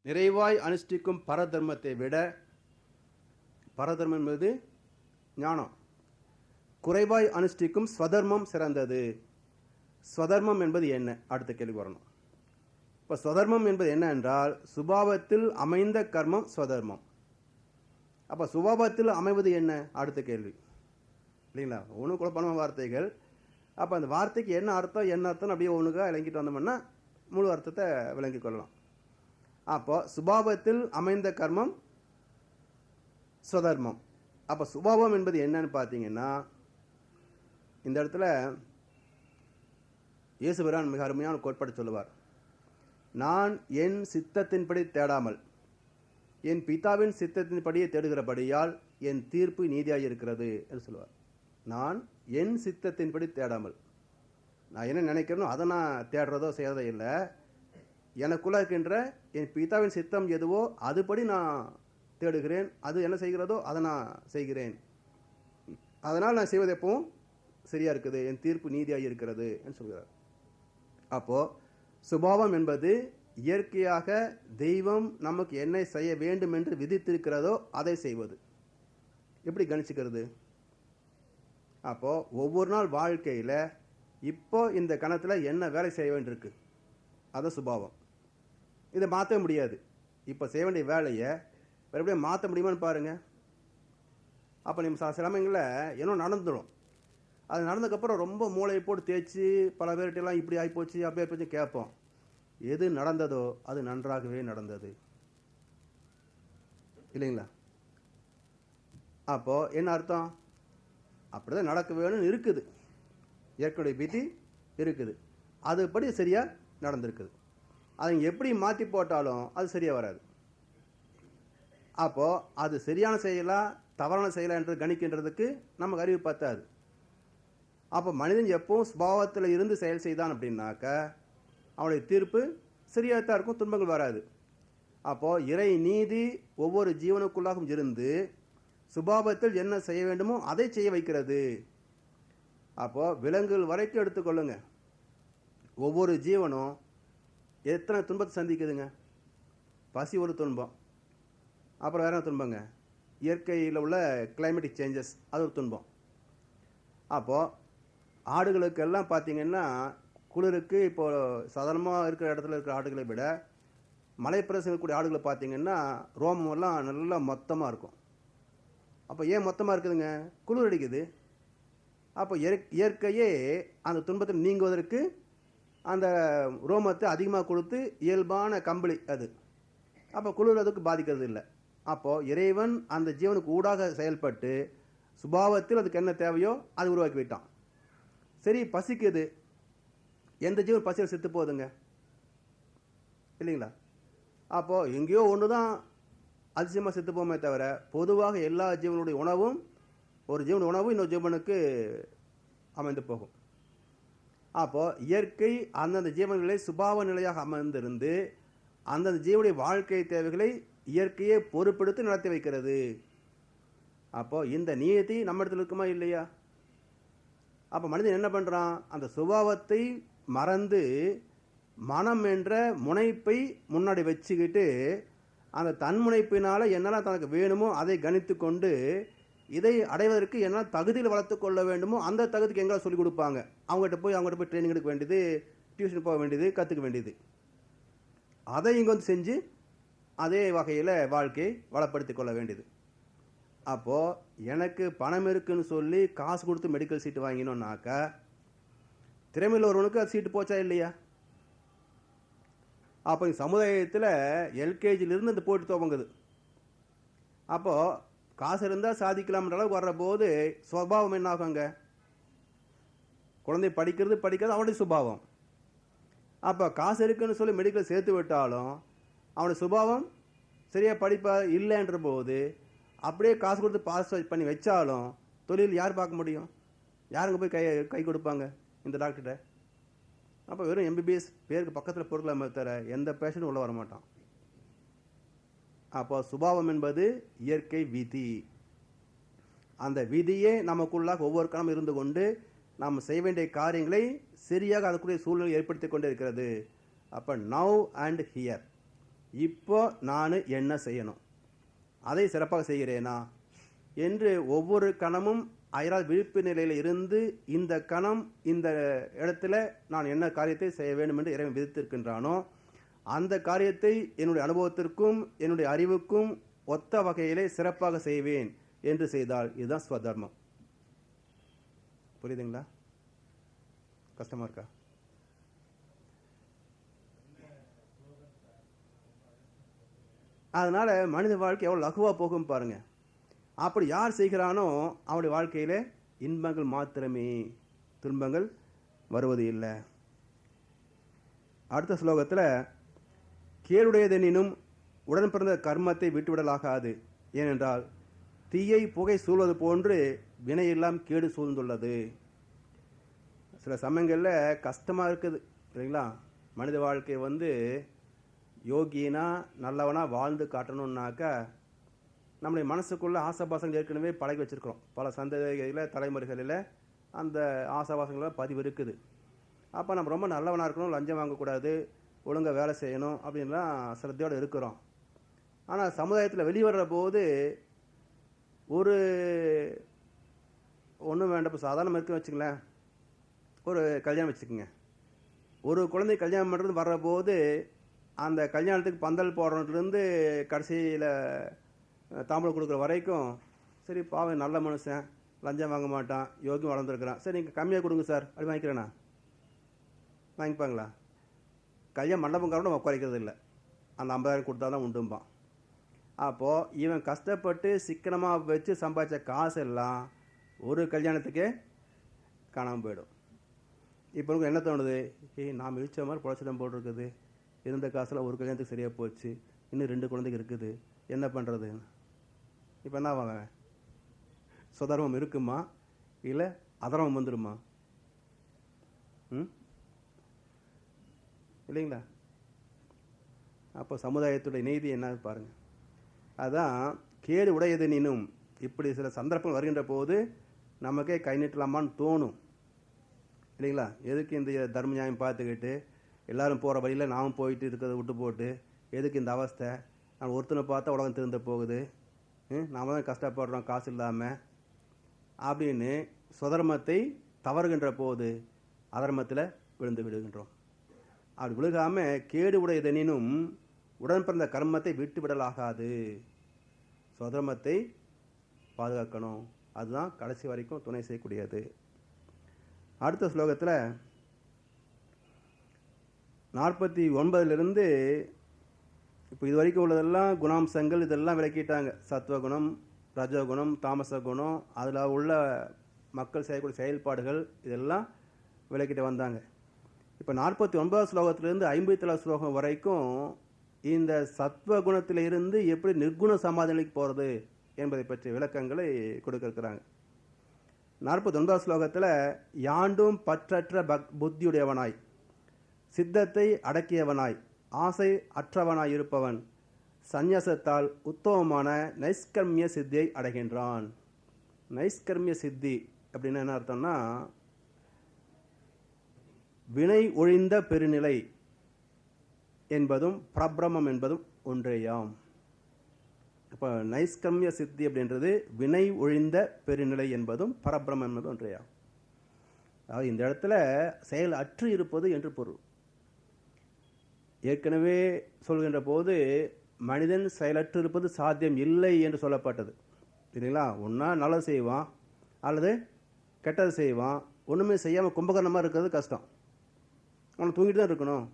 நிறைவாய் அனுஷ்டிக்கும் பரதர்மத்தை விட, பரதர்மம் என்பது ஞானம், குறைவாய் அனுஷ்டிக்கும் ஸ்வதர்மம் சிறந்தது. ஸ்வதர்மம் என்பது என்ன? அடுத்த கேள்வி வரணும். இப்போ ஸ்வதர்மம் என்பது என்ன என்றால், சுபாவத்தில் அமைந்த கர்மம் ஸ்வதர்மம். அப்போ சுபாவத்தில் அமைவது என்ன? அடுத்த கேள்வி இல்லைங்களா? ஒன்றும் குழப்பமான வார்த்தைகள். அப்போ அந்த வார்த்தைக்கு என்ன அர்த்தம் அப்படியே ஒன்றுக்காக விளங்கிட்டு வந்தோம்னா முழு அர்த்தத்தை விளங்கிக் கொள்ளலாம். அப்போ சுபாவத்தில் அமைந்த கர்மம் ஸ்வதர்மம். அப்போ சுபாவம் என்பது என்னன்னு பார்த்தீங்கன்னா, இந்த இடத்துல இயேசுபிரான் மிக அருமையான கோட்பாடு சொல்லுவார். நான் என் சித்தத்தின்படி தேடாமல் என் பிதாவின் சித்தத்தின்படியே தேடுகிறபடியால் என் தீர்ப்பு நீதியாக இருக்கிறது என்று சொல்லுவார். நான் என் சித்தத்தின்படி தேடாமல், நான் என்ன நினைக்கிறேனோ அதை நான் தேடுறதோ செய்யறதோ இல்லை. எனக்குள்ள இருக்கின்ற என் பிதாவின் சித்தம் எதுவோ அதுபடி நான் தேடுகிறேன். அது என்ன செய்கிறதோ அதை நான் செய்கிறேன். அதனால் நான் செய்வது எப்பவும் சரியா இருக்குது, என் தீர்ப்பு நீதியாக இருக்கிறது என்று சொல்கிறார். அப்போ சுபாவம் என்பது இயற்கையாக தெய்வம் நமக்கு என்ன செய்ய வேண்டும் என்று விதித்திருக்கிறதோ அதை செய்வது. எப்படி கணிச்சுக்கிறது? அப்போ ஒவ்வொரு நாள் வாழ்க்கையில் இப்போ இந்த கணத்தில் என்ன வேலை செய்ய வேண்டியிருக்கு, அது சுபாவம். இதை மாற்ற முடியாது. இப்போ செய்ய வேண்டிய வேலையை மறுபடியும் மாற்ற முடியுமான்னு பாருங்க. அப்போ நம்ம சில சமயங்களில் என்ன நடந்துடும். அது நடந்ததுக்கப்புறம் ரொம்ப மூளையை போட்டு தேய்ச்சி பல பேர்கிட்டலாம் இப்படி ஆகிப்போச்சு அப்படி ஆகிப்போச்சு கேட்போம். எது நடந்ததோ அது நன்றாகவே நடந்தது இல்லைங்களா? அப்போ என்ன அர்த்தம்? அப்படிதான் நடக்க வேணும்னு இருக்குது, இயற்கையுடைய விதி இருக்குது, அதுபடி சரியா நடந்திருக்குது. அதை எப்படி மாற்றி போட்டாலும் அது சரியா வராது. அப்போ அது சரியான செயலா தவறான செயலா என்று கணிக்கின்றதுக்கு நமக்கு அறிவு பத்தாது. அப்போ மனிதன் எப்பவும் சுபாவத்தில் இருந்து செயல் செய்தான் அப்படின்னாக்க அவனுடைய தீர்ப்பு சரியாக தான் இருக்கும், துன்பங்கள் வராது. அப்போ இறை நீதி ஒவ்வொரு ஜீவனுக்குள்ளாகவும் இருந்து சுபாவத்தில் என்ன செய்ய வேண்டுமோ அதை செய்ய வைக்கிறது. அப்போ விலங்குகள் வரைக்கும் எடுத்துக்கொள்ளுங்க, ஒவ்வொரு ஜீவனும் எத்தனை துன்பத்தை சந்திக்குதுங்க. பசி ஒரு துன்பம், அப்புறம் வேற துன்பங்க, இயற்கையில் உள்ள கிளைமேட்டிக் சேஞ்சஸ் அது ஒரு துன்பம். அப்போது ஆடுகளுக்கெல்லாம் பார்த்தீங்கன்னா குளிருக்கு இப்போ சாதாரணமாக இருக்கிற இடத்துல இருக்கிற ஆடுகளை விட மலைப்பிரதேசம் இருக்கக்கூடிய ஆடுகளை பார்த்தீங்கன்னா ரோமமெல்லாம் நல்லா மொத்தமாக இருக்கும். அப்போ ஏன் மொத்தமாக இருக்குதுங்க? குளிர் அடிக்குது. அப்போ இயற்கையே அந்த துன்பத்தில் நீங்குவதற்கு அந்த ரோமத்தை அதிகமாக கொடுத்து இயல்பான கம்பளி அது. அப்போ குளிர் அதுக்கு பாதிக்கிறது இல்லை. அப்போது இறைவன் அந்த ஜீவனுக்கு ஊடாக செயல்பட்டு சுபாவத்தில் அதுக்கு என்ன தேவையோ அது உருவாக்கி விட்டான். சரி, பசிக்குது, எந்த ஜீவன் பசியில் செத்து போகுதுங்க இல்லைங்களா? அப்போது எங்கேயோ ஒன்று தான் அதிசயமாக செத்து போகுமே தவிர பொதுவாக எல்லா ஜீவனுடைய உணவும் ஒரு ஜீவன் உணவும் இன்னொரு ஜீவனுக்கு அமைந்து போகும். அப்போது இயற்கை அந்தந்த ஜீவன்களை சுபாவ நிலையாக அமர்ந்திருந்து அந்தந்த ஜீவனுடைய வாழ்க்கை தேவைகளை இயற்கையை பொறுப்பெடுத்து நடத்தி வைக்கிறது. அப்போது இந்த நியதி நம்ம இடத்துல இருக்குமா இல்லையா? அப்போ மனிதன் என்ன பண்ணுறான்? அந்த சுபாவத்தை மறந்து மனம் என்ற முனைப்பை முன்னாடி வச்சுக்கிட்டு அந்த தன்முனைப்பினால் என்னெல்லாம் தனக்கு வேணுமோ அதை கணித்து கொண்டு இதை அடைவதற்கு என்ன தகுதியில் வளர்த்து கொள்ள வேண்டுமோ அந்த தகுதிக்கு எங்கே சொல்லிக் கொடுப்பாங்க. அவங்ககிட்ட போய் ட்ரைனிங் எடுக்க வேண்டியது, டியூஷன் போக வேண்டியது, கற்றுக்க வேண்டியது. அதை இங்கே வந்து செஞ்சு அதே வகையில் வாழ்க்கையை வளப்படுத்தி கொள்ள வேண்டியது. அப்போது எனக்கு பணம் இருக்குன்னு சொல்லி காசு கொடுத்து மெடிக்கல் சீட்டு வாங்கினோன்னாக்கா திறமையில் ஒருவனுக்கு அது சீட்டு போச்சா இல்லையா? அப்போ சமுதாயத்தில் எல்கேஜிலிருந்து இந்த போட்டி துவங்குது. அப்போது காசு இருந்தால் சாதிக்கலாம்ன்ற அளவுக்கு வர்ற போது சுபாவம் என்ன ஆகுங்க? குழந்தை படிக்கிறது அவனுடைய சுபாவம். அப்போ காசு இருக்குன்னு சொல்லி மெடிக்கல் சேர்த்து விட்டாலும் அவனுடைய சுபாவம் சரியாக படிப்பா இல்லைன்ற போது அப்படியே காசு கொடுத்து பாஸ் பண்ணி வச்சாலும் தொழில் யார் பார்க்க முடியும்? யாருங்க போய் கை கொடுப்பாங்க இந்த டாக்டர்கிட்ட? அப்போ வெறும் எம்பிபிஎஸ் பேருக்கு பக்கத்தில் பொருட்களை தர எந்த பேஷண்ட்டும் உள்ள வர மாட்டான். அப்போ சுபாவம் என்பது இயற்கை விதி. அந்த விதியே நமக்குள்ளாக ஒவ்வொரு காலம் இருந்து கொண்டு நாம் செய்ய வேண்டிய காரியங்களை சரியாக அதுக்குரிய சூழ்நிலை ஏற்படுத்தி கொண்டே இருக்கிறது. அப்போ நவ் அண்ட் ஹியர் இப்போ நான் என்ன செய்யணும், அதை சிறப்பாக செய்கிறேனா என்று ஒவ்வொரு கணமும் அயரால் விழிப்பு நிலையில் இருந்து இந்த கணம் இந்த இடத்துல நான் என்ன காரியத்தை செய்ய வேண்டும் என்று இறைவன் விதித்திருக்கின்றானோ அந்த காரியத்தை என்னுடைய அனுபவத்திற்கும் என்னுடைய அறிவுக்கும் ஒத்த வகையிலே சிறப்பாக செய்வேன் என்று செய்தால் இதுதான் ஸ்வதர்மம். புரியுதுங்களா? கஷ்டமா இருக்கா? அதனால மனித வாழ்க்கை எவ்வளவு லகுவா போகும் பாருங்க. அப்படி யார் செய்கிறானோ அவனுடைய வாழ்க்கையில இன்பங்கள் மாத்திரமே, துன்பங்கள் வருவது இல்லை. அடுத்த ஸ்லோகத்தில் கேடுடையதெனினும் உடன் பிறந்த கர்மத்தை விட்டுவிடலாகாது, ஏனென்றால் தீயை புகை சூழ்வது போன்று வினையெல்லாம் கேடு சூழ்ந்துள்ளது. சில சமயங்களில் கஷ்டமாக இருக்குது இல்லைங்களா? மனித வாழ்க்கை யோகினா நல்லவனா வாழ்ந்து காட்டணும்னாக்கா நம்முடைய மனசுக்குள்ள ஆசாபாசங்கள் ஏற்கனவே பழகி வச்சிருக்கிறோம். பல சந்ததிகளில் தலைமுறைகளில் அந்த ஆசாபாசங்களில் பதிவு இருக்குது. அப்போ நம்ம ரொம்ப நல்லவனாக இருக்கணும், லஞ்சம் வாங்கக்கூடாது, ஒழுங்காக வேலை செய்யணும் அப்படின்லாம் சிரத்தையோடு இருக்கிறோம். ஆனால் சமுதாயத்தில் வெளிவர்ற போது ஒன்றும் வேண்டாம். இப்போ சாதாரணமாக இருக்குன்னு வச்சுங்களேன், ஒரு கல்யாணம் வச்சுக்கோங்க. ஒரு குழந்தை கல்யாணம் பண்ணுறது வர்றபோது அந்த கல்யாணத்துக்கு பந்தல் போடுறதுலேருந்து கடைசியில் தாம்பளம் கொடுக்குற வரைக்கும் சரி பாவம் நல்ல மனுஷன், லஞ்சம் வாங்க மாட்டான், யோகியம் வளர்ந்துருக்குறான், சரி நீங்கள் கம்மியாக கொடுங்க சார் அப்படி வாங்கிக்கிறேண்ணா, வாங்கிப்பாங்களா? கல்யாணம் மண்டபம் நம்ம குறைக்கிறது இல்லை, அந்த 50,000 கொடுத்தா தான் உண்டும்பான். அப்போது இவன் கஷ்டப்பட்டு சிக்கனமாக வச்சு சம்பாதிச்ச காசு எல்லாம் ஒரு கல்யாணத்துக்கே காணாமல் போயிடும். இப்போ எனக்கு என்ன தோணுது, நாம் இழிச்ச மாதிரி பொழைச்சிடம் போட்டிருக்குது, இருந்த காசில் ஒரு கல்யாணத்துக்கு சரியாக போச்சு, இன்னும் 2 குழந்தைக்கு இருக்குது, என்ன பண்ணுறது? இப்போ என்ன வாங்க, சுதர்மம் இருக்குமா இல்லை அதர்மம் வந்துடுமா? இல்லைங்களா? அப்போ சமுதாயத்துடைய நீதி என்ன பாருங்கள். அதான் கேடு உடையதெனினும் இப்படி சில சந்தர்ப்பம் வருகின்ற போது நமக்கே கை நீட்டலாமான்னு தோணும் இல்லைங்களா? எதுக்கு இந்த தர்ம நியாயம் பார்த்துக்கிட்டு எல்லாரும் போகிற வழியில் நாமும் போயிட்டு இருக்கிறத விட்டு போட்டு எதுக்கு இந்த அவஸ்தை, நான் ஒருத்தனை பார்த்தா உலகம் திருந்த போகுது, நாம் தான் கஷ்டப்படுறோம் காசு இல்லாமல் அப்படின்னு சுதர்மத்தை தவறுகின்ற போது அதர்மத்தில் விழுந்து விடுகின்றோம். அப்படி விழுகாமல் கேடு உடையதெனினும் உடன் பிறந்த கர்மத்தை விட்டு விடலாகாது, சுதர்மத்தை பாதுகாக்கணும், அதுதான் கடைசி வரைக்கும் துணை செய்யக்கூடியது. அடுத்த ஸ்லோகத்தில் 49 இப்போ இது வரைக்கும் உள்ளதெல்லாம் குணாம்சங்கள் இதெல்லாம் விளக்கிட்டாங்க. சத்வகுணம், ரஜகுணம், தாமச குணம், அதில் உள்ள மக்கள் செய்யக்கூடிய செயல்பாடுகள் இதெல்லாம் விளக்கிட்டு வந்தாங்க. இப்போ 49 ஸ்லோகத்திலிருந்து 57 ஸ்லோகம் வரைக்கும் இந்த சத்வகுணத்தில் இருந்து எப்படி நிர்குண சமாதிக்கு போகிறது என்பதை பற்றிய விளக்கங்களை கொடுக்கிருக்கிறாங்க. 49 ஸ்லோகத்தில் யாண்டும் பற்றற்ற புத்தியுடையவனாய், சித்தத்தை அடக்கியவனாய், ஆசை அற்றவனாய் இருப்பவன் சந்நியாசத்தால் உத்தமமான நைஷ்கர்மிய சித்தியை அடைகின்றான். நைஷ்கர்மிய சித்தி அப்படின்னு என்ன அர்த்தம்னா, வினை ஒழிந்த பெருநிலை என்பதும் பரபிரமம் என்பதும் ஒன்றேயாம். இப்போ நைஷ்கர்மிய சித்தி அப்படின்றது வினை ஒழிந்த பெருநிலை என்பதும் பரபிரமம் என்பதும் ஒன்றேயாம். அதாவது இந்த இடத்துல செயல் அற்று இருப்பது என்று பொருள். ஏற்கனவே சொல்கின்ற போது மனிதன் செயலற்று இருப்பது சாத்தியம் இல்லை என்று சொல்லப்பட்டது இல்லைங்களா? ஒன்றா நல்லது செய்வான் அல்லது கெட்டது செய்வான், ஒன்றுமே செய்யாமல் கும்பகர்ணமாக இருக்கிறது கஷ்டம். அவனை தூங்கிட்டு தான் இருக்கணும்,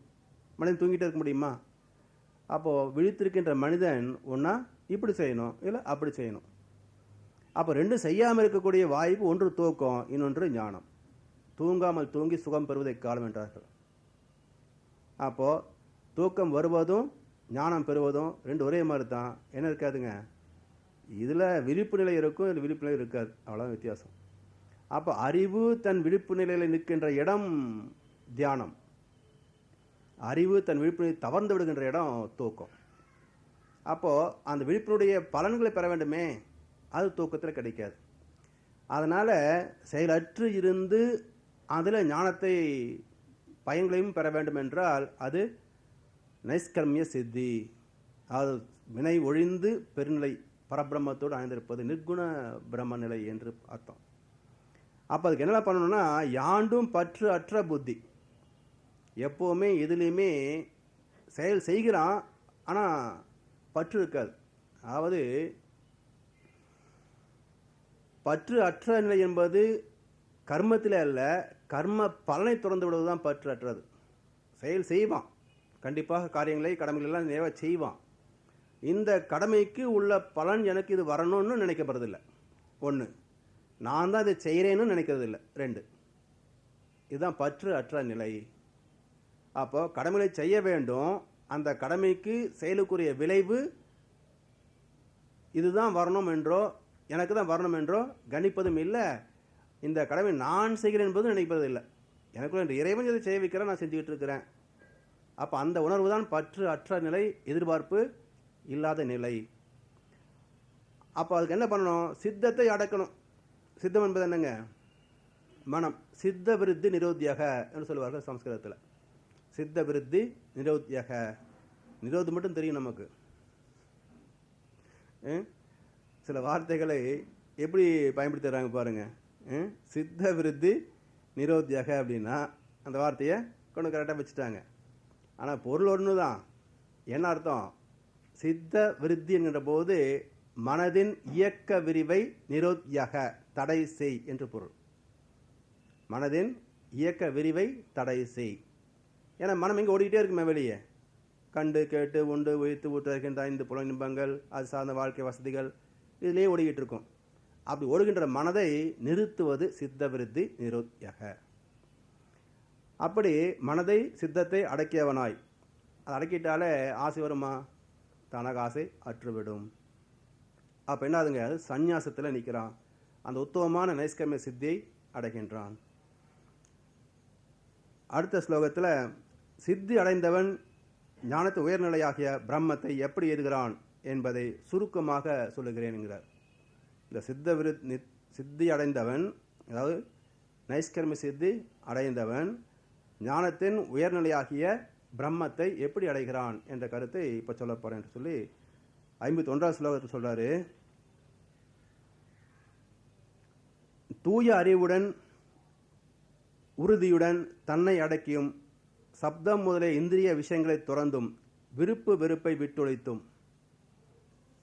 மனிதன் தூங்கிட்டே இருக்க முடியுமா? அப்போது விழித்திருக்கின்ற மனிதன் ஒன்றா இப்படி செய்யணும் இல்லை அப்படி செய்யணும். அப்போ ரெண்டும் செய்யாமல் இருக்கக்கூடிய வாய்ப்பு, ஒன்று தூக்கம், இன்னொன்று ஞானம். தூங்காமல் தூங்கி சுகம் பெறுவதை காலம் என்றார்கள். அப்போது தூக்கம் வருவதும் ஞானம் பெறுவதும் ரெண்டு ஒரே மாதிரி தான். என்ன இருக்காதுங்க, இதில் விழிப்பு நிலை இருக்கும், இதில் விழிப்பு நிலை இருக்காது, அவ்வளோதான் வித்தியாசம். அப்போ அறிவு தன் விழிப்பு நிலையில் நிற்கின்ற இடம் தியானம், அறிவு தன் விழிப்பு நிலை தவர்ந்து விடுகின்ற இடம் தூக்கம். அப்போது அந்த விழிப்பினுடைய பலன்களை பெற வேண்டுமே, அது தூக்கத்தில் கிடைக்காது. அதனால் செயலற்று இருந்து அதில் ஞானத்தை பயன்களையும் பெற வேண்டும் என்றால் அது நைஷ்கர்மிய சித்தி அதாவது வினை ஒழிந்து பெருநிலை பரபிரம்மத்தோடு அணைந்திருப்பது நிர்குண பிரம்ம நிலை என்று அர்த்தம். அப்போ அதுக்கு என்ன பண்ணணும்னா, யாண்டும் பற்று அற்ற புத்தி. எப்போவுமே எதுலேயுமே செயல் செய்கிறான், ஆனால் பற்று இருக்காது. அதாவது பற்று அற்ற நிலை என்பது கர்மத்தில் அல்ல, கர்ம பலனை திறந்து விடுவது தான் பற்று அற்றது. செயல் செய்வான், கண்டிப்பாக காரியங்களை கடமைகளெல்லாம் நிறைவேற செய்வான். இந்த கடமைக்கு உள்ள பலன் எனக்கு இது வரணும்னு நினைக்கப்படுறதில்லை. ஒன்று, நான் தான் இதை செய்கிறேன்னு நினைக்கிறதில்லை. 2, இதுதான் பற்று அற்ற நிலை. அப்போ கடமைகளை செய்ய வேண்டும், அந்த கடமைக்கு செயலுக்குரிய விளைவு இதுதான் வரணும் என்றோ எனக்கு தான் வரணும் என்றோ கணிப்பதும் இல்லை. இந்த கடமை நான் செய்கிறேன் என்பதும் நினைப்பதும் இல்லை. எனக்குள்ள இறைவன் இதை செய்ய வைக்கிறேன், நான் செஞ்சுக்கிட்டு இருக்கிறேன். அப்போ அந்த உணர்வு தான் பற்று அற்ற நிலை, எதிர்பார்ப்பு இல்லாத நிலை. அப்போ அதுக்கு என்ன பண்ணணும்? சித்தத்தை அடக்கணும். சித்தம் என்பது என்னங்க? மனம். சித்த விருத்தி நிரோத்தியக என்று சொல்லுவார்கள் சம்ஸ்கிருதத்தில். சித்த விருத்தி நிரோத்தியக. நிரோதி மட்டும் தெரியும் நமக்கு. சில வார்த்தைகளை எப்படி பயன்படுத்துகிறாங்க பாருங்க. சித்த விருத்தி நிரோத்தியக அப்படின்னா அந்த வார்த்தையை கொண்டு கரெக்டாக வச்சுட்டாங்க. ஆனால் பொருள் ஒன்று தான். என்ன அர்த்தம்? சித்த விருத்தி என்கின்ற போது மனதின் இயக்க விரிவை நிரோத்யக, தடை செய் என்று பொருள். மனதின் இயக்க விரிவை தடை செய். ஏன்னா மனம் இங்கே ஓடிக்கிட்டே இருக்குமே வெளியே. கண்டு கேட்டு உண்டு உயிர்த்து ஊற்றுகின்ற 5 புலனின்பங்கள், அது சார்ந்த வாழ்க்கை வசதிகள், இதிலே ஓடிக்கிட்டு இருக்கும். அப்படி ஓடுகின்ற மனதை நிறுத்துவது சித்த விருத்தி நிரோத்யக. அப்படி மனதை சித்தத்தை அடக்கியவனாய், அதை அடக்கிட்டாலே ஆசை வருமா? தனக்கு ஆசை அற்றுவிடும். அப்போ என்ன ஆகுதுங்க? அது சந்நியாசத்தில் நிற்கிறான். அந்த உத்தமமான நைஷ்கர்மிய சித்தியை அடைகின்றான். அடுத்த ஸ்லோகத்தில் சித்தி அடைந்தவன் ஞானத்தை உயர்நிலையாகிய பிரம்மத்தை எப்படி எதுகிறான் என்பதை சுருக்கமாக சொல்லுகிறேன் என்கிறார். இந்த சித்தி அடைந்தவன், அதாவது நைஷ்கர்மிய சித்தி அடைந்தவன் ஞானத்தின் உயர்நிலையாகிய பிரம்மத்தை எப்படி அடைகிறான் என்ற கருத்தை இப்போ சொல்ல போறேன் என்று சொல்லி 51ஆவது ஸ்லோகத்தில் சொல்றாரு. தூய அறிவுடன் உறுதியுடன் தன்னை அடக்கியும் சப்தம் முதலிய இந்திரிய விஷயங்களை துறந்தும் விருப்பு வெறுப்பை விட்டொழித்தும்.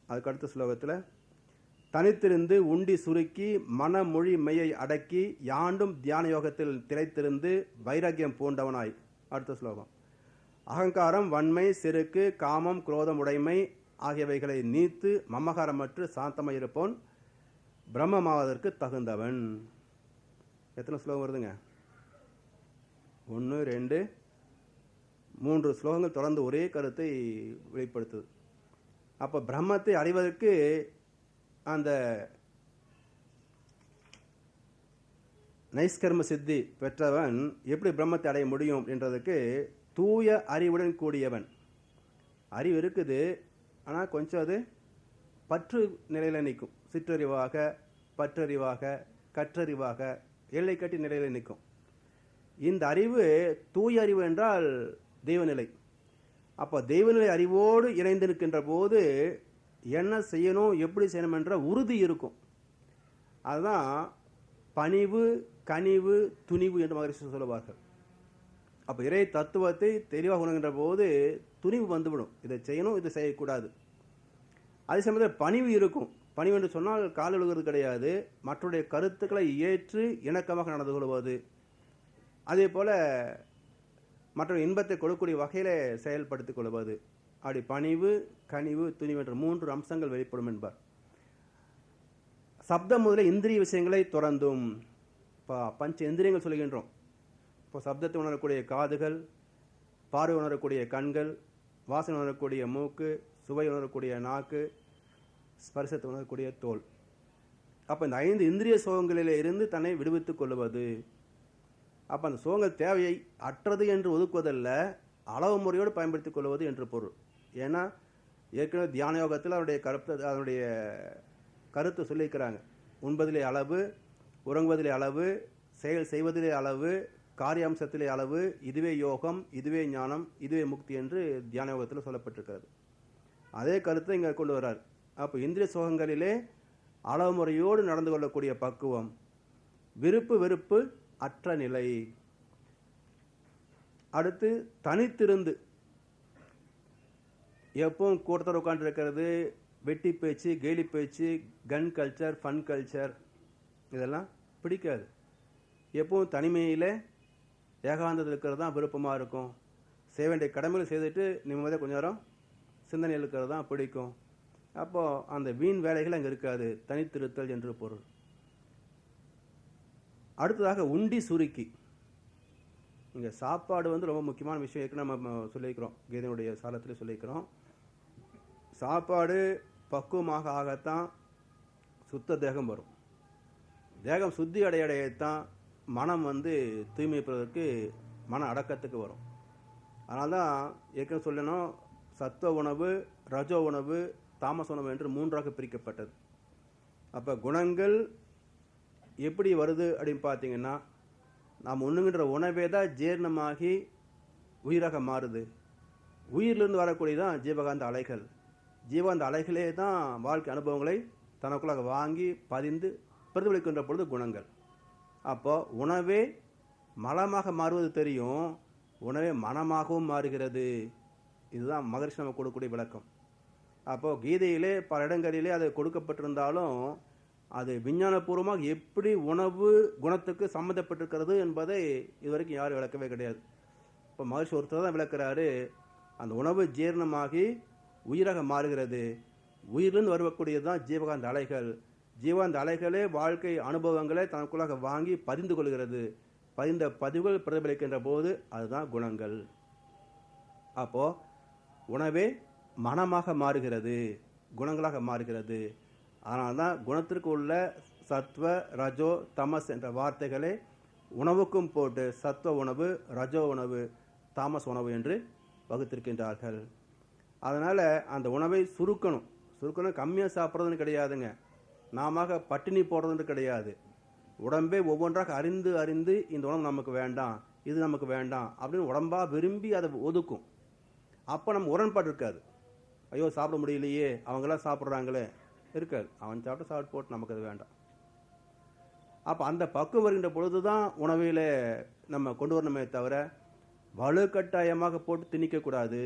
அதுக்கு அடுத்த ஸ்லோகத்தில் தனித்திருந்து உண்டி சுருக்கி மன மொழி மெய்யை அடக்கி யாண்டும் தியான யோகத்தில் திளைத்திருந்து வைராக்கியம் பூண்டவனாய். அடுத்த ஸ்லோகம் அகங்காரம், வன்மை, செருக்கு, காமம், குரோதம், உடைமை ஆகியவைகளை நீத்து மமகாரமற்று சாந்தமாக இருப்போன் பிரம்மமாவதற்கு தகுந்தவன். எத்தனை ஸ்லோகம் வருதுங்க? 1, 2, 3 ஸ்லோகங்கள் தொடர்ந்து ஒரே கருத்தை வெளிப்படுத்துது. அப்போ பிரம்மத்தை அறிவதற்கு அந்த நைஷ்கர்ம சித்தி பெற்றவன் எப்படி பிரம்மத்தை அடைய முடியும் என்றதுக்கு தூய அறிவுடன் கூடியவன். அறிவு இருக்குது, ஆனால் கொஞ்சம் அது பற்று நிலையில் நிற்கும். சிற்றறிவாக, பற்றறிவாக, கற்றறிவாக, எல்லை கட்டி நிலையில் நிற்கும். இந்த அறிவு தூய அறிவு என்றால் தெய்வநிலை. அப்போ தெய்வநிலை அறிவோடு இணைந்து நிற்கின்ற போது என்ன செய்யணும், எப்படி செய்யணும் என்ற உறுதி இருக்கும். அதுதான் பணிவு, கனிவு, துணிவு என்று மகரிஷி சொல்லுவார்கள். அப்போ இறை தத்துவத்தை தெளிவாக உணர்கின்ற போது துணிவு வந்துவிடும். இதை செய்யணும், இதை செய்யக்கூடாது. அதே சமயத்தில் பணிவு இருக்கும். பணிவு என்று சொன்னால் கால் எழுகிறது கிடையாது, மற்றவருடைய கருத்துக்களை ஏற்று இணக்கமாக நடந்து கொள்வது. அதே போல மற்ற இன்பத்தை கொடுக்கக்கூடிய வகையில் செயல்படுத்திக் கொள்வது. அப்படி பணிவு, கனிவு, துணிவு என்ற 3 அம்சங்கள் வெளிப்படும் என்பார். சப்தம் முதலில் இந்திரிய விஷயங்களை துறந்தும். இப்போ பஞ்ச இந்திரியங்கள் சொல்கின்றோம். இப்போ சப்தத்தை உணரக்கூடிய காதுகள், பார்வை உணரக்கூடிய கண்கள், வாசனை உணரக்கூடிய மூக்கு, சுவை உணரக்கூடிய நாக்கு, ஸ்பர்சத்தை உணரக்கூடிய தோல். அப்போ இந்த 5 இந்திரிய சோகங்களில் இருந்து தன்னை விடுவித்துக் கொள்வது. அப்போ அந்த சோகங்கள் தேவையை அற்றது என்று ஒதுக்குவதல்ல, அளவு முறையோடு பயன்படுத்திக் கொள்வது என்று பொருள். ஏன்னா ஏற்கனவே தியான யோகத்தில் அதனுடைய கருத்தை சொல்லியிருக்கிறாங்க. உண்பதிலே அளவு, உறங்குவதிலே அளவு, செயல் செய்வதிலே அளவு, காரியாம்சத்திலே அளவு, இதுவே யோகம், இதுவே ஞானம், இதுவே முக்தி என்று தியான யோகத்தில் சொல்லப்பட்டிருக்கிறது. அதே கருத்தை இங்கே கொண்டு வர்றார். அப்போ இந்திரிய சுகங்களிலே அளவு முறையோடு நடந்து கொள்ளக்கூடிய பக்குவம், விருப்பு வெறுப்பு அற்ற நிலை. அடுத்து தனித்திருந்து எப்பவும் கூட்டத்தோடு உட்காந்து இருக்கிறது, வெட்டி பேச்சு, கேலி பேச்சு, கன் கல்ச்சர், ஃபன் கல்ச்சர் இதெல்லாம் பிடிக்காது. எப்பவும் தனிமையில் ஏகாந்தத்தில் இருக்கிறது தான் விருப்பமாக இருக்கும். செய்ய வேண்டிய கடமைகள் செய்துட்டு நிம்மதியாக கொஞ்ச நேரம் சிந்தனை இருக்கிறது தான் பிடிக்கும். அப்போது அந்த வீண் வேலைகள் அங்கே இருக்காது. தனித்திருத்தல் என்று பொருள். அடுத்ததாக உண்டி சுருக்கி. இங்கே சாப்பாடு வந்து ரொம்ப முக்கியமான விஷயம். ஏற்கனவே நம்ம சொல்லியிருக்கிறோம், கீதையினுடைய சாலத்தில் சொல்லியிருக்கிறோம். சாப்பாடு பக்குவமாக ஆகத்தான் சுத்த தேகம் வரும். தேகம் சுத்தி அடையத்தான் மனம் வந்து தூய்மை பெறுவதற்கு, மன அடக்கத்துக்கு வரும். அதனால தான் ஏற்கனவே சொல்லணும், சத்துவ உணவு, ரஜோ உணவு, தாமச உணவு என்று மூன்றாக பிரிக்கப்பட்டது. அப்போ குணங்கள் எப்படி வருது அப்படின்னு பார்த்தீங்கன்னா, நாம் உண்ணுகின்ற உணவே தான் ஜீரணமாகி உயிராக மாறுது. உயிரிலிருந்து வரக்கூடியதான் ஜீவகாந்த அலைகள். ஜீவகாந்த அலைகளே தான் வாழ்க்கை அனுபவங்களை தனக்குள்ளாக வாங்கி பதிந்து பிரதிபலிக்கின்ற பொழுது குணங்கள். அப்போ உணவே மலமாக மாறுவது தெரியும், உணவே மனமாகவும் மாறுகிறது. இதுதான் மகரிஷி நம்ம கொடுக்கக்கூடிய விளக்கம். அப்போது கீதையிலே பல இடங்களிலே அது கொடுக்கப்பட்டிருந்தாலும் அது விஞ்ஞானபூர்வமாக எப்படி உணவு குணத்துக்கு சம்மந்தப்பட்டிருக்கிறது என்பதை இதுவரைக்கும் யாரும் விளக்கவே கிடையாது. இப்போ மகரிஷி ஒருத்தர் தான் விளக்குறாரு. அந்த உணவு ஜீரணமாகி உயிராக மாறுகிறது. உயிரிலிருந்து வரக்கூடியது தான் ஜீவகாந்த அலைகள். ஜீவகாந்த அலைகளே வாழ்க்கை அனுபவங்களை தனக்குள்ளாக வாங்கி பதிந்து கொள்கிறது. பதிந்த பதிவுகள் பிரதிபலிக்கின்ற போது அதுதான் குணங்கள். அப்போ உணவே மனமாக மாறுகிறது, குணங்களாக மாறுகிறது. அதனால தான் குணத்திற்கு உள்ள சத்வ, ரஜோ, தமஸ் என்ற வார்த்தைகளை உணவுக்கும் போட்டு சத்வ உணவு, ரஜோ உணவு, தாமஸ் உணவு என்று வகுத்திருக்கின்றார்கள். அதனால் அந்த உணவை சுருக்கணும். கம்மியாக சாப்பிட்றதுன்னு கிடையாதுங்க. நாம பட்டினி போடுறதுன்னு கிடையாது. உடம்பே ஒவ்வொன்றாக அறிந்து அறிந்து இந்த உணவு நமக்கு வேண்டாம், இது நமக்கு வேண்டாம் அப்படின்னு உடம்பாக விரும்பி அதை ஒதுக்கும். அப்போ நம்ம உடன்பாடு இருக்காது. ஐயோ சாப்பிட முடியலையே, அவங்களாம் சாப்பிட்றாங்களே இருக்காது. அவன் சாப்பிட்டு போட்டு நமக்கு அது வேண்டாம். அப்போ அந்த பக்குவம் வருகின்ற பொழுது தான் உணவில் நம்ம கொண்டு வரணுமே தவிர வலுக்கட்டாயமாக போட்டு திணிக்கக்கூடாது.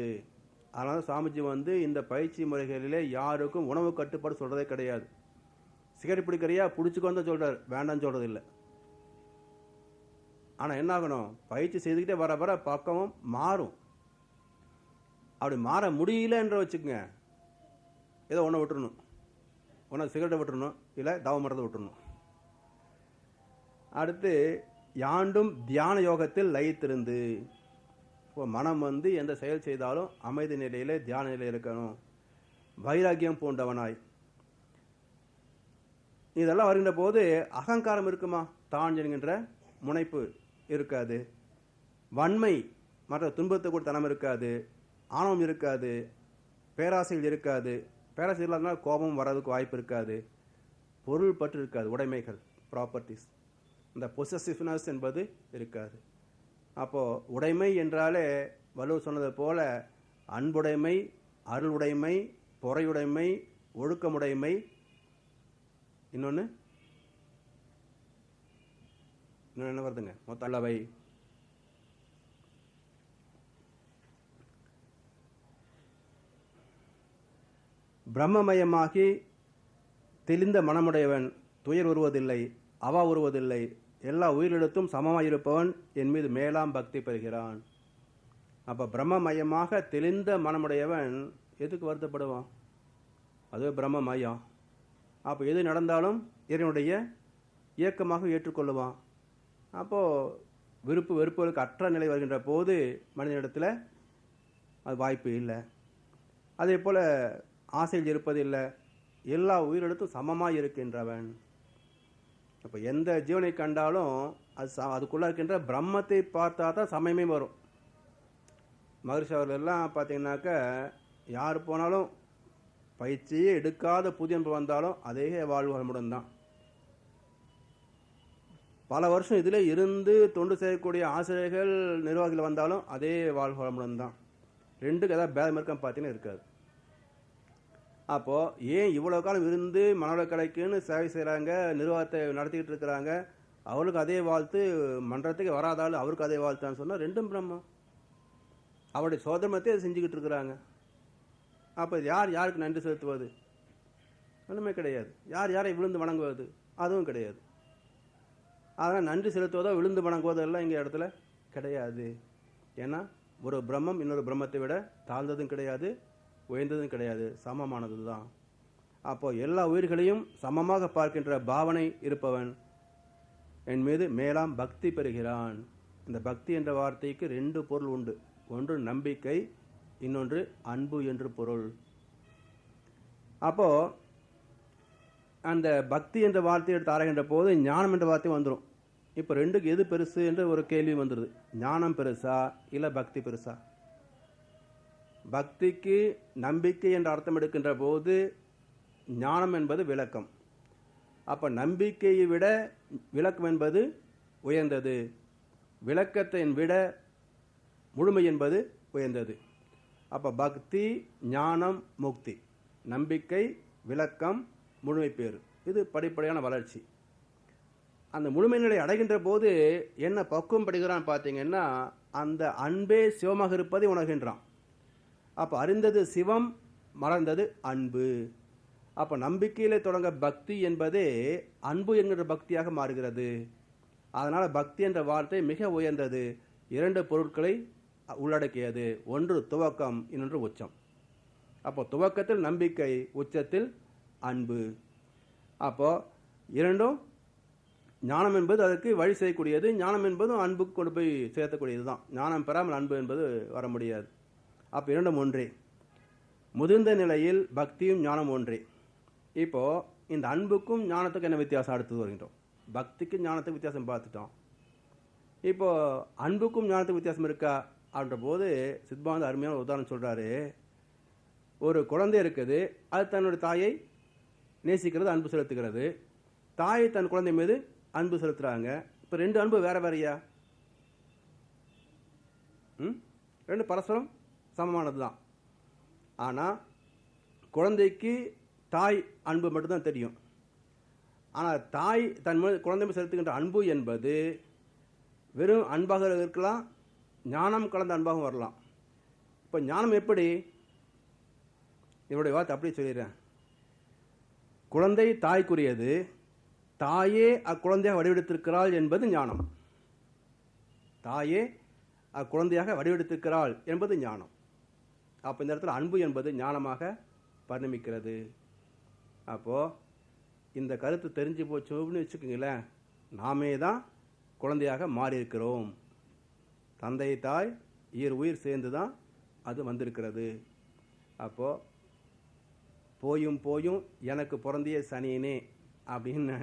அதனால சாமிஜி வந்து இந்த பயிற்சி முறைகளிலே யாருக்கும் உணவு கட்டுப்பாடு சொல்கிறதே கிடையாது. சிகரெட் பிடிக்கிறியா, பிடிச்சிக்கொண்டு தான் சொல்கிறார், வேண்டாம்னு சொல்கிறது இல்லை. ஆனால் என்ன ஆகணும், பயிற்சி செய்துக்கிட்டே வர வர பக்கமும் மாறும். அப்படி மாற முடியலன்ற வச்சுக்கோங்க, ஏதோ ஒன்றை விட்டுறணும். ஒன்று சிகரெட்டை விட்டுறணும், இல்லை தவ மரத்தை விட்டுறணும். அடுத்து யாண்டும் தியான யோகத்தில் லயித்திருந்து. இப்போ மனம் வந்து எந்த செயல் செய்தாலும் அமைதி நிலையில் தியான நிலையில் இருக்கணும். வைராக்கியம் பூண்டவனாய். இதெல்லாம் வருகின்ற போது அகங்காரம் இருக்குமா, தான் என்கின்ற முனைப்பு இருக்காது. வன்மை, மற்ற துன்பத்தை கூட தனம் இருக்காது. ஆணவம் இருக்காது. பேராசைகள் இருக்காது. பேராசை இல்லாதனால கோபம் வர்றதுக்கு வாய்ப்பு இருக்காது. பொருள் பற்று இருக்காது. உடைமைகள், ப்ராப்பர்ட்டிஸ், இந்த பொசசிவ்னஸ் என்பது இருக்காது. அப்போது உடைமை என்றாலே வள்ளுவர் சொன்னது போல அன்புடைமை, அருளுடைமை, பொறையுடைமை, ஒழுக்கமுடைமை, இன்னொன்று என்ன வருதுங்க, மொத்த அளவை. பிரம்மமயமாகி தெளிந்த மனமுடையவன் துயர் உருவதில்லை, அவா உருவதில்லை, எல்லா உயிரிழத்தும் சமமாயிருப்பவன் என் மீது மேலாம் பக்தி பெறுகிறான். அப்போ பிரம்மமயமாக தெளிந்த மனமுடையவன் எதுக்கு வருத்தப்படுவான்? அதுவே பிரம்மமயம். அப்போ எது நடந்தாலும் இறைவனுடைய இயக்கமாக ஏற்றுக்கொள்ளுவான். அப்போது விருப்பு வெறுப்புகளுக்கு அற்ற நிலை வருகின்ற போது மனிதனிடத்தில் அது வாய்ப்பு இல்லை. அதே போல் ஆசையில் இருப்பதில்லை. எல்லா உயிரிழத்தும் சமமாக இருக்கின்றவன். அப்போ எந்த ஜீவனை கண்டாலும் அதுக்குள்ளே இருக்கின்ற பிரம்மத்தை பார்த்தா தான் சமயமே வரும். மகரிஷி அவர்களெல்லாம் பார்த்தீங்கன்னாக்க யார் போனாலும் பயிற்சியே எடுக்காத புதிய அன்பு வந்தாலும் அதே வாழ்வு வளமுடன் தான். பல வருஷம் இதில் இருந்து தொண்டு செய்யக்கூடிய ஆசிரியர்கள், நிர்வாகிகள் வந்தாலும் அதே வாழ்வு வளமுடன் தான். ரெண்டுக்கு ஏதாவது பேதம் இருக்கான்னு பார்த்தீங்கன்னா இருக்காது. அப்போது ஏன் இவ்வளோ காலம் இருந்து மனவள கலைக்குன்னு சேவை செய்கிறாங்க, நிர்வாகத்தை நடத்திக்கிட்டு இருக்கிறாங்க, அவளுக்கு அதே வாழ்த்து, மன்றத்துக்கு வராதாலும் அவருக்கு அதே வாழ்த்தான்னு சொன்னால் ரெண்டும் பிரம்மம். அவருடைய சோதமத்தை அதை செஞ்சுக்கிட்டு இருக்கிறாங்க. அப்போ யாருக்கு நன்றி செலுத்துவது? ஒன்றுமே கிடையாது. யாரை விழுந்து வணங்குவது? அதுவும் கிடையாது. அதனால் நன்றி செலுத்துவதோ விழுந்து வணங்குவதோ எல்லாம் இங்கே இடத்துல கிடையாது. ஏன்னா ஒரு பிரம்மம் இன்னொரு பிரம்மத்தை விட தாழ்ந்ததும் கிடையாது, உயர்ந்ததும் கிடையாது, சமமானது தான். அப்போ எல்லா உயிர்களையும் சமமாக பார்க்கின்ற பாவனை இருப்பவன் என் மீது மேலாம் பக்தி பெறுகிறான். இந்த பக்தி என்ற வார்த்தைக்கு 2 பொருள் உண்டு. ஒன்று நம்பிக்கை, இன்னொன்று அன்பு என்று பொருள். அப்போ அந்த பக்தி என்ற வார்த்தையை எடுத்து ஆராய்கின்ற போது ஞானம் என்ற வார்த்தை வந்துடும். இப்போ ரெண்டுக்கு எது பெருசு என்று ஒரு கேள்வி வந்துடுது. ஞானம் பெருசா இல்லை பக்தி பெருசா? பக்திக்கு நம்பிக்கை என்ற அர்த்தம் எடுக்கின்ற போது ஞானம் என்பது விளக்கம். அப்போ நம்பிக்கையை விட விளக்கம் என்பது உயர்ந்தது, விளக்கத்தை விட முழுமை என்பது உயர்ந்தது. அப்போ பக்தி, ஞானம், முக்தி, நம்பிக்கை, விளக்கம், முழுமை பேறு, இது படிப்படியான வளர்ச்சி. அந்த முழுமை நிலை அடைகின்ற போது என்ன பக்குவம் படுகிறான் பார்த்தீங்கன்னா, அந்த அன்பே சிவமாக இருப்பதை உணர்கின்றான். அப்போ அறிந்தது சிவம், மறந்தது அன்பு. அப்போ நம்பிக்கையில் தொடங்க பக்தி என்பதே அன்பு என்கிற பக்தியாக மாறுகிறது. அதனால் பக்தி என்ற வார்த்தை மிக உயர்ந்தது. 2 பொருட்களை உள்ளடக்கியது. ஒன்று துவக்கம், இன்னொன்று உச்சம். அப்போ துவக்கத்தில் நம்பிக்கை, உச்சத்தில் அன்பு. அப்போ இரண்டும் ஞானம் என்பது அதற்கு வழி செய்யக்கூடியது. ஞானம் என்பதும் அன்புக்கு கொண்டு போய் சேர்த்தக்கூடியது தான். ஞானம் பெறாமல் அன்பு என்பது வர முடியாது. அப்போ இரண்டும் ஒன்றே. முதிர்ந்த நிலையில் பக்தியும் ஞானம் ஒன்றே. இப்போ இந்த அன்புக்கும் ஞானத்துக்கும் என்ன வித்தியாசம் அடுத்து வருகின்றோம். பக்திக்கும் ஞானத்துக்கு வித்தியாசம் பார்த்துட்டோம். இப்போ அன்புக்கும் ஞானத்துக்கு வித்தியாசம் இருக்கா அப்படின்ற போது சித்பானந்த அருமையான உதாரணம் சொல்றாரு. ஒரு குழந்தை இருக்குது, அது தன்னுடைய தாயை நேசிக்கிறது, அன்பு செலுத்துகிறது. தாயை தன் குழந்தை மீது அன்பு செலுத்துறாங்க. இப்போ 2 அன்பு வேற வேறையா? 2 பரஸ்பரம் சமமானது தான். ஆனால் குழந்தைக்கு தாய் அன்பு மட்டும்தான் தெரியும். ஆனால் தாய் தன் குழந்தை மீது செலுத்துகின்ற அன்பு என்பது வெறும் அன்பாக இருக்கலாம், ஞானம் கலந்த அன்பாகவும் வரலாம். இப்போ ஞானம் எப்படி? இவருடைய வார்த்தை அப்படியே சொல்லிடுறேன். குழந்தை தாய்க்குரியது, தாயே அக்குழந்தையாக வடிவெடுத்திருக்கிறாள் என்பது ஞானம். தாயே அக்குழந்தையாக வடிவெடுத்திருக்கிறாள் என்பது ஞானம். அப்போ இந்த இடத்துல அன்பு என்பது ஞானமாக பரிணமிக்கிறது. அப்போது இந்த கருத்து தெரிஞ்சு போச்சுன்னு வச்சுக்கோங்களேன், நாமே தான் குழந்தையாக மாறியிருக்கிறோம். தந்தை தாய் உயிர் சேர்ந்து தான் அது வந்திருக்கிறது. அப்போது போயும் போயும் எனக்கு பிறந்திய சனியனே அப்படின்னு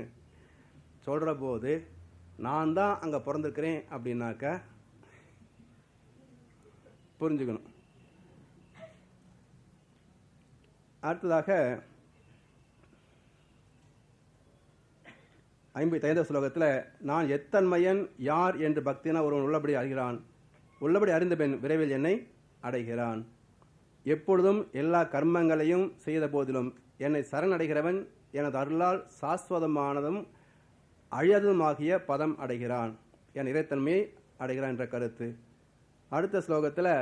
சொல்கிற போது நான் தான் அங்கே பிறந்திருக்கிறேன் அப்படின்னாக்க புரிஞ்சுக்கணும். அடுத்ததாக 55 ஸ்லோகத்தில் நான் எத்தன்மையன் யார் என்று பக்தினா ஒருவன் உள்ளபடி அறிகிறான், உள்ளபடி அறிந்த பெண் விரைவில் என்னை அடைகிறான். எப்பொழுதும் எல்லா கர்மங்களையும் செய்த போதிலும் என்னை சரணடைகிறவன் எனது அருளால் சாஸ்வதமானதும் அழியாததுமாகிய பதம் அடைகிறான், என் இறைத்தன்மையை அடைகிறான் என்ற கருத்து. அடுத்த ஸ்லோகத்தில்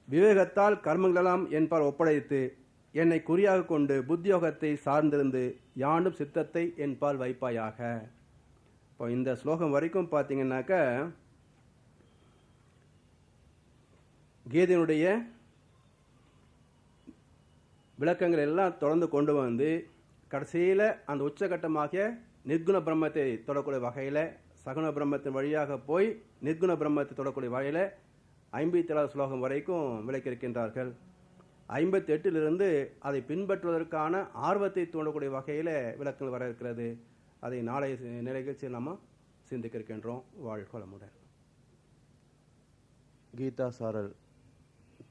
விவேகத்தால் கர்மங்களெல்லாம் என்பால் ஒப்படைத்து என்னை குறியாக கொண்டு புத்தியோகத்தை சார்ந்திருந்து யாண்டும் சித்தத்தை என்பால் வைப்பாயாக. இப்போ இந்த ஸ்லோகம் வரைக்கும் பார்த்தீங்கன்னாக்க கீதையினுடைய விளக்கங்கள் எல்லாம் தொடர்ந்து கொண்டு வந்து கடைசியில் அந்த உச்சகட்டமாக நிர்குண பிரம்மத்தை தொடக்கூடிய வகையில், சகுண பிரம்மத்தின் வழியாக போய் நிர்குண பிரம்மத்தை தொடக்கூடிய வகையில் 57 ஸ்லோகம் வரைக்கும் விளக்கியிருக்கின்றார்கள். 58 அதை பின்பற்றுவதற்கான ஆர்வத்தை தூண்டக்கூடிய வகையில் விளக்கங்கள் வர இருக்கிறது. அதை நாளைய நிகழ்ச்சியில் நம்ம சிந்திக்க இருக்கின்றோம். வாழ்க வளமுடன். கீதா சாரல்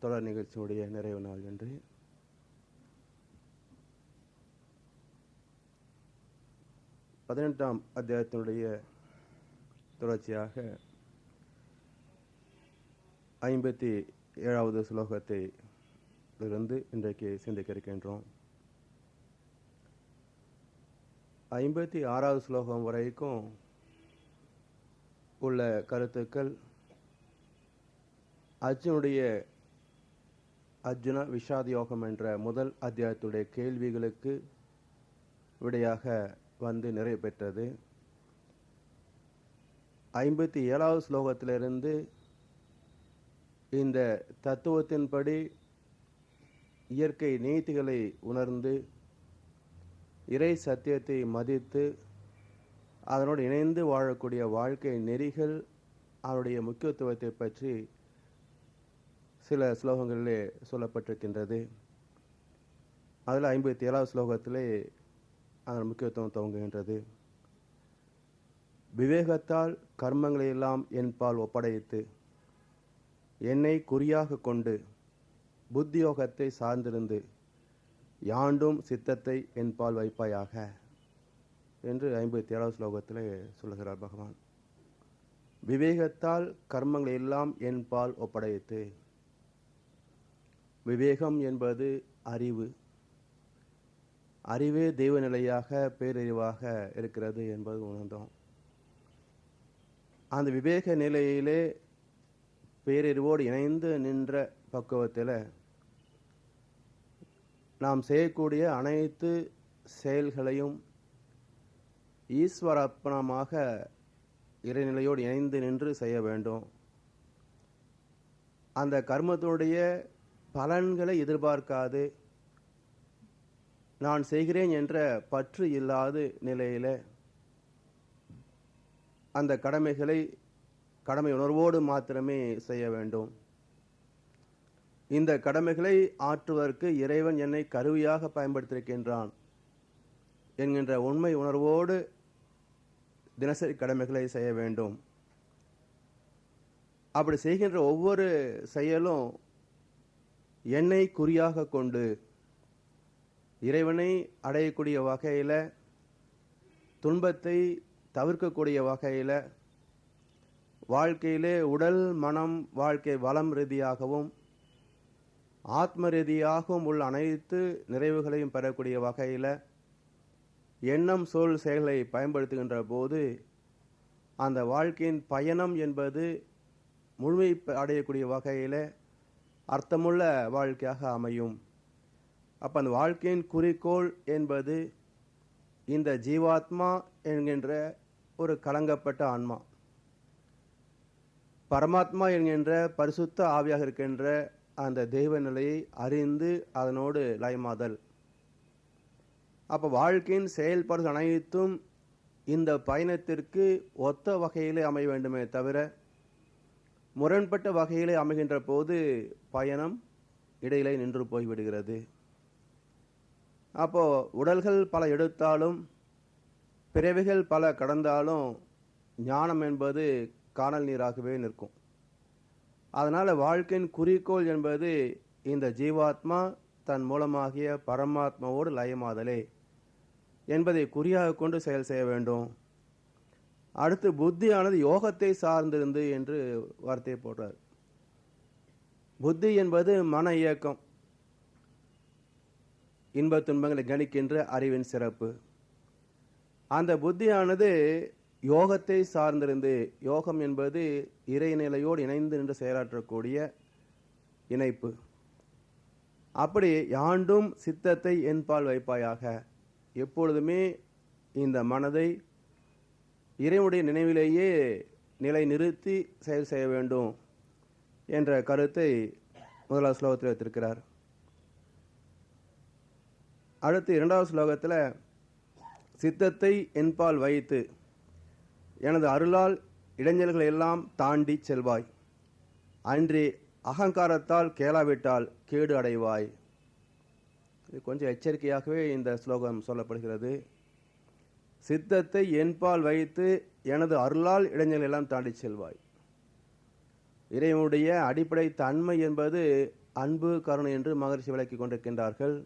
தொடர் நிகழ்ச்சியுடைய நிறைவு நாள் என்று 18ஆம் அத்தியாயத்தினுடைய தொடர்ச்சியாக 57வது ஸ்லோகத்தை ஸ்லோகத்திலிருந்து இன்றைக்கு சிந்திக்க இருக்கின்றோம். 56வது ஸ்லோகம் வரைக்கும் உள்ள கருத்துக்கள் அர்ஜுன விஷாத யோகம் என்ற முதல் அத்தியாயத்துடைய கேள்விகளுக்கு விடையாக வந்து நிறைவு பெற்றது. 57வது ஸ்லோகத்திலிருந்து இந்த தத்துவத்தின்படி இயற்கை நீதிகளை உணர்ந்து இறை சத்தியத்தை மதித்து அதனோடு இணைந்து வாழக்கூடிய வாழ்க்கை நெறிகள் அதனுடைய முக்கியத்துவத்தை பற்றி சில ஸ்லோகங்களிலே சொல்லப்பட்டிருக்கின்றது. அதில் 57வது ஸ்லோகத்திலே அதன் முக்கியத்துவம் துவங்குகின்றது. விவேகத்தால் கர்மங்களையெல்லாம் என்பால் ஒப்படைத்து என்னை குறியாக கொண்டு புத்தியோகத்தை சார்ந்திருந்து யாண்டும் சித்தத்தை என்பால் வைப்பாயாக என்று 57வது ஸ்லோகத்திலே சொல்லுகிறார் பகவான். விவேகத்தால் கர்மங்களை எல்லாம் என்பால் ஒப்படைத்து. விவேகம் என்பது அறிவு. அறிவே தெய்வ நிலையாக பேரறிவாக இருக்கிறது என்பது உணர்ந்தோம். அந்த விவேக நிலையிலே பேரறிவோடு இணைந்து நின்ற பக்குவத்தில் நாம் செய்யக்கூடிய அனைத்து செயல்களையும் ஈஸ்வரார்ப்பணமாக இறைநிலையோடு இணைந்து நின்று செய்ய வேண்டும். அந்த கர்மத்தினுடைய பலன்களை எதிர்பார்க்காது நான் செய்கிறேன் என்ற பற்று இல்லாத நிலையில் அந்த கடமை உணர்வோடு மாத்திரமே செய்ய வேண்டும். இந்த கடமைகளை ஆற்றுவதற்கு இறைவன் என்னை கருவியாக பயன்படுத்தியிருக்கின்றான் என்கின்ற உண்மை உணர்வோடு தினசரி கடமைகளை செய்ய வேண்டும். அப்படி செய்கின்ற ஒவ்வொரு செயலும் என்னை குறியாக கொண்டு இறைவனை அடையக்கூடிய வகையில், துன்பத்தை தவிர்க்கக்கூடிய வகையில், வாழ்க்கையிலே உடல் மனம் வாழ்க்கை வளம் ரீதியாகவும் ஆத்ம ரீதியாகவும் உள்ள அனைத்து நிறைவுகளையும் பெறக்கூடிய வகையில் எண்ணம் சொல் செயல்களை பயன்படுத்துகின்ற போது அந்த வாழ்க்கையின் பயணம் என்பது முழுமை அடையக்கூடிய வகையில் அர்த்தமுள்ள வாழ்க்கையாக அமையும். அப்போ அந்த வாழ்க்கையின் குறிக்கோள் என்பது இந்த ஜீவாத்மா என்கின்ற ஒரு கலங்கப்பட்ட ஆன்மா, பரமாத்மா என்கின்ற பரிசுத்த ஆவியாக இருக்கின்ற அந்த தெய்வ நிலையை அறிந்து அதனோடு லயமாதல். அப்போ வாழ்க்கையின் செயல்பாடுகள் அனைத்தும் இந்த பயணத்திற்கு ஒத்த வகையிலே அமைய வேண்டுமே தவிர முரண்பட்ட வகையிலே அமைகின்ற போது பயணம் இடையிலே நின்று போய்விடுகிறது. அப்போ உடல்கள் பல எடுத்தாலும் பிறவிகள் பல கடந்தாலும் ஞானம் என்பது காணல் நீராகவே நிற்கும். அதனால் வாழ்க்கையின் குறிக்கோள் என்பது இந்த ஜீவாத்மா தன் மூலமாகிய பரமாத்மாவோடு லயமாதலே என்பதை குறியாக கொண்டு செயல் செய்ய வேண்டும். அடுத்து புத்தியானது யோகத்தை சார்ந்திருந்து என்று வார்த்தையை போடுறார். புத்தி என்பது மன இயக்கம், இன்பத் துன்பங்களை கணிக்கின்ற அறிவின் சிறப்பு. அந்த புத்தியானது யோகத்தை சார்ந்திருந்து, யோகம் என்பது இறைநிலையோடு இணைந்து நின்று செயலாற்றக்கூடிய இணைப்பு. அப்படி யாண்டும் சித்தத்தை என்பால் வைப்பாயாக, எப்பொழுதுமே இந்த மனதை இறைவனுடைய நினைவிலேயே நிலை நிறுத்தி செயல் செய்ய வேண்டும் என்ற கருத்தை முதலாவது ஸ்லோகத்தில் வைத்திருக்கிறார். அடுத்து 2வது ஸ்லோகத்தில் சித்தத்தை என்பால் வைத்து எனது அருளால் இடைஞ்சல்களை எல்லாம் தாண்டி செல்வாய், அன்றி அகங்காரத்தால் கேளாவிட்டால் கேடு அடைவாய். இது கொஞ்சம் எச்சரிக்கையாகவே இந்த ஸ்லோகம் சொல்லப்படுகிறது. சித்தத்தை என்பால் வைத்து எனது அருளால் இடைஞ்சல்களை எல்லாம் தாண்டி செல்வாய். இறைவனுடைய அடிப்படை தன்மை என்பது அன்பு கருணை என்று மகரிஷி விளக்கி கொண்டிருக்கின்றார்கள்.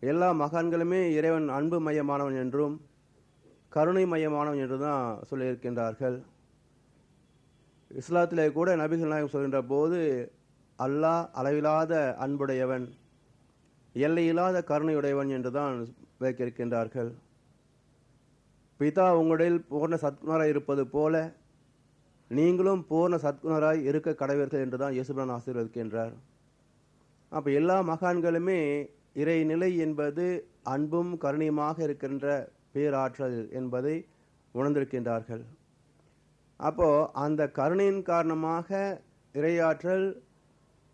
எல்லா மகான்களுமே இறைவன் அன்பு மையமானவன் என்றும் கருணை மையமானவன் என்று தான் சொல்லியிருக்கின்றார்கள். இஸ்லாத்திலே கூட நபிகள் நாயகம் சொல்கின்ற போது அல்லாஹ் அளவிலாத அன்புடையவன், எல்லையில்லாத கருணையுடையவன் என்றுதான் விளக்கியிருக்கின்றார்கள். பிதா உங்களில் பூர்ண சத்குணராய் இருப்பது போல நீங்களும் பூர்ண சத்குணராய் இருக்க கடவீர்கள் என்றுதான் இயேசுபிரான் ஆசீர்வதிக்கின்றார். அப்போ எல்லா மகான்களுமே இறைநிலை என்பது அன்பும் கருணையுமாக இருக்கின்ற பேராற்றல் என்பதை உணர்ந்திருக்கின்றார்கள். அப்போ அந்த கருணையின் காரணமாக இறையாற்றல்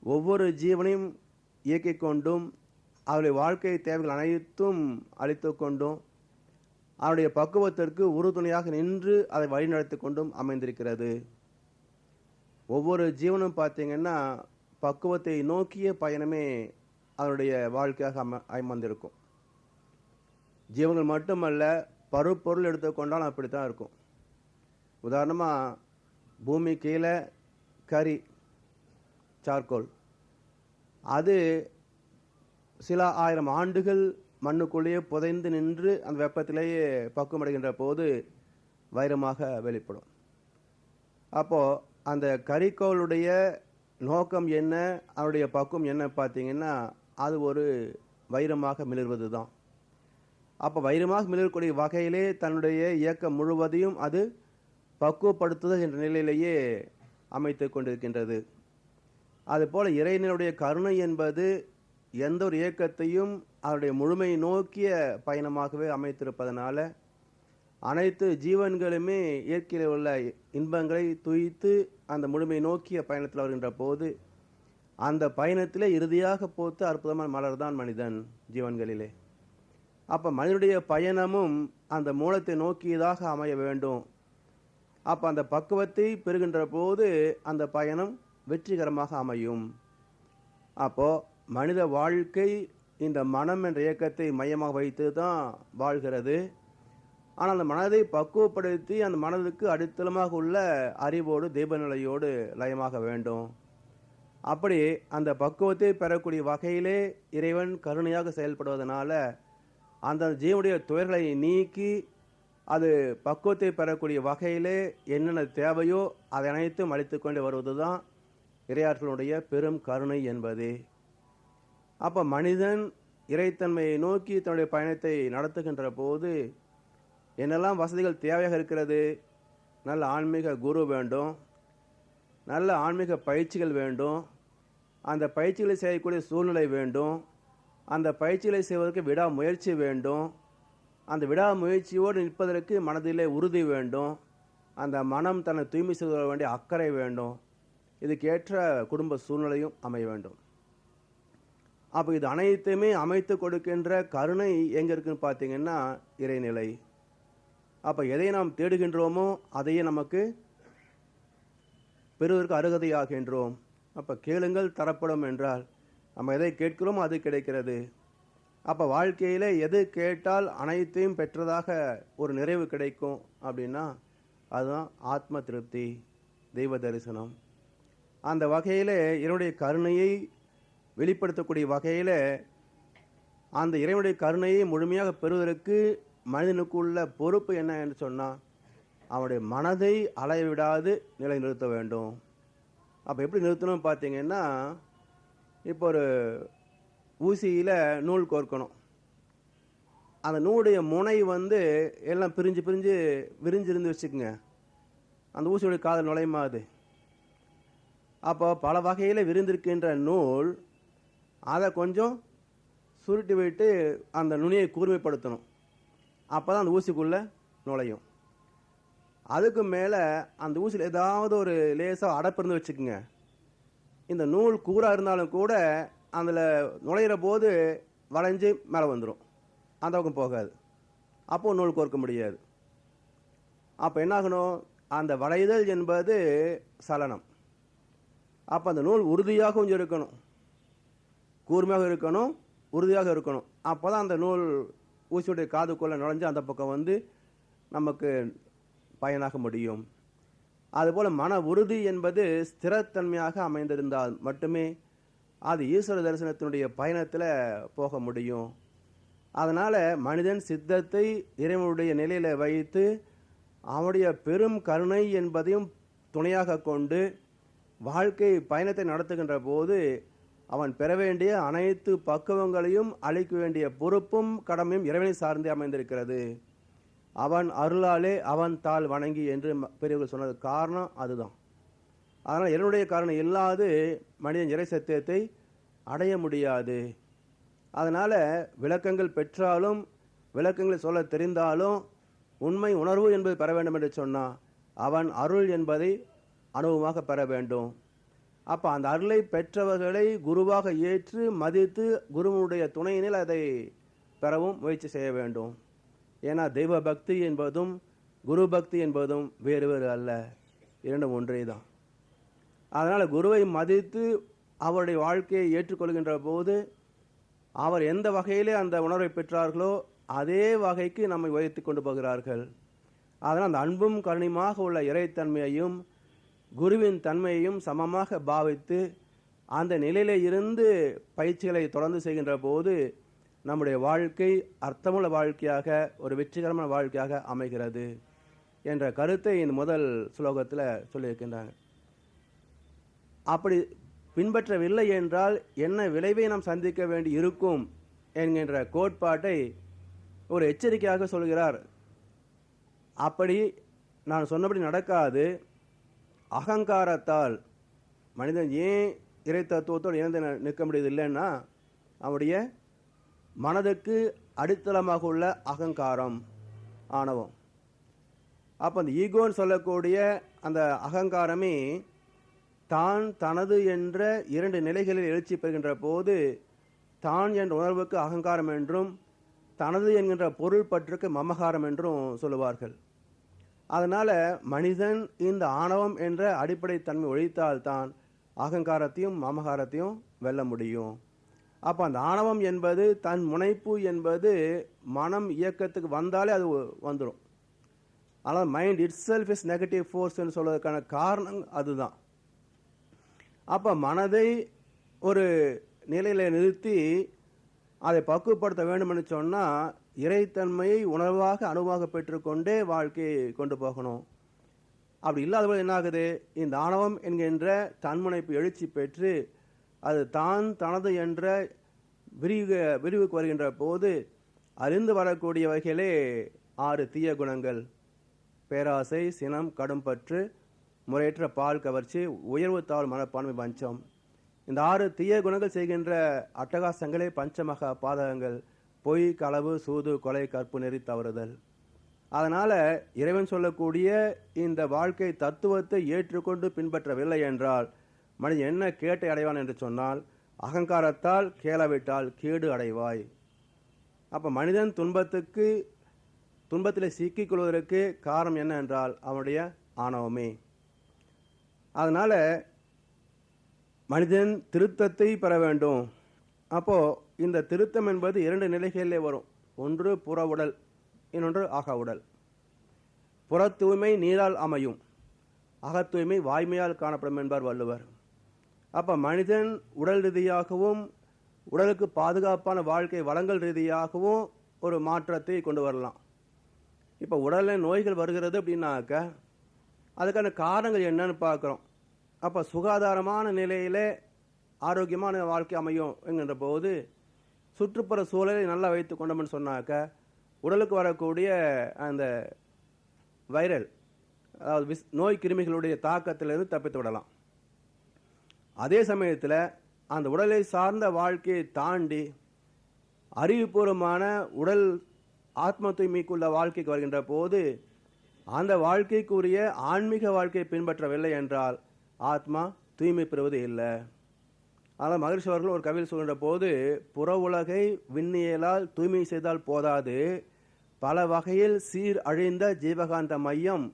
ஒவ்வொரு ஜீவனையும் இயக்கிக் கொண்டும் அவருடைய வாழ்க்கை தேவைகள் அனைத்தும் அளித்து கொண்டும் அவருடைய பக்குவத்திற்கு உறுதுணையாக நின்று அதை வழிநடத்தி கொண்டும் அமைந்திருக்கிறது. ஒவ்வொரு ஜீவனும் பார்த்தீங்கன்னா பக்குவத்தை நோக்கிய பயணமே அவருடைய வாழ்க்கையாக அமைந்திருக்கும். ஜீவன்கள் மட்டுமல்ல, பருப்பொருள் எடுத்துக்கொண்டாலும் அப்படித்தான் இருக்கும். உதாரணமாக பூமி கீழே கரி, சார்கோல், அது சில ஆயிரம் ஆண்டுகள் மண்ணுக்குள்ளேயே புதைந்து நின்று அந்த வெப்பத்திலேயே பக்குவமடைகின்ற போது வைரமாக வெளிப்படும். அப்போது அந்த கரிக்கோளுடைய நோக்கம் என்ன, அவருடைய பக்குவம் என்ன பார்த்தீங்கன்னா அது ஒரு வைரமாக மிளர்வது தான். அப்போ வைரமாக மிளரக்கூடிய வகையிலே தன்னுடைய இயக்கம் முழுவதையும் அது பக்குவப்படுத்துதல் என்ற நிலையிலேயே அமைத்து கொண்டிருக்கின்றது. அதுபோல் இறைவனுடைய கருணை என்பது எந்த ஒரு இயக்கத்தையும் அவருடைய முழுமையை நோக்கிய பயணமாகவே அமைத்திருப்பதனால அனைத்து ஜீவன்களுமே இயற்கையில் உள்ள இன்பங்களை துய்த்து அந்த முழுமையை நோக்கிய பயணத்தில் வருகின்ற போது அந்த பயணத்திலே இறுதியாக போத்து அற்புதமான மலர்தான் மனிதன் ஜீவன்களிலே. அப்போ மனிதனுடைய பயணமும் அந்த மூலத்தை நோக்கியதாக அமைய வேண்டும். அப்போ அந்த பக்குவத்தை பெறுகின்ற போது அந்த பயணம் வெற்றிகரமாக அமையும். அப்போது மனித வாழ்க்கை இந்த மனம் என்ற இயக்கத்தை மையமாக வைத்து தான் வாழ்கிறது. ஆனால் அந்த மனதை பக்குவப்படுத்தி அந்த மனதுக்கு அடித்தளமாக உள்ள அறிவோடு தெய்வநிலையோடு லயமாக வேண்டும். அப்படி அந்த பக்குவத்தை பெறக்கூடிய வகையிலே இறைவன் கருணையாக செயல்படுவதனால அந்த ஜீவனுடைய துயர்களை நீக்கி அது பக்குவத்தை பெறக்கூடிய வகையிலே என்னென்ன தேவையோ அதை அனைத்தும் அளித்து கொண்டு வருவது தான் இறையாற்றலுடைய பெரும் கருணை என்பது. அப்போ மனிதன் இறைத்தன்மையை நோக்கி தன்னுடைய பயணத்தை நடத்துகின்ற போது என்னெல்லாம் வசதிகள் தேவையாக இருக்கிறது, நல்ல ஆன்மீக குரு வேண்டும், நல்ல ஆன்மீக பயிற்சிகள் வேண்டும், அந்த பயிற்சிகளை செய்யக்கூடிய சூழ்நிலை வேண்டும், அந்த பயிற்சிகளை செய்வதற்கு விடாமுயற்சி வேண்டும், அந்த விடாமுயற்சியோடு நிற்பதற்கு மனதிலே உறுதி வேண்டும், அந்த மனம் தன்னை தூய்மை செய்து வேண்டிய அக்கறை வேண்டும், இதுக்கேற்ற குடும்ப சூழ்நிலையும் அமைய வேண்டும். அப்போ இது அனைத்துமே அமைத்து கொடுக்கின்ற கருணை எங்கே இருக்குன்னு பார்த்தீங்கன்னா இறைநிலை. அப்போ எதை நாம் தேடுகின்றோமோ அதையே நமக்கு பெறுவதற்கு அருகதையாகின்றோம். அப்போ கேளுங்கள் தரப்படும் என்றால் நம்ம எதை கேட்கிறோமோ அது கிடைக்கிறது. அப்போ வாழ்க்கையில் எது கேட்டால் அனைத்தையும் பெற்றதாக ஒரு நிறைவு கிடைக்கும் அப்படின்னா அதுதான் ஆத்ம திருப்தி, தெய்வ தரிசனம். அந்த வகையில் இறைவனுடைய கருணையை வெளிப்படுத்தக்கூடிய வகையில் அந்த இறைவனுடைய கருணையை முழுமையாக பெறுவதற்கு மனிதனுக்குள்ள பொறுப்பு என்ன என்று சொன்னால் அவனுடைய மனதை அலைவிடாது நிலைநிறுத்த வேண்டும். அப்போ எப்படி நிறுத்தணும் பார்த்தீங்கன்னா, இப்போ ஒரு ஊசியில் நூல் கோர்க்கணும். அந்த நூலுடைய முனை எல்லாம் பிரிஞ்சு பிரிஞ்சு விரிஞ்சிருந்து வச்சுக்கோங்க, அந்த ஊசியுடைய காதல் நுழையுமா அது? அப்போ பல வகையில் விரிந்திருக்கின்ற நூல் அதை கொஞ்சம் சுருட்டி விட்டு அந்த நுனியை கூர்மைப்படுத்தணும். அப்போ தான் அந்த ஊசிக்குள்ளே நுழையும். அதுக்கு மேலே அந்த ஊசியில் ஏதாவது ஒரு லேசாக அடப்பிருந்து வச்சுக்கோங்க, இந்த நூல் கூறாக இருந்தாலும் கூட அதில் நுழையிற போது வளைஞ்சு மேலே வந்துடும், அந்த பக்கம் போகாது. அப்போது நூல் கோர்க்க முடியாது. அப்போ என்னாகணும், அந்த வளைதல் என்பது சலனம். அப்போ அந்த நூல் உறுதியாக கொஞ்சம் இருக்கணும், கூர்மையாக இருக்கணும், உறுதியாக இருக்கணும். அப்போ தான் அந்த நூல் ஊசியுடைய காதுக்குள்ளே நுழைஞ்சு அந்த பக்கம் நமக்கு பயனாக முடியும். அதுபோல் மன உறுதி என்பது ஸ்திரத்தன்மையாக அமைந்திருந்தால் மட்டுமே அது ஈஸ்வர தரிசனத்தினுடைய பயணத்தில் போக முடியும். அதனால் மனிதன் சித்தத்தை இறைவனுடைய நிலையில் வைத்து அவனுடைய பெரும் கருணை என்பதையும் துணையாக கொண்டு வாழ்க்கை பயணத்தை நடத்துகின்ற போது அவன் பெற வேண்டிய அனைத்து பக்குவங்களையும் அளிக்க வேண்டிய பொறுப்பும் கடமையும் இறைவனை சார்ந்தே அமைந்திருக்கிறது. அவன் அருளாலே அவன் தாள் வணங்கி என்று பெரியவர்கள் சொன்னது காரணம் அதுதான். அதனால் என்னுடைய காரணம் இல்லாது மனிதன் இறை சத்தியத்தை அடைய முடியாது. அதனால் விளக்கங்கள் பெற்றாலும் விளக்கங்களை சொல்ல தெரிந்தாலும் உண்மை உணர்வு என்பது பெற வேண்டும் என்று சொன்னால் அவன் அருள் என்பதை அனுபவமாக பெற வேண்டும். அப்போ அந்த அருளை பெற்றவர்களை குருவாக ஏற்று மதித்து குருவனுடைய துணையினில் அதை பெறவும் முயற்சி செய்ய வேண்டும். ஏன்னா தெய்வ பக்தி என்பதும் குரு பக்தி என்பதும் வேறு வேறு அல்ல, இரண்டும் ஒன்றே தான். அதனால் குருவை மதித்து அவருடைய வாழ்க்கையை ஏற்றுக்கொள்கின்ற போது அவர் எந்த வகையிலே அந்த உணர்வை பெற்றார்களோ அதே வகைக்கு நம்மை உயர்த்தி கொண்டு போகிறார்கள். அதனால் அந்த அன்பும் கருணையுமாக உள்ள இறைத்தன்மையையும் குருவின் தன்மையையும் சமமாக பாவித்து அந்த நிலையிலே இருந்து பயிற்சிகளை தொடர்ந்து செய்கின்ற போது நம்முடைய வாழ்க்கை அர்த்தமுள்ள வாழ்க்கையாக ஒரு வெற்றிகரமான வாழ்க்கையாக அமைகிறது என்ற கருத்தை இந்த முதல் ஸ்லோகத்தில் சொல்லியிருக்கின்றாங்க. அப்படி பின்பற்றவில்லை என்றால் என்ன விளைவை நாம் சந்திக்க வேண்டி இருக்கும் என்கின்ற கோட்பாட்டை ஒரு எச்சரிக்கையாக சொல்கிறார். அப்படி நான் சொன்னபடி நடக்காது. அகங்காரத்தால் மனிதன் ஏன் இறை தத்துவத்தோடு இணைந்து நிற்க முடியாது இல்லைன்னா அவனுடைய மனதுக்கு அடித்தளமாக உள்ள அகங்காரம், ஆணவம். அப்போ அந்த ஈகோன்னு சொல்லக்கூடிய அந்த அகங்காரமே தான் தனது என்ற இரண்டு நிலைகளில் எழுச்சி பெறுகின்ற போது தான் என்ற உணர்வுக்கு அகங்காரம் என்றும் தனது என்கின்ற பொருள் பற்றுக்கு மமகாரம் என்றும் சொல்லுவார்கள். அதனால் மனிதன் இந்த ஆணவம் என்ற அடிப்படை தன்மை ஒழித்தால்தான் அகங்காரத்தையும் மமகாரத்தையும் வெல்ல முடியும். அப்போ அந்த ஆணவம் என்பது தன் முனைப்பு என்பது மனம் இயக்கத்துக்கு வந்தாலே அது வந்துடும். ஆனால் mind itself is negative ஃபோர்ஸ்ன்னு சொல்வதற்கான காரணம் அதுதான். அப்போ மனதை ஒரு நிலையில் நிறுத்தி அதை பக்குவப்படுத்த வேண்டும்னு சொன்னால் இறைத்தன்மையை உணர்வாக அனுபவமாக பெற்றுக்கொண்டே வாழ்க்கையை கொண்டு போகணும். அப்படி இல்லாதபோது என்ன ஆகுது, இந்த ஆணவம் என்கின்ற தன்முனைப்பு எழுச்சி பெற்று அது தான் தனது என்ற விரிவுக்கு வருகின்ற போது அறிந்து வரக்கூடிய வகையிலே 6 தீய குணங்கள்: பேராசை, சினம், கடும்பற்று, முறையற்ற பால் கவர்ச்சி, உயர்வு தாழ் மனப்பான்மை, பஞ்சம். இந்த 6 தீய குணங்கள் செய்கின்ற அட்டகாசங்களே பஞ்சமகா பாதகங்கள்: பொய், களவு, சூது, கொலை, கற்பு, நெறி தவறுதல். அதனால் இறைவன் சொல்லக்கூடிய இந்த வாழ்க்கை தத்துவத்தை ஏற்றுக்கொண்டு பின்பற்றவில்லை என்றால் மனிதன் என்ன கேட்டை அடைவான் என்று சொன்னால், அகங்காரத்தால் கேளவிட்டால் கேடு அடைவாய். அப்போ மனிதன் துன்பத்தில் சிக்கிக்கொள்வதற்கு காரணம் என்ன என்றால் அவனுடைய ஆணவமே. அதனால் மனிதன் திருத்தத்தை பெற வேண்டும். அப்போது இந்த திருத்தம் என்பது 2 நிலைகளிலே வரும். ஒன்று புற உடல், இன்னொன்று அக உடல். புற தூய்மை நீரால் அமையும், அகத்தூய்மை வாய்மையால் காணப்படும் என்பார் வள்ளுவர். அப்போ மனிதன் உடல் ரீதியாகவும் உடலுக்கு பாதுகாப்பான வாழ்க்கை வளங்கள் ரீதியாகவும் ஒரு மாற்றத்தை கொண்டு வரலாம். இப்போ உடலில் நோய்கள் வருகிறது அப்படின்னாக்க அதுக்கான காரணங்கள் என்னன்னு பார்க்குறோம். அப்போ சுகாதாரமான நிலையில் ஆரோக்கியமான வாழ்க்கை அமையும் என்கின்ற போது சுற்றுப்புற சூழலை நல்லா வைத்து கொண்டோம்னு சொன்னாக்க உடலுக்கு வரக்கூடிய அந்த வைரல், அதாவது நோய் கிருமிகளுடைய தாக்கத்திலிருந்து தப்பித்து விடலாம். அதே சமயத்தில் அந்த உடலை சார்ந்த வாழ்க்கையை தாண்டி அறிவுபூர்வமான உடல் ஆத்ம தூய்மைக்குள்ள வாழ்க்கைக்கு வருகின்ற போது அந்த வாழ்க்கைக்குரிய ஆன்மீக வாழ்க்கையை பின்பற்றவில்லை என்றால் ஆத்மா தூய்மை பெறுவது இல்லை. ஆனால் மகரிஷி அவர்கள் ஒரு கவிதை சொல்கின்ற போது, புற உலகை விண்ணியலால் தூய்மை செய்தால் போதாது, பல வகையில் சீர் அழிந்த ஜீவகாந்த மையம்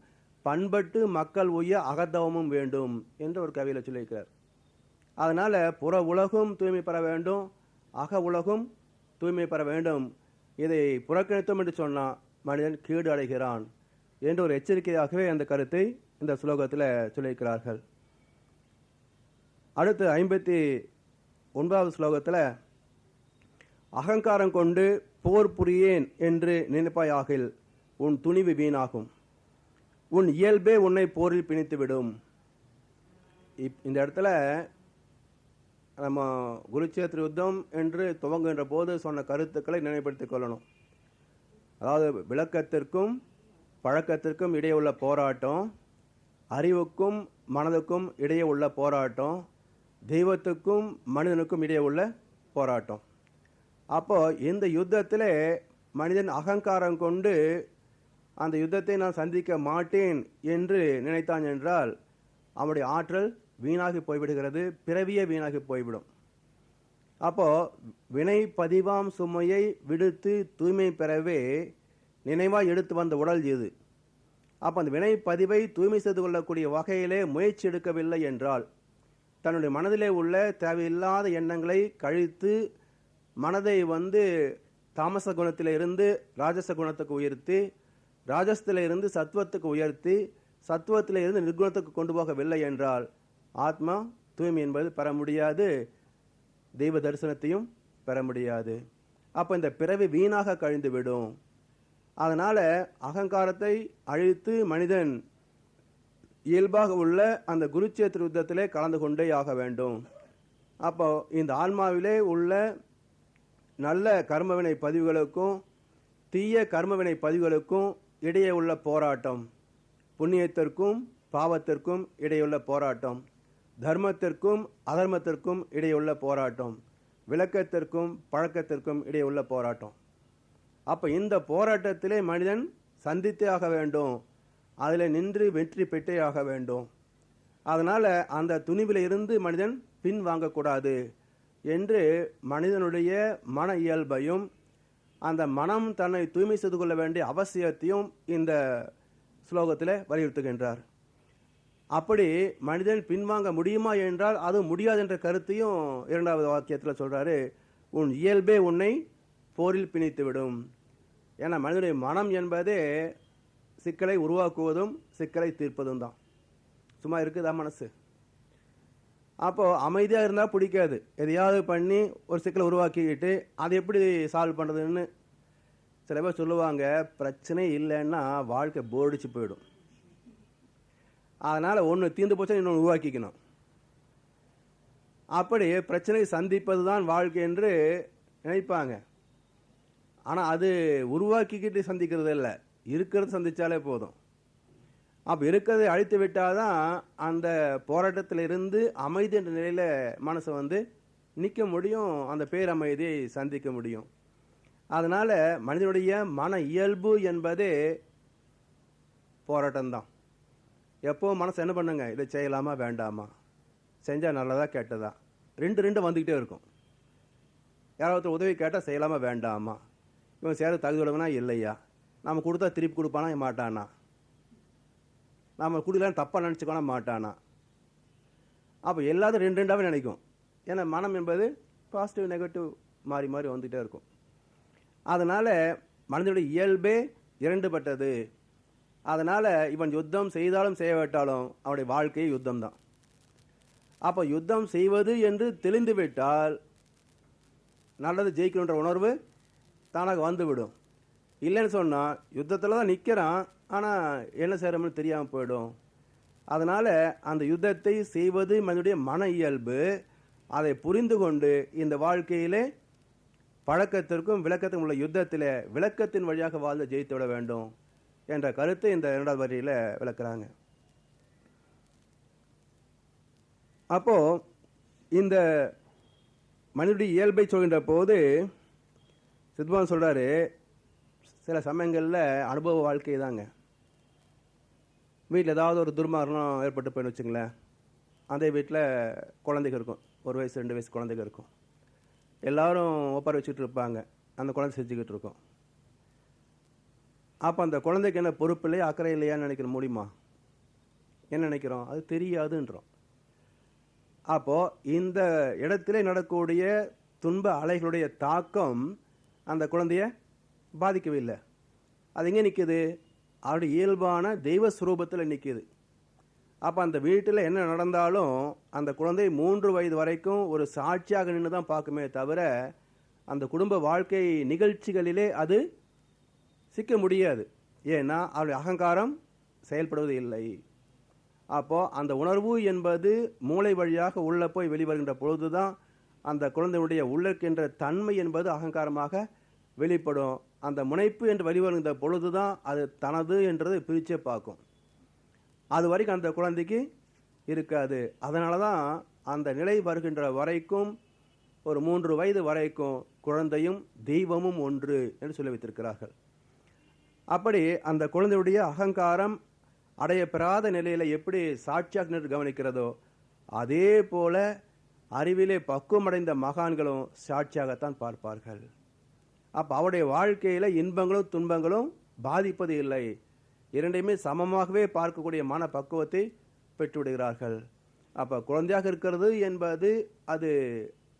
பண்பட்டு மக்கள் உய்ய அகத்தவமும் வேண்டும் என்று ஒரு கவிதையில் சொல்லியிருக்கிறார். அதனால் புற உலகும் தூய்மை பெற வேண்டும், அக உலகும் தூய்மை பெற வேண்டும். இதை புறக்கணித்தோம் என்று சொன்னால் மனிதன் கேடு அடைகிறான் என்று ஒரு எச்சரிக்கையாகவே அந்த கருத்தை இந்த ஸ்லோகத்தில் சொல்லியிருக்கிறார்கள். அடுத்து 59வது ஸ்லோகத்தில், அகங்காரம் கொண்டு போர் புரியேன் என்று நினைப்பாயாகில் உன் துணிவு வீணாகும், உன் இயல்பே உன்னை போரில் பிணித்துவிடும். இந்த இடத்துல நம்ம குருட்சேத்திர யுத்தம் என்று துவங்குகின்ற போது சொன்ன கருத்துக்களை நினைவுபடுத்திக் கொள்ளணும். அதாவது விளக்கத்திற்கும் பழக்கத்திற்கும் இடையே உள்ள போராட்டம், அறிவுக்கும் மனதுக்கும் இடையே உள்ள போராட்டம், தெய்வத்துக்கும் மனிதனுக்கும் இடையே உள்ள போராட்டம். அப்போ இந்த யுத்தத்தில் மனிதன் அகங்காரம் கொண்டு அந்த யுத்தத்தை நான் சந்திக்க மாட்டேன் என்று நினைத்தான் என்றால் அவனுடைய ஆற்றல் வீணாகி போய்விடுகிறது, பிறவியே வீணாகி போய்விடும். அப்போ வினை பதிவாம் சுமையை விடுத்து தூய்மை பெறவே நினைவாய் எடுத்து வந்த உடல் இது. அப்போ அந்த வினை பதிவை தூய்மை செய்து கொள்ளக்கூடிய வகையிலே முயற்சி எடுக்கவில்லை என்றால், தன்னுடைய மனதிலே உள்ள தேவையில்லாத எண்ணங்களை கழித்து மனதை தாமச குணத்தில இருந்து ராஜச குணத்துக்கு உயர்த்தி, ராஜசத்தில இருந்து சத்துவத்துக்கு உயர்த்தி, சத்துவத்தில இருந்து நிர்குணத்துக்கு கொண்டு போகவில்லை என்றால் ஆத்மா தூய்மை என்பது பெற முடியாது, தெய்வ தரிசனத்தையும் பெற முடியாது. அப்போ இந்த பிறவி வீணாக கழிந்து விடும். அதனால அகங்காரத்தை அழித்து மனிதன் இயல்பாக உள்ள அந்த குருட்சேத்திர யுத்தத்திலே கலந்து கொண்டே ஆக வேண்டும். அப்போ இந்த ஆன்மாவிலே உள்ள நல்ல கர்மவினை பதிவுகளுக்கும் தீய கர்மவினை பதிவுகளுக்கும் இடையே உள்ள போராட்டம், புண்ணியத்திற்கும் பாவத்திற்கும் இடையுள்ள போராட்டம், தர்மத்திற்கும் அதர்மத்திற்கும் இடையுள்ள போராட்டம், விளக்கத்திற்கும் பழக்கத்திற்கும் இடையுள்ள போராட்டம். அப்போ இந்த போராட்டத்திலே மனிதன் சந்தித்தே ஆக வேண்டும், அதில் நின்று வெற்றி பெற்றே ஆக வேண்டும். அதனால் அந்த துணிவில் இருந்து மனிதன் பின் வாங்கக்கூடாது என்று மனிதனுடைய மன இயல்பையும் அந்த மனம் தன்னை தூய்மை செய்து கொள்ள வேண்டிய அவசியத்தையும் இந்த ஸ்லோகத்தில் வலியுறுத்துகின்றார். அப்படி மனிதன் பின்வாங்க முடியுமா என்றால் அது முடியாது என்ற கருத்தையும் இரண்டாவது வாக்கியத்தில் சொல்கிறாரு. உன் இயல்பே உன்னை போரில் பிணித்துவிடும். ஏன்னா மனிதனுடைய மனம் என்பதே சிக்கலை உருவாக்குவதும் சிக்கலை தீர்ப்பதும் தான். சும்மா இருக்குதா மனசு? அப்போது அமைதியாக இருந்தால் பிடிக்காது, எதையாவது பண்ணி ஒரு சிக்கலை உருவாக்கிக்கிட்டு அதை எப்படி சால்வ் பண்ணுறதுன்னு சில பேர் சொல்லுவாங்க. பிரச்சனை இல்லைன்னா வாழ்க்கை போடிச்சு போயிடும். அதனால் ஒன்று தீர்ந்து போச்சா இன்னொன்று உருவாக்கிக்கணும். அப்படி பிரச்சனை சந்திப்பது தான் வாழ்க்கை என்று நினைப்பாங்க. ஆனால் அது உருவாக்கிக்கிட்டு சந்திக்கிறது இல்லை, இருக்கிறது சந்தித்தாலே போதும். அப்போ இருக்கிறதை அழித்து விட்டால் தான் அந்த போராட்டத்தில் இருந்து அமைதி என்ற நிலையில் மனசை நிற்க முடியும், அந்த பேரமைதியை சந்திக்க முடியும். அதனால் மனிதனுடைய மன இயல்பு என்பதே போராட்டம்தான். எப்போ மனசு என்ன பண்ணுங்க, இதை செய்யலாமா வேண்டாமா, செஞ்சால் நல்லதா கெட்டதா, ரெண்டு வந்துக்கிட்டே இருக்கும். யாராவது உதவி கேட்டால் செய்யலாமா வேண்டாமா, இவன் சேர தகுதி உள்ளவனா இல்லையா, நம்ம கொடுத்தா திருப்பி கொடுப்பானா மாட்டானா, நம்ம கொடுக்கலான்னு தப்பாக நினச்சிக்கோனா மாட்டானா. அப்போ எல்லாத்தையும் ரெண்டாவே நினைக்கும். ஏன்னா மனம் என்பது பாசிட்டிவ் நெகட்டிவ் மாறி மாறி வந்துகிட்டே இருக்கும். அதனால் மனிதனுடைய இயல்பே இரண்டுபட்டது. அதனால் இவன் யுத்தம் செய்தாலும் செய்யவிட்டாலும் அவனுடைய வாழ்க்கையே யுத்தம் தான். அப்போ யுத்தம் செய்வது என்று தெளிந்துவிட்டால் நல்லது ஜெயிக்கணுன்ற உணர்வு தானாக வந்துவிடும். இல்லைன்னு சொன்னால் யுத்தத்தில் தான் நிற்கிறான், ஆனால் என்ன செய்கிறோம்னு தெரியாமல் போயிடும். அதனால் அந்த யுத்தத்தை செய்வது மனிதனுடைய மன இயல்பு. அதை புரிந்து கொண்டு இந்த வாழ்க்கையிலே பழக்கத்திற்கும் விளக்கத்திற்கும் உள்ள யுத்தத்தில் விளக்கத்தின் வழியாக வாழ்ந்து ஜெயித்து விட வேண்டும் என்ற கருத்தை இந்த இரண்டாவது வரியில் விளக்குறாங்க. அப்போது இந்த மனிதனுடைய இயல்பை சொல்கின்ற போது சித்பவான் சொல்கிறாரு, சில சமயங்களில் அனுபவ வாழ்க்கை தாங்க. வீட்டில் ஏதாவது ஒரு துர்மரணம் ஏற்பட்டு போயின்னு வச்சுங்களேன், அதே வீட்டில் குழந்தைங்க இருக்கும், 1 வயசு 2 வயசு குழந்தைங்க இருக்கும். எல்லோரும் ஒப்பார வச்சுக்கிட்டு இருப்பாங்க, அந்த குழந்தை செஞ்சுக்கிட்டு இருக்கும். அப்போ அந்த குழந்தைக்கு என்ன பொறுப்பு இல்லையா அக்கறை இல்லையான்னு நினைக்கிற முடியுமா? என்ன நினைக்கிறோம்? அது தெரியாதுன்றோம். அப்போது இந்த இடத்திலே நடக்கக்கூடிய துன்ப அலைகளுடைய தாக்கம் அந்த குழந்தைய பாதிக்கவே இல்லை. அது எங்கே நிற்குது? அவருடைய இயல்பான தெய்வ ஸ்வரூபத்தில் நிற்கிது. அப்போ அந்த வீட்டில் என்ன நடந்தாலும் அந்த குழந்தை 3 வயது வரைக்கும் ஒரு சாட்சியாக நின்று தான் பார்க்குமே தவிர அந்த குடும்ப வாழ்க்கை நிகழ்ச்சிகளிலே அது சிக்க முடியாது. ஏன்னா அவருடைய அகங்காரம் செயல்படுவது இல்லை. அப்போது அந்த உணர்வு என்பது மூளை வழியாக உள்ளே போய் வெளிவருகின்ற பொழுது தான் அந்த குழந்தையுடைய உள்ளிருக்கின்ற தன்மை என்பது அகங்காரமாக வெளிப்படும். அந்த முனைப்பு என்று வெளிவருகின்ற பொழுது தான் அது தனது என்றது பிரிச்சே பார்க்கும். அது வரைக்கும் அந்த குழந்தைக்கு இருக்காது. அதனால தான் அந்த நிலை வருகின்ற வரைக்கும் ஒரு 3 வயது வரைக்கும் குழந்தையும் தெய்வமும் ஒன்று என்று சொல்லி வைத்திருக்கிறார்கள். அப்படி அந்த குழந்தையுடைய அகங்காரம் அடையப்பெறாத நிலையில் எப்படி சாட்சியாக நின்று கவனிக்கிறதோ அதே போல அறிவிலே பக்குவமடைந்த மகான்களும் சாட்சியாகத்தான் பார்ப்பார்கள். அப்போ அவருடைய வாழ்க்கையில் இன்பங்களும் துன்பங்களும் பாதிப்பது இல்லை. இரண்டையுமே சமமாகவே பார்க்கக்கூடிய மன பக்குவத்தை பெற்றுவிடுகிறார்கள். அப்போ குழந்தையாக இருக்கிறது என்பது அது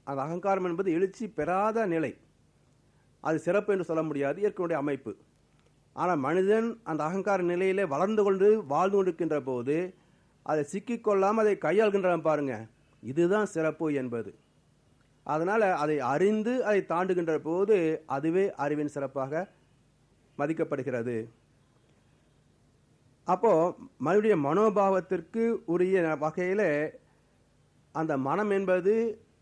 அந்த அகங்காரம் என்பது எழுச்சி பெறாத நிலை. அது சிறப்பு என்று சொல்ல முடியாது, இயற்கையுடைய அமைப்பு. ஆனால் மனிதன் அந்த அகங்கார நிலையிலே வளர்ந்து கொண்டு வாழ்ந்து கொண்டிருக்கின்ற போது அதை சிக்கிக்கொள்ளாமல் அதை கையாள்கின்றான் பாருங்க, இதுதான் சிறப்பு என்பது. அதனால் அதை அறிந்து அதை தாண்டுகின்ற போது அதுவே அறிவின் சிறப்பாக மதிக்கப்படுகிறது. அப்போது மனிதனுடைய மனோபாவத்திற்கு உரிய வகையில் அந்த மனம் என்பது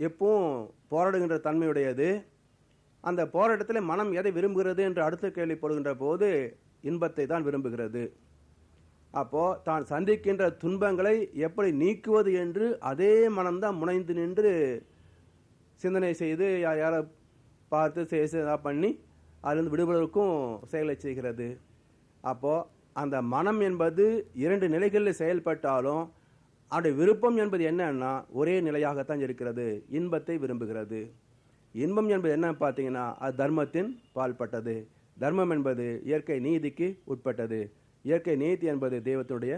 எப்பவும் போராடுகின்ற தன்மையுடையது. அந்த போராட்டத்தில் மனம் எதை விரும்புகிறது என்று அடுத்த கேள்வி போடுகின்ற போது இன்பத்தை தான் விரும்புகிறது. அப்போது தான் சந்திக்கின்ற துன்பங்களை எப்படி நீக்குவது என்று அதே மனம்தான் முனைந்து நின்று சிந்தனை செய்து யாரை பார்த்து செய்ய பண்ணி அதிலிருந்து விடுபடுவதற்கும் செயலை செய்கிறது. அப்போது அந்த மனம் என்பது 2 நிலைகளில் செயல்பட்டாலும் அதோடைய விருப்பம் என்பது என்னன்னா ஒரே நிலையாகத்தான் இருக்கிறது, இன்பத்தை விரும்புகிறது. இன்பம் என்பது என்ன பார்த்தீங்கன்னா அது தர்மத்தின் பால்பட்டது. தர்மம் என்பது இயற்கை நீதிக்கு உட்பட்டது. இயற்கை நீதி என்பது தெய்வத்துடைய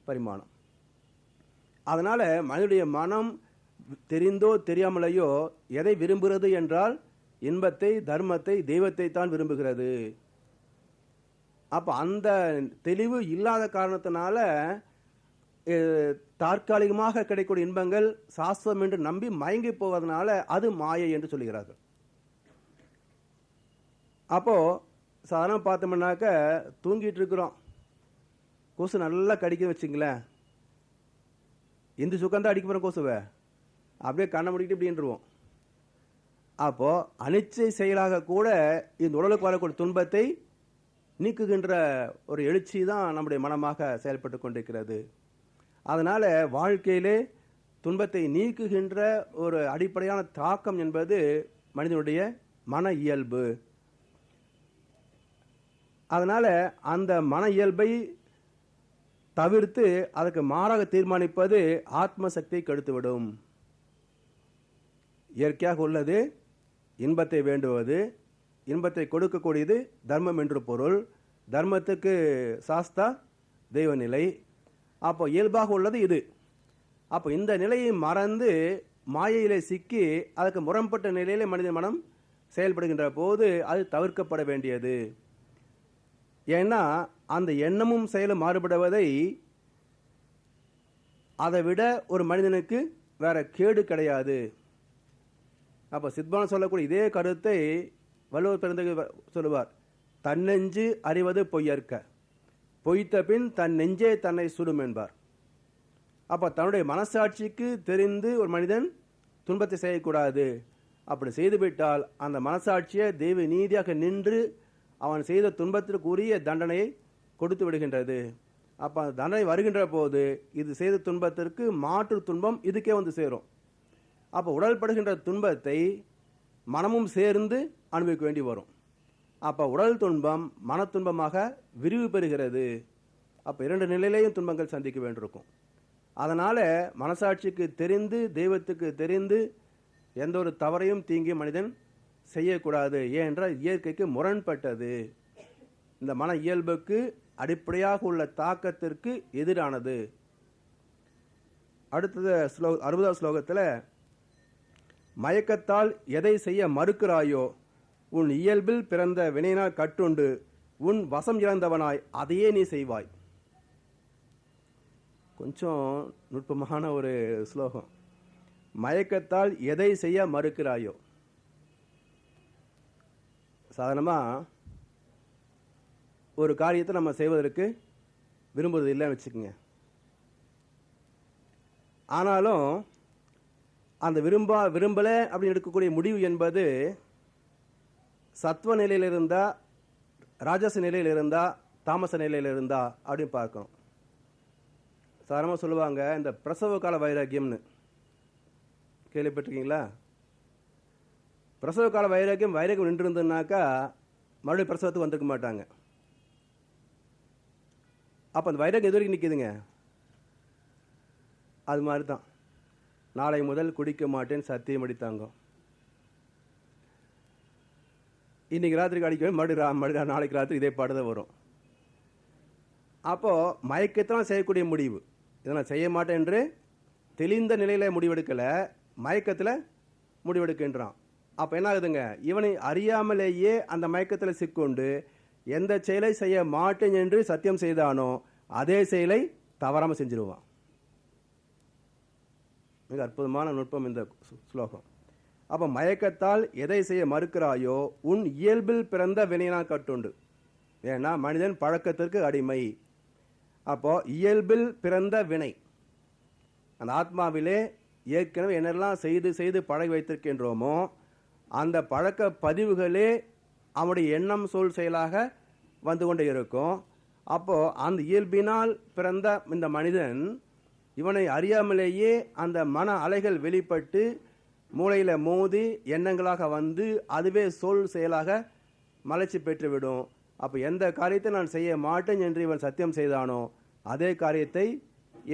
பரிமாணம். அதனால் மனிதனுடைய மனம் தெரிந்தோ தெரியாமலேயோ எதை விரும்புகிறது என்றால் இன்பத்தை, தர்மத்தை, தெய்வத்தை தான் விரும்புகிறது. அப்போ அந்த தெளிவு இல்லாத காரணத்தினால தற்காலிகமாக கிடைக்கூடிய இன்பங்கள் சாஸ்வதம் என்று நம்பி மயங்கி போவதனால அது மாயை என்று சொல்லுகிறார்கள். அப்போ சாதாரண பார்த்தோம்னாக்க தூங்கிட்டு இருக்கிறோம், கொசு நல்லா கடிக்க வச்சுங்களேன், இந்த சுகந்தான் அடிக்க போகிற கொசுவை அப்படியே கண்ணை முடிக்கிட்டு இப்படின்றுவோம். அப்போது அனிச்சை செயலாக கூட இந்த உடலுக்கு வரக்கூடிய துன்பத்தை நீக்குகின்ற ஒரு எழுச்சி தான் நம்முடைய மனமாக செயல்பட்டு கொண்டிருக்கிறது. அதனால் வாழ்க்கையிலே துன்பத்தை நீக்குகின்ற ஒரு அடிப்படையான தாக்கம் என்பது மனிதனுடைய மன இயல்பு. அதனால் அந்த மன இயல்பை தவிர்த்து அதற்கு மாறாக தீர்மானிப்பது ஆத்ம சக்தியை கெடுத்துவிடும். இயற்கையாக உள்ளது இன்பத்தை வேண்டுவது, இன்பத்தை கொடுக்கக்கூடியது தர்மம் என்று பொருள். தர்மத்துக்கு சாஸ்தா தெய்வநிலை. அப்போ இயல்பாக உள்ளது இது. அப்போ இந்த நிலையை மறந்து மாயையிலே சிக்கி அதுக்கு முரண்பட்ட நிலையிலே மனித மனம் செயல்படுகின்ற போது அது தவிர்க்கப்பட வேண்டியது. ஏன்னா அந்த எண்ணமும் செயலும் மாறுபடுவதை அதை விட ஒரு மனிதனுக்கு வேற கேடு கிடையாது. அப்போ சித்பான் சொல்லக்கூடிய இதே கருத்தை வள்ளுவர் பிறந்தகு சொல்லுவார், தன்னெஞ்சு அறிவது பொய்யற்க, பொய்த்த பின் தன் நெஞ்சே தன்னை சுடும் என்பார். அப்போ தன்னுடைய மனசாட்சிக்கு தெரிந்து ஒரு மனிதன் துன்பத்தை செய்யக்கூடாது. அப்படி செய்துவிட்டால் அந்த மனசாட்சியை தெய்வ நீதியாக நின்று அவன் செய்த துன்பத்திற்குரிய தண்டனையை கொடுத்து விடுகின்றது. அப்போ அந்த தண்டனை வருகின்ற போது இது செய்த துன்பத்திற்கு மாற்று துன்பம் இதுக்கே வந்து சேரும். அப்போ உடல்படுகின்ற துன்பத்தை மனமும் சேர்ந்து அனுபவிக்க வேண்டி வரும். அப்போ உடல் துன்பம் மன துன்பமாக விரிவு பெறுகிறது. அப்போ 2 நிலையிலையும் துன்பங்கள் சந்திக்க வேண்டியிருக்கும். அதனால் மனசாட்சிக்கு தெரிந்து தெய்வத்துக்கு தெரிந்து எந்த ஒரு தவறையும் தீங்கி மனிதன் செய்யக்கூடாது. ஏனென்றால் இயற்கைக்கு முரண்பட்டது, இந்த மன இயல்புக்கு அடிப்படையாக உள்ள தாக்கத்திற்கு எதிரானது. அடுத்தது 60வது ஸ்லோகத்தில், மயக்கத்தால் எதை செய்ய மறுக்கிறாயோ உன் இயல்பில் பிறந்த வினையினால் கட்டுண்டு உன் வசம் இழந்தவனாய் அதையே நீ செய்வாய். கொஞ்சம் நுட்பமான ஒரு ஸ்லோகம். மயக்கத்தால் எதை செய்ய மறுக்கிறாயோ, சாதாரணமாக ஒரு காரியத்தை நம்ம செய்வதற்கு விரும்புவது இல்லைன்னு வச்சுக்கோங்க. ஆனாலும் அந்த விரும்பலை அப்படின்னு எடுக்கக்கூடிய முடிவு என்பது சத்துவ நிலையில் இருந்தா, ராஜச நிலையில் இருந்தா, தாமச நிலையில் இருந்தா அப்படின்னு பார்க்கணும். சாதாரணமாக சொல்லுவாங்க இந்த பிரசவ கால வைராக்கியம்னு, கேள்விப்பட்டிருக்கீங்களா? பிரசவ கால வைராக்கியம் நின்று இருந்ததுனாக்கா மறுபடியும் பிரசவத்துக்கு வந்திருக்க மாட்டாங்க. அப்போ அந்த வைராக்கியம் எது வரைக்கும் நிற்கிதுங்க? அது மாதிரி தான், நாளை முதல் குடிக்க மாட்டேன்னு சத்தியம் அடித்தாங்க. இன்னைக்கு ராத்திரிக்கு அடிக்க மறுபடியும் நாளைக்கு ராத்திரி இதே பாடுதான் வரும். அப்போது மயக்கத்தான் செய்யக்கூடிய முடிவு. இதை நான் செய்ய மாட்டேன் என்று தெளிந்த நிலையில் முடிவெடுக்கலை, மயக்கத்தில் முடிவெடுக்கின்றான். அப்போ என்ன ஆகுதுங்க, இவனை அறியாமலேயே அந்த மயக்கத்தில் சிக்கொண்டு எந்த செயலை செய்ய மாட்டேன் என்று சத்தியம் செய்தானோ அதே செயலை தவறாமல் செஞ்சிருவான். மிக அற்புதமான நுட்பம் இந்த ஸ்லோகம். அப்போ மயக்கத்தால் எதை செய்ய மறுக்கிறாயோ உன் இயல்பில் பிறந்த வினையினால் கட்டுண்டு. ஏன்னா மனிதன் பழக்கத்திற்கு அடிமை. அப்போ இயல்பில் பிறந்த வினை, அந்த ஆத்மாவிலே ஏற்கனவே என்னெல்லாம் செய்து செய்து பழகி வைத்திருக்கின்றோமோ அந்த பழக்க பதிவுகளே அவனுடைய எண்ணம் சொல் செயலாக வந்து கொண்டே இருக்கும். அப்போ அந்த இயல்பினால் பிறந்த இந்த மனிதன் இவனை அறியாமலேயே அந்த மன அலைகள் வெளிப்பட்டு மூளையில் மோதி எண்ணங்களாக வந்து அதுவே சொல் செயலாக மலர்ச்சி பெற்றுவிடும். அப்போ எந்த காரியத்தை நான் செய்ய மாட்டேன் என்று இவன் சத்தியம் செய்தானோ அதே காரியத்தை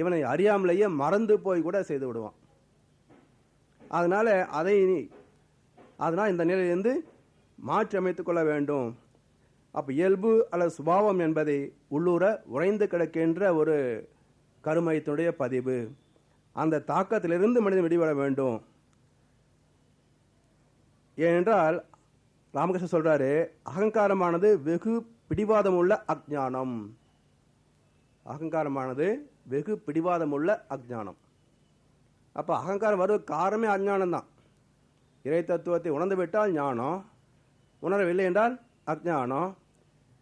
இவனை அறியாமலேயே மறந்து போய் கூட செய்து விடுவான். அதனால் இந்த நிலையிலிருந்து மாற்றி அமைத்துக் கொள்ள வேண்டும். அப்போ இயல்பு அல்லது சுபாவம் என்பதை உள்ளூர உறைந்து கிடக்கின்ற ஒரு கருமையத்தினுடைய பதிவு. அந்த தாக்கத்திலிருந்து மனிதன் விடுபட வேண்டும். ஏனென்றால் ராமகிருஷ்ணன் சொல்றாரு, அகங்காரமானது வெகு பிடிவாதமுள்ள அஜ்ஞானம். அகங்காரமானது வெகு பிடிவாதமுள்ள அஜ்ஞானம். அப்போ அகங்காரம் வருவது காரணமே அஜ்ஞானம் தான். இறை தத்துவத்தை உணர்ந்து விட்டால் ஞானம், உணரவில்லை என்றால் அஜ்ஞானம்.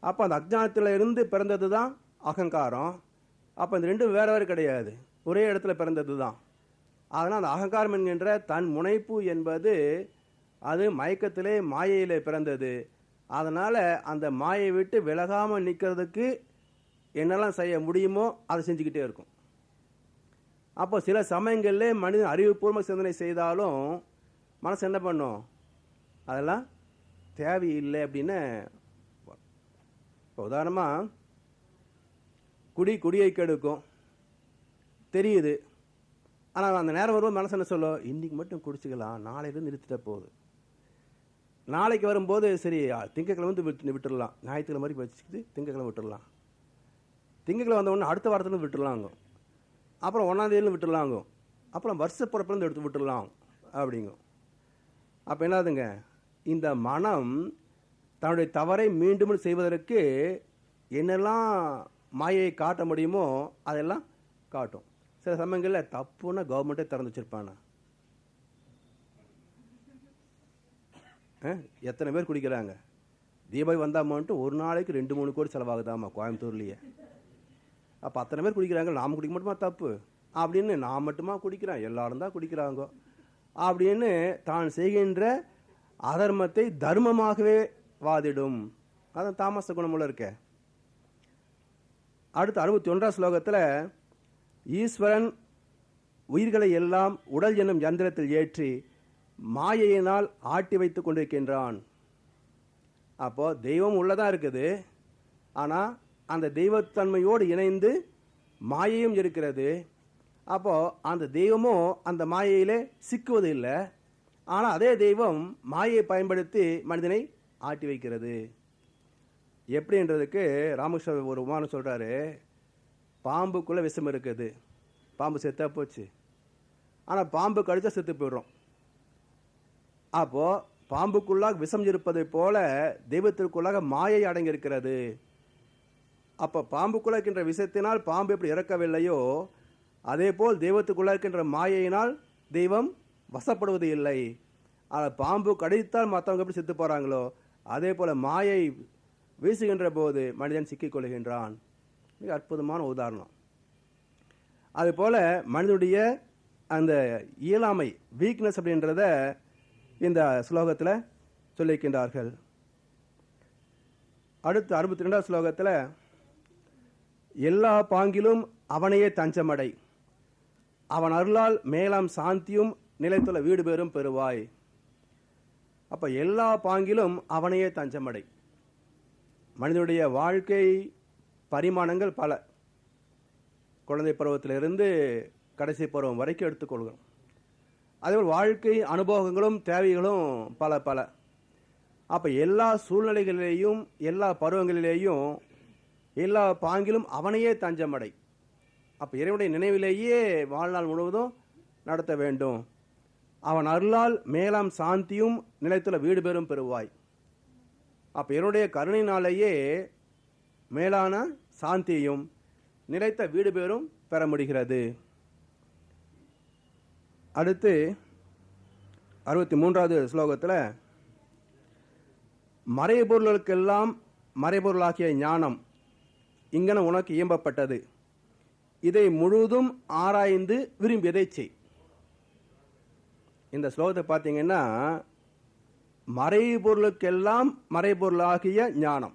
அப்போ அந்த அஜ்ஞானத்தில் இருந்து பிறந்தது தான் அகங்காரம். அப்போ இந்த ரெண்டும் வேறு வேறு கிடையாது, ஒரே இடத்துல பிறந்தது தான். அதனால் அந்த அகங்காரம் என்கின்ற தன் முனைப்பு என்பது அது மயக்கத்திலே மாயையிலே பிறந்தது. அதனால் அந்த மாயை விட்டு விலகாமல் நிற்கிறதுக்கு என்னெல்லாம் செய்ய முடியுமோ அதை செஞ்சுக்கிட்டே இருக்கும். அப்போ சில சமயங்களில் மனிதன் அறிவுபூர்வ சிந்தனை செய்தாலும் மனசு என்ன பண்ணும், அதெல்லாம் தேவையில்லை அப்படின்னு. இப்போ உதாரணமாக குடியை கெடுக்கும் தெரியுது, ஆனால் அந்த நேரம் வரும்போது மனசு என்ன சொல்லும், இன்றைக்கி மட்டும் குடிச்சிக்கலாம், நாளையிலேருந்து நிறுத்திட்ட போகுது. நாளைக்கு வரும்போது சரி திங்கக்கிழமை வந்து விட்டுடலாம், ஞாயிற்றுக்கிழமை மாதிரி வச்சுக்கிட்டு திங்கக்கிழமை விட்டுடலாம், திங்கக்கிழமை வந்த உடனே அடுத்த வாரத்துலேருந்து விட்டுடலாங்க, அப்புறம் 1ஆம் தேதியிலும் விட்டுடலாங்க, அப்புறம் வருஷ பிறப்புலேருந்து எடுத்து விட்டுடலாம் அப்படிங்கும். அப்போ என்னதுங்க, இந்த மனம் தன்னுடைய தவறை மீண்டும் செய்வதற்கு என்னெல்லாம் மாயையை காட்ட முடியுமோ அதெல்லாம் காட்டும். சில சமயங்களில் தப்புன்னா கவர்மெண்ட்டே திறந்து வச்சிருப்பானா. எத்தனை பேர் குடிக்கிறாங்க, தீபாவளி வந்தாமான்ட்டு ஒரு நாளைக்கு 2-3 கோடி செலவாகுதாமா கோயம்புத்தூர்லேயே. அப்போ அத்தனை பேர் குடிக்கிறாங்க, நாம் குடிக்க மட்டுமா தப்பு அப்படின்னு, நான் மட்டுமா குடிக்கிறேன், எல்லாரும் தான் குடிக்கிறாங்க அப்படின்னு தான் செய்கின்ற அதர்மத்தை தர்மமாகவே வாதிடும். அதான் தாமச குணமுள்ள இருக்க. அடுத்து 61ஆம் ஸ்லோகத்தில் ஈஸ்வரன் உயிர்களை எல்லாம் உடல் என்னும் யந்திரத்தில் ஏற்றி மாயையினால் ஆட்டி வைத்து கொண்டிருக்கின்றான். அப்போ தெய்வம் உள்ளதாக இருக்குது, ஆனால் அந்த தெய்வத்தன்மையோடு இணைந்து மாயையும் இருக்கிறது. அப்போ அந்த தெய்வமும் அந்த மாயையிலே சிக்குவது இல்லை, ஆனால் அதே தெய்வம் மாயையை பயன்படுத்தி மனிதனை ஆட்டி வைக்கிறது. எப்படின்றதுக்கு ராமகிருஷ்ணர் ஒரு உமானம் சொல்கிறாரு, பாம்புக்குள்ளே விஷம் இருக்குது, பாம்பு செத்தா போச்சு, ஆனால் பாம்பு கடிச்சா செத்து போயிடுறோம். அப்போது பாம்புக்குள்ளாக விஷம் இருப்பதை போல தெய்வத்திற்குள்ளாக மாயை அடங்கியிருக்கிறது. அப்போ பாம்புக்குள்ள இருக்கின்ற விஷத்தினால் பாம்பு எப்படி இறக்கவில்லையோ அதே போல் தெய்வத்துக்குள்ள இருக்கின்ற மாயையினால் தெய்வம் வசப்படுவது இல்லை. ஆனால் பாம்பு கடித்தால் மற்றவங்க எப்படி செத்து போகிறாங்களோ அதே போல் மாயை வீசுகின்ற போது மனிதன் சிக்கிக்கொள்கின்றான். மிக அற்புதமான உதாரணம். அதுபோல் மனிதனுடைய அந்த இயலாமை, வீக்னஸ் அப்படின்றத இந்த ஸ்லோகத்தில் சொல்லியிருக்கின்றார்கள். அடுத்து 62வது ஸ்லோகத்தில், எல்லா பாங்கிலும் அவனையே தஞ்சமடை, அவன் அருளால் மேலாம் சாந்தியும் நிலைத்துள்ள வீடு பேரும் பெறுவாய். அப்போ எல்லா பாங்கிலும் அவனையே தஞ்சமடை. மனிதனுடைய வாழ்க்கை பரிமாணங்கள் பல. குழந்தை பருவத்திலிருந்து கடைசி பருவம் வரைக்கும் எடுத்துக்கொள்கிறோம். அதேபோல் வாழ்க்கை அனுபவங்களும் தேவைகளும் பல பல. அப்போ எல்லா சூழ்நிலைகளிலேயும் எல்லா பருவங்களிலேயும் எல்லா பாங்கிலும் அவனையே தஞ்சமடை. அப்போ இறைவனுடைய நினைவிலேயே வாழ்நாள் முழுவதும் நடத்த வேண்டும். அவன் அருளால் மேலாம் சாந்தியும் நிலைத்துள்ள வீடு பேரும் பெறுவாய். அப்போ இவருடைய கருணையினாலேயே மேலான சாந்தியையும் நிலைத்த வீடு பேரும் பெற முடிகிறது. அடுத்து 63வது ஸ்லோகத்தில், மறைபொருளுக்கெல்லாம் மறைபொருளாகிய ஞானம் இங்கன உனக்கு இயம்பப்பட்டது, இதை முழுவதும் ஆராய்ந்து விரும்பியதை செய். இந்த ஸ்லோகத்தை பார்த்தீங்கன்னா, மறைபொருளுக்கெல்லாம் மறைபொருளாகிய ஞானம்.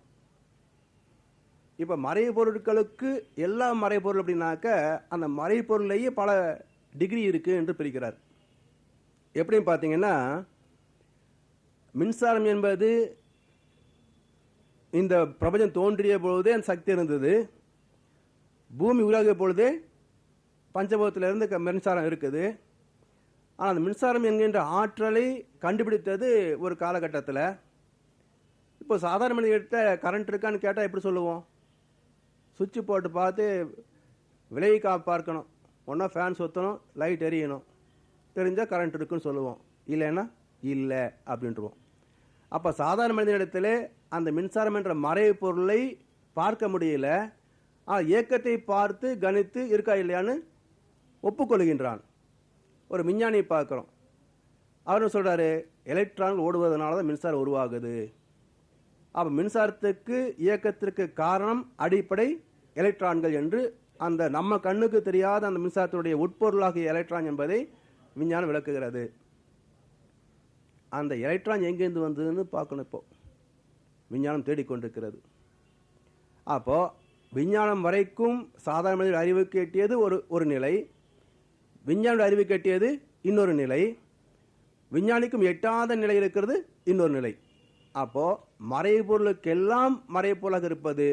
இப்போ மறைபொருட்களுக்கு எல்லாம் மறைபொருள் அப்படின்னாக்க அந்த மறைபொருளையே பல டிகிரி இருக்குது என்று பிரிக்கிறார். எப்படின்னு பார்த்தீங்கன்னா, மின்சாரம் என்பது இந்த பிரபஞ்சம் தோன்றிய பொழுதே அந்த சக்தி இருந்தது. பூமி உருவாகிய பொழுதே பஞ்சபூதத்திலிருந்து மின்சாரம் இருக்குது. ஆனால் அந்த மின்சாரம் என்கின்ற ஆற்றலை கண்டுபிடித்தது ஒரு காலகட்டத்தில். இப்போ சாதாரண மனிதர்கிட்ட கரண்ட் இருக்கான்னு கேட்டால் எப்படி சொல்லுவோம்? சுவிட்சு போட்டு பார்த்து விலையை பார்க்கணும். ஒன்றா ஃபேன் சுற்றணும், லைட் எரியணும், தெரிஞ்சால் கரண்ட் இருக்குன்னு சொல்லுவோம். இல்லைன்னா இல்லை அப்படின்ட்டுருவோம். அப்போ சாதாரண மனிதனிடத்தில் அந்த மின்சாரம் என்ற மறைவு பொருளை பார்க்க முடியல. இயக்கத்தை பார்த்து கணித்து இருக்கா இல்லையான்னு ஒப்புக்கொள்கின்றான். ஒரு விஞ்ஞானியை பார்க்குறோம். அவர் சொல்கிறாரு, எலக்ட்ரான்கள் ஓடுவதனால தான் மின்சாரம் உருவாகுது. அப்போ மின்சாரத்துக்கு இயக்கத்திற்கு காரணம் அடிப்படை எலக்ட்ரான்கள் என்று அந்த நம்ம கண்ணுக்கு தெரியாத அந்த மின்சாரத்தினுடைய உட்பொருளாகிய எலக்ட்ரான் என்பதை விஞ்ஞானம் விளக்குகிறது. அந்த எலக்ட்ரான் எங்கேருந்து வந்ததுன்னு பார்க்கணும். இப்போ விஞ்ஞானம் தேடிக்கொண்டிருக்கிறது. அப்போது விஞ்ஞானம் வரைக்கும் சாதாரண மனித அறிவுக்கு எட்டியது ஒரு நிலை, விஞ்ஞான அறிவுக்கு எட்டியது இன்னொரு நிலை, விஞ்ஞானிக்கும் எட்டாத நிலை இருக்கிறது இன்னொரு நிலை. அப்போது மறைபொருளுக்கெல்லாம் மறைபொருளாக இருப்பது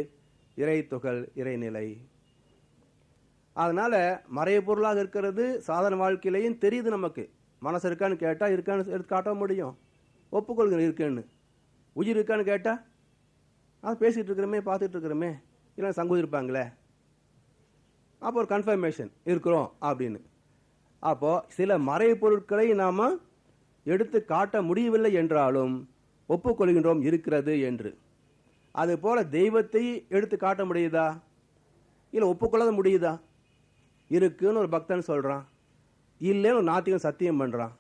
இறை துகள், இறைநிலை. அதனால் மறைபொருளாக இருக்கிறது சாதாரண வாழ்க்கையிலையும் தெரியுது. நமக்கு மனசு இருக்கான்னு கேட்டால் இருக்கான்னு எடுத்து காட்ட முடியும், ஒப்புக்கொள்கிற இருக்குன்னு. உயிர் இருக்கான்னு கேட்டால் அது பேசிகிட்டு இருக்கிறோமே, பார்த்துட்டு இருக்கிறோமே, இல்லை சங்கூதி இருப்பாங்களே, அப்போ ஒரு கன்ஃபர்மேஷன் இருக்கிறோம் அப்படின்னு. அப்போது சில மறைபொருட்களை நாம் எடுத்து காட்ட முடியவில்லை என்றாலும் ஒப்புக்கொள்கின்றோம் இருக்கிறது என்று. அதுபோல் தெய்வத்தை எடுத்து காட்ட முடியுதா? இல்லை ஒப்புக்கொள்ள முடியுதா? இருக்குன்னு ஒரு பக்தன் சொல்கிறான், இல்லைன்னு ஒரு நாத்திகன் சத்தியம் பண்ணுறான்.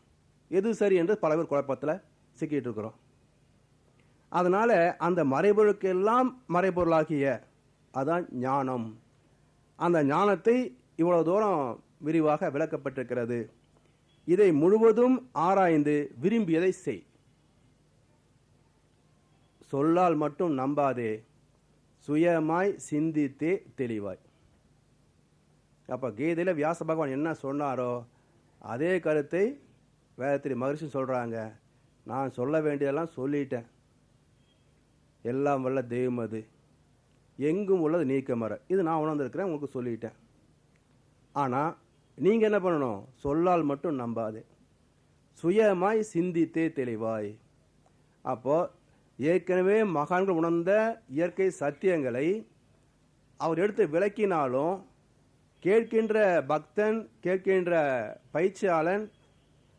எது சரி என்று பல பேர் குழப்பத்தில் சிக்கிட்டு இருக்கிறோம். அதனால் அந்த மறைபொருளுக்கெல்லாம் மறைபொருளாகிய அதான் ஞானம். அந்த ஞானத்தை இவ்வளவு தூரம் விரிவாக விளக்கப்பட்டிருக்கிறது. இதை முழுவதும் ஆராய்ந்து விரும்பியதை செய். சொல்லால் மட்டும் நம்பாதே, சுயமாய் சிந்தித்தே தெளிவாய். அப்போ கீதையில் வியாச பகவான் என்ன சொன்னாரோ அதே கருத்தை வேதத்தில் மகரிஷி சொல்கிறாங்க. நான் சொல்ல வேண்டியதெல்லாம் சொல்லிட்டேன். எல்லாம் வல்ல தெய்வம் அது, எங்கும் உள்ளது நீக்கமற, இது நான் உணர்ந்திருக்கிறேன், உங்களுக்கு சொல்லிட்டேன். ஆனால் நீங்கள் என்ன பண்ணணும்? சொல்லால் மட்டும் நம்பாதே, சுயமாய் சிந்தித்தே தெளிவாய். அப்போது ஏற்கனவே மகான்கள் உணர்ந்த இயற்கை சத்தியங்களை அவர் எடுத்து விளக்கினாலும் கேட்கின்ற பக்தன், கேட்கின்ற பயிற்சியாளன்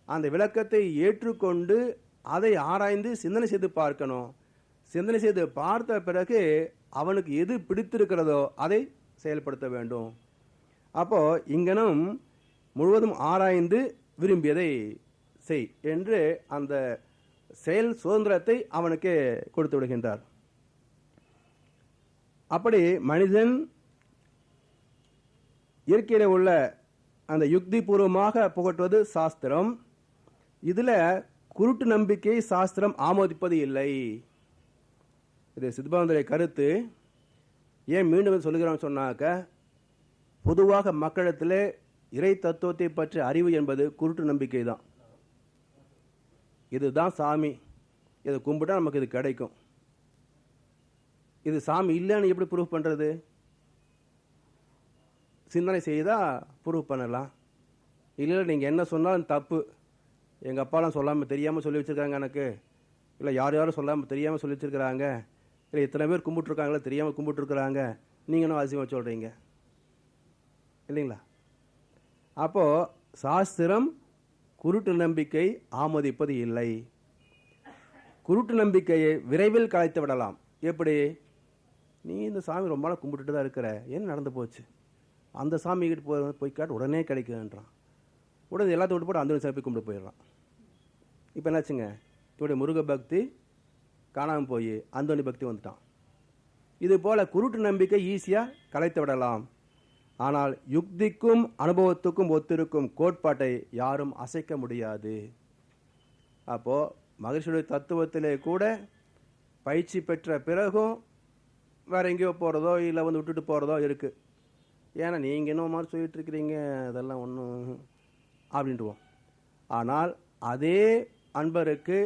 அந்த விளக்கத்தை ஏற்றுக்கொண்டு அதை ஆராய்ந்து சிந்தனை செய்து பார்க்கணும். சிந்தனை செய்து பார்த்த பிறகு அவனுக்கு எது பிடித்திருக்கிறதோ அதை செயல்படுத்த வேண்டும். அப்போது இங்கனும் முழுவதும் ஆராய்ந்து விரும்பியதை செய் என்று அந்த செயல் சுதந்திரத்தை அவனுக்கு கொடுத்து விடுகின்றார். அப்படி மனிதன் இயற்கையில் உள்ள அந்த யுக்தி பூர்வமாக புகட்டுவது சாஸ்திரம். இதில் குருட்டு நம்பிக்கை சாஸ்திரம் ஆமோதிப்பது இல்லை. இது சித்பவானுடைய கருத்து. ஏன் மீண்டும் சொல்லுகிறோம் சொன்னாக்க, பொதுவாக மக்களிடத்தில் இறை தத்துவத்தை பற்றி அறிவு என்பது குருட்டு நம்பிக்கை தான். இதுதான் சாமி, இதை கும்பிட்டா நமக்கு இது கிடைக்கும். இது சாமி இல்லைன்னு எப்படி ப்ரூவ் பண்ணுறது? சிந்தனை செய்தால் ப்ரூவ் பண்ணலாம். இல்லை நீங்கள் என்ன சொன்னாலும் தப்பு, எங்கள் அப்பாலாம் சொல்லாமல் தெரியாமல் சொல்லி வச்சுருக்காங்க எனக்கு, இல்லை யார் யாரும் சொல்லாமல் தெரியாமல் சொல்லி வச்சுருக்கிறாங்க, இல்லை இத்தனை பேர் கும்பிட்டுருக்காங்களே தெரியாமல் கும்பிட்டுருக்குறாங்க, நீங்கள் என்ன அவசியமாக சொல்கிறீங்க இல்லைங்களா? அப்போது சாஸ்திரம் குருட்டு நம்பிக்கை ஆமோதிப்பது இல்லை. குருட்டு நம்பிக்கையை விரைவில் கலைத்து விடலாம். எப்படி? நீ இந்த சாமி ரொம்ப நாள் கும்பிட்டுட்டு தான் இருக்கிற, என்ன நடந்து போச்சு? அந்த சாமிக்கிட்ட போய் காட்டு, உடனே கிடைக்குன்றான். உடனே எல்லாத்தையும் விட்டு போட்டு அந்த சாமி கும்பிட்டு போயிடுறான். இப்போ என்னாச்சுங்க? இவருடைய முருக பக்தி காணாமல் போய் அந்தோணி பக்தி வந்துட்டான். இது போல் குருட்டு நம்பிக்கை ஈஸியாக கலைத்து விடலாம். ஆனால் யுக்திக்கும் அனுபவத்துக்கும் ஒத்திருக்கும் கோட்பாட்டை யாரும் அசைக்க முடியாது. அப்போது மகிழ்ச்சியுடைய தத்துவத்திலே கூட பயிற்சி பெற்ற பிறகும் வேற எங்கேயோ போகிறதோ இல்லை விட்டுட்டு போகிறதோ இருக்குது. ஏன்னா நீங்கள் என்ன மாதிரி சொல்லிட்டு இருக்கிறீங்க, அதெல்லாம் ஒன்றும் அப்படின்ட்டுவோம். ஆனால் அதே அன்பருக்கு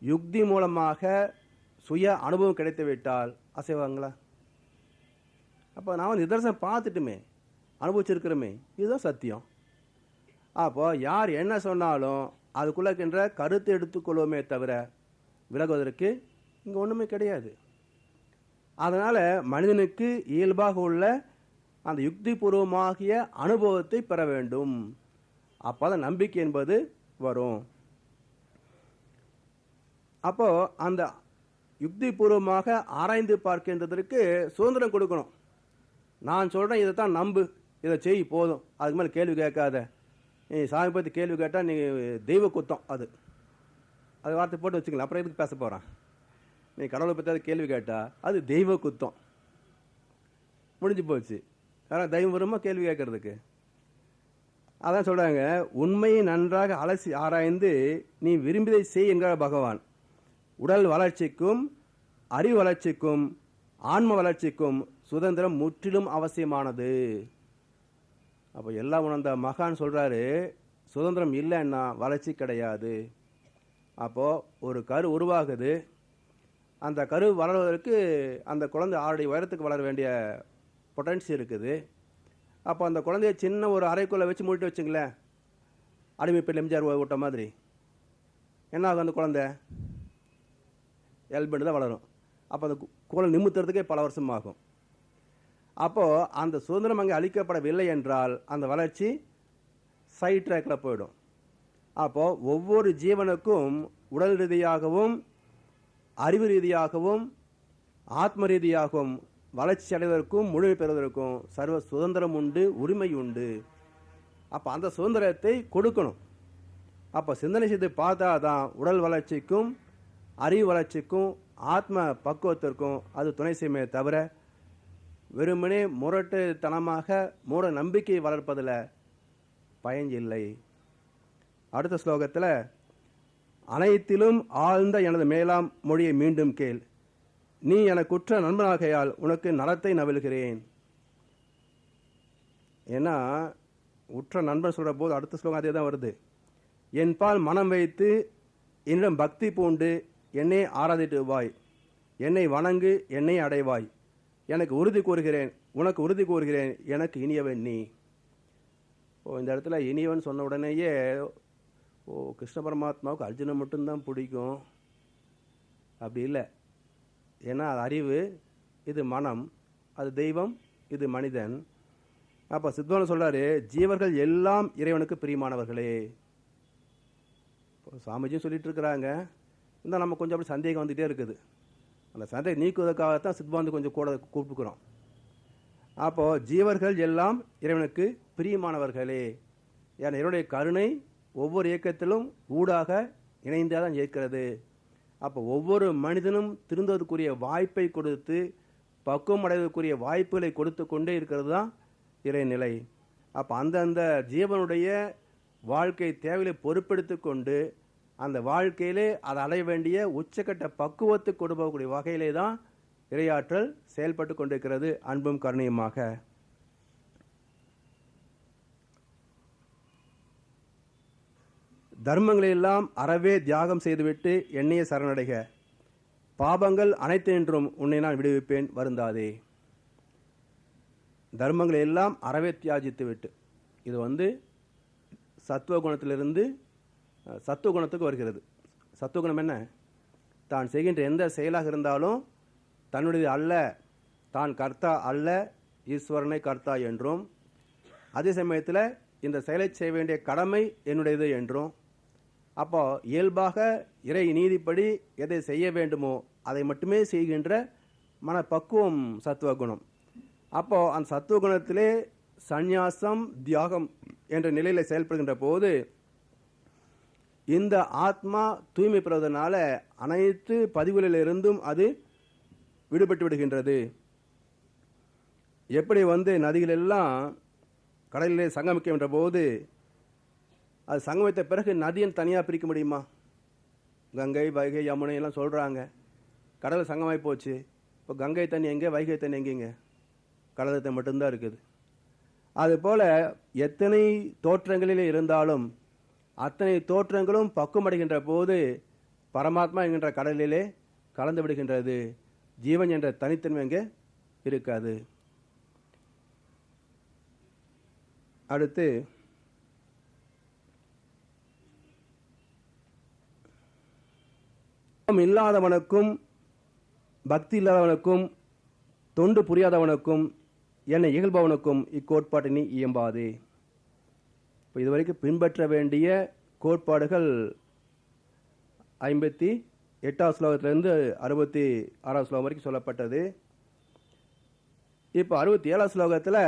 யுக்தி மூலமாக சுய அனுபவம் கிடைத்து விட்டால் அசைவாங்களா? அப்போ நான் நிதர்சனம் பார்த்துட்டுமே, அனுபவிச்சிருக்கிறோமே, இதுதான் சத்தியம். அப்போ யார் என்ன சொன்னாலும் அதுக்குள்ளக்கின்ற கருத்தை எடுத்துக்கொள்வோமே தவிர விலகுவதற்கு இங்கே ஒன்றுமே கிடையாது. அதனால் மனிதனுக்கு இயல்பாக உள்ள அந்த யுக்தி பூர்வமாகிய அனுபவத்தை பெற வேண்டும். அப்போ தான் நம்பிக்கை என்பது வரும். அப்போ அந்த யுக்தி பூர்வமாக ஆராய்ந்து பார்க்கின்றதற்கு சுதந்திரம் கொடுக்கணும். நான் சொல்கிறேன், இதை தான் நம்பு, இதை செய், போதும், அதுக்கு மேலே கேள்வி கேட்காத. நீ சாமி பற்றி கேள்வி கேட்டால் நீ தெய்வ குத்தம், அது வார்த்தை போட்டு வச்சுக்கலாம். அப்புறம் எதுக்கு பேச போகிறான்? நீ கடவுளை பற்றி அது கேள்வி கேட்டால் அது தெய்வ குத்தம், முடிஞ்சு போச்சு. ஆனால் தெய்வம் வருமா கேள்வி கேட்கறதுக்கு? அதான் சொல்கிறாங்க, உண்மையை நன்றாக அலசி ஆராய்ந்து நீ விரும்பியதை செய் என்கிறார் பகவான். உடல் வளர்ச்சிக்கும் அறிவு வளர்ச்சிக்கும் ஆன்ம வளர்ச்சிக்கும் சுதந்திரம் முற்றிலும் அவசியமானது. அப்போ எல்லாம் உணர்ந்த மகான் சொல்கிறாரு, சுதந்திரம் இல்லைன்னா வளர்ச்சி கிடையாது. அப்போது ஒரு கரு உருவாகுது, அந்த கரு வளர்வதற்கு அந்த குழந்தை 6 அடி உயரத்துக்கு வளர வேண்டிய பொட்டன்சி இருக்குது. அப்போ அந்த குழந்தைய சின்ன ஒரு அறைக்குள்ளே வச்சு மூடிட்டு வச்சுங்களேன், அடிமைப்பேட்டில் எம்ஜிஆர் விட்ட மாதிரி என்ன ஆகும்? அந்த குழந்தை எல்பெண்டு தான் வளரும். அப்போ அந்த குழந்தை நிமித்துறதுக்கே பல வருஷம் ஆகும். அப்போது அந்த சுதந்திரம் அங்கே அளிக்கப்படவில்லை என்றால் அந்த வளர்ச்சி சைட் ட்ராக்கில் போயிடும். அப்போது ஒவ்வொரு ஜீவனுக்கும் உடல் ரீதியாகவும் அறிவு ரீதியாகவும் ஆத்ம ரீதியாகவும் வளர்ச்சி அடைவதற்கும் முழுமை பெறுவதற்கும் சர்வ சுதந்திரம் உண்டு, உரிமை உண்டு. அப்போ அந்த சுதந்திரத்தை கொடுக்கணும். அப்போ சிந்தனை செய்து பார்த்தா தான் உடல் வளர்ச்சிக்கும் அறிவு வளர்ச்சிக்கும் ஆத்ம பக்குவத்திற்கும் அது துணை செய்யுமே தவிர வெறுமனே முரட்டுத்தனமாக மூட நம்பிக்கை வளர்ப்பதில் பயன் இல்லை. அடுத்த ஸ்லோகத்தில், அனைத்திலும் ஆழ்ந்த எனது மேலாம் மொழியை மீண்டும் கேள், நீ எனக்கு உற்ற நண்பனாகையால் உனக்கு நலத்தை நவில்கிறேன். ஏன்னா உற்ற நண்பன் சொல்கிற போது அடுத்த ஸ்லோகம் அதே தான் வருது. என் பால் மனம் வைத்து என்னிடம் பக்தி பூண்டு என்னை ஆராதிட்டுவாய், என்னை வணங்கு, என்னை அடைவாய், எனக்கு உறுதி கூறுகிறேன், உனக்கு உறுதி கூறுகிறேன், எனக்கு இனியவன் நீ. இந்த இடத்துல இனியவன் சொன்ன உடனேயே கிருஷ்ண பரமாத்மாவுக்கு அர்ஜுனன் மட்டும்தான் பிடிக்கும் அப்படி இல்லை. ஏன்னா அது அறிவு, இது மனம், அது தெய்வம், இது மனிதன். அப்போ சித்வான சொல்கிறாரு, ஜீவர்கள் எல்லாம் இறைவனுக்கு பிரியமானவர்களே. சாமிஜியும் சொல்லிட்டு இருக்கிறாங்க, இந்த நம்ம கொஞ்சம் அப்படி சந்தேகம் வந்துகிட்டே இருக்குது. அந்த சந்தேகம் நீக்குவதற்காகத்தான் சித்வாந்து கொஞ்சம் கூட கூப்பிட்டுக்கிறோம். அப்போது ஜீவர்கள் எல்லாம் இறைவனுக்கு பிரியமானவர்களே. ஏன்னா இறைவனுடைய கருணை ஒவ்வொரு இயக்கத்திலும் ஊடாக இணைந்தால் தான் இருக்கிறது. அப்போ ஒவ்வொரு மனிதனும் திருந்துவதற்குரிய வாய்ப்பை கொடுத்து பக்குவம் அடைவதற்குரிய வாய்ப்புகளை கொடுத்து கொண்டே இருக்கிறது தான் இறைநிலை. அப்போ அந்தந்த ஜீவனுடைய வாழ்க்கை தேவையை பொறுப்பெடுத்து கொண்டு அந்த வாழ்க்கையிலே அதை அடைய வேண்டிய உச்சக்கட்ட பக்குவத்துக்கு கொண்டு போகக்கூடிய வகையிலே தான் இறையாற்றல் செயல்பட்டு கொண்டிருக்கிறது அன்பும் கருணையுமாக. தர்மங்களை எல்லாம் அறவே தியாகம் செய்துவிட்டு என்னையே சரணடைக, பாபங்கள் அனைத்தினின்றும் உன்னை நான் விடுவிப்பேன் வருந்தாதே. தர்மங்களை எல்லாம் அறவே தியாகித்து விட்டு, இது சத்துவகுணத்திலிருந்து சத்துவகுணத்துக்கு வருகிறது. சத்துவகுணம் என்ன? தான் செய்கின்ற எந்த செயலாக இருந்தாலும் தன்னுடைய அல்ல, தான் கர்த்தா அல்ல, ஈஸ்வரனை கர்த்தா என்றும், அதே சமயத்தில் இந்த செயலை செய்ய வேண்டிய கடமை என்னுடையது என்றும், அப்போ இயல்பாக இறை நீதிப்படி எதை செய்ய வேண்டுமோ அதை மட்டுமே செய்கின்ற மனப்பக்குவம் சத்துவகுணம். அப்போ அந்த சத்துவகுணத்திலே சந்நியாசம் தியாகம் என்ற நிலையில் செயல்படுகின்ற போது இந்த ஆத்மா தூய்மை பெறுவதனால அனைத்து பதிவுகளிலிருந்தும் அது விடுபட்டு விடுகின்றது. எப்படி நதிகளெல்லாம் கடலிலே சங்கமிக்கின்ற போது அது சங்கமித்த பிறகு நதியை தனியாக பிரிக்க முடியுமா? கங்கை வைகை யமுனை எல்லாம் சொல்கிறாங்க. கடல் சங்கமாய் போச்சு. இப்போ கங்கை தண்ணி எங்கே, வைகை தண்ணி எங்கேங்க? கடல் தண்ணி மட்டும்தான் இருக்குது. அதுபோல் எத்தனை தோற்றங்களிலே இருந்தாலும் அத்தனை தோற்றங்களும் பக்குவமடைகின்ற போது பரமாத்மா என்கின்ற கடலிலே கலந்து விடுகின்றது. ஜீவன் என்ற தனித்தன்மை எங்கே இருக்காது. அடுத்து இல்லாதவனுக்கும் பக்தி இல்லாதவனுக்கும் தொண்டு புரியாதவனுக்கும் என்னை இகழ்பவனுக்கும் இக்கோட்பாட்டை நீ இயம்பாதே. இப்போ இதுவரைக்கும் பின்பற்ற வேண்டிய கோட்பாடுகள் 58வது ஸ்லோகத்திலிருந்து 66வது ஸ்லோகம் வரைக்கும் சொல்லப்பட்டது. இப்போ 67வது ஸ்லோகத்தில்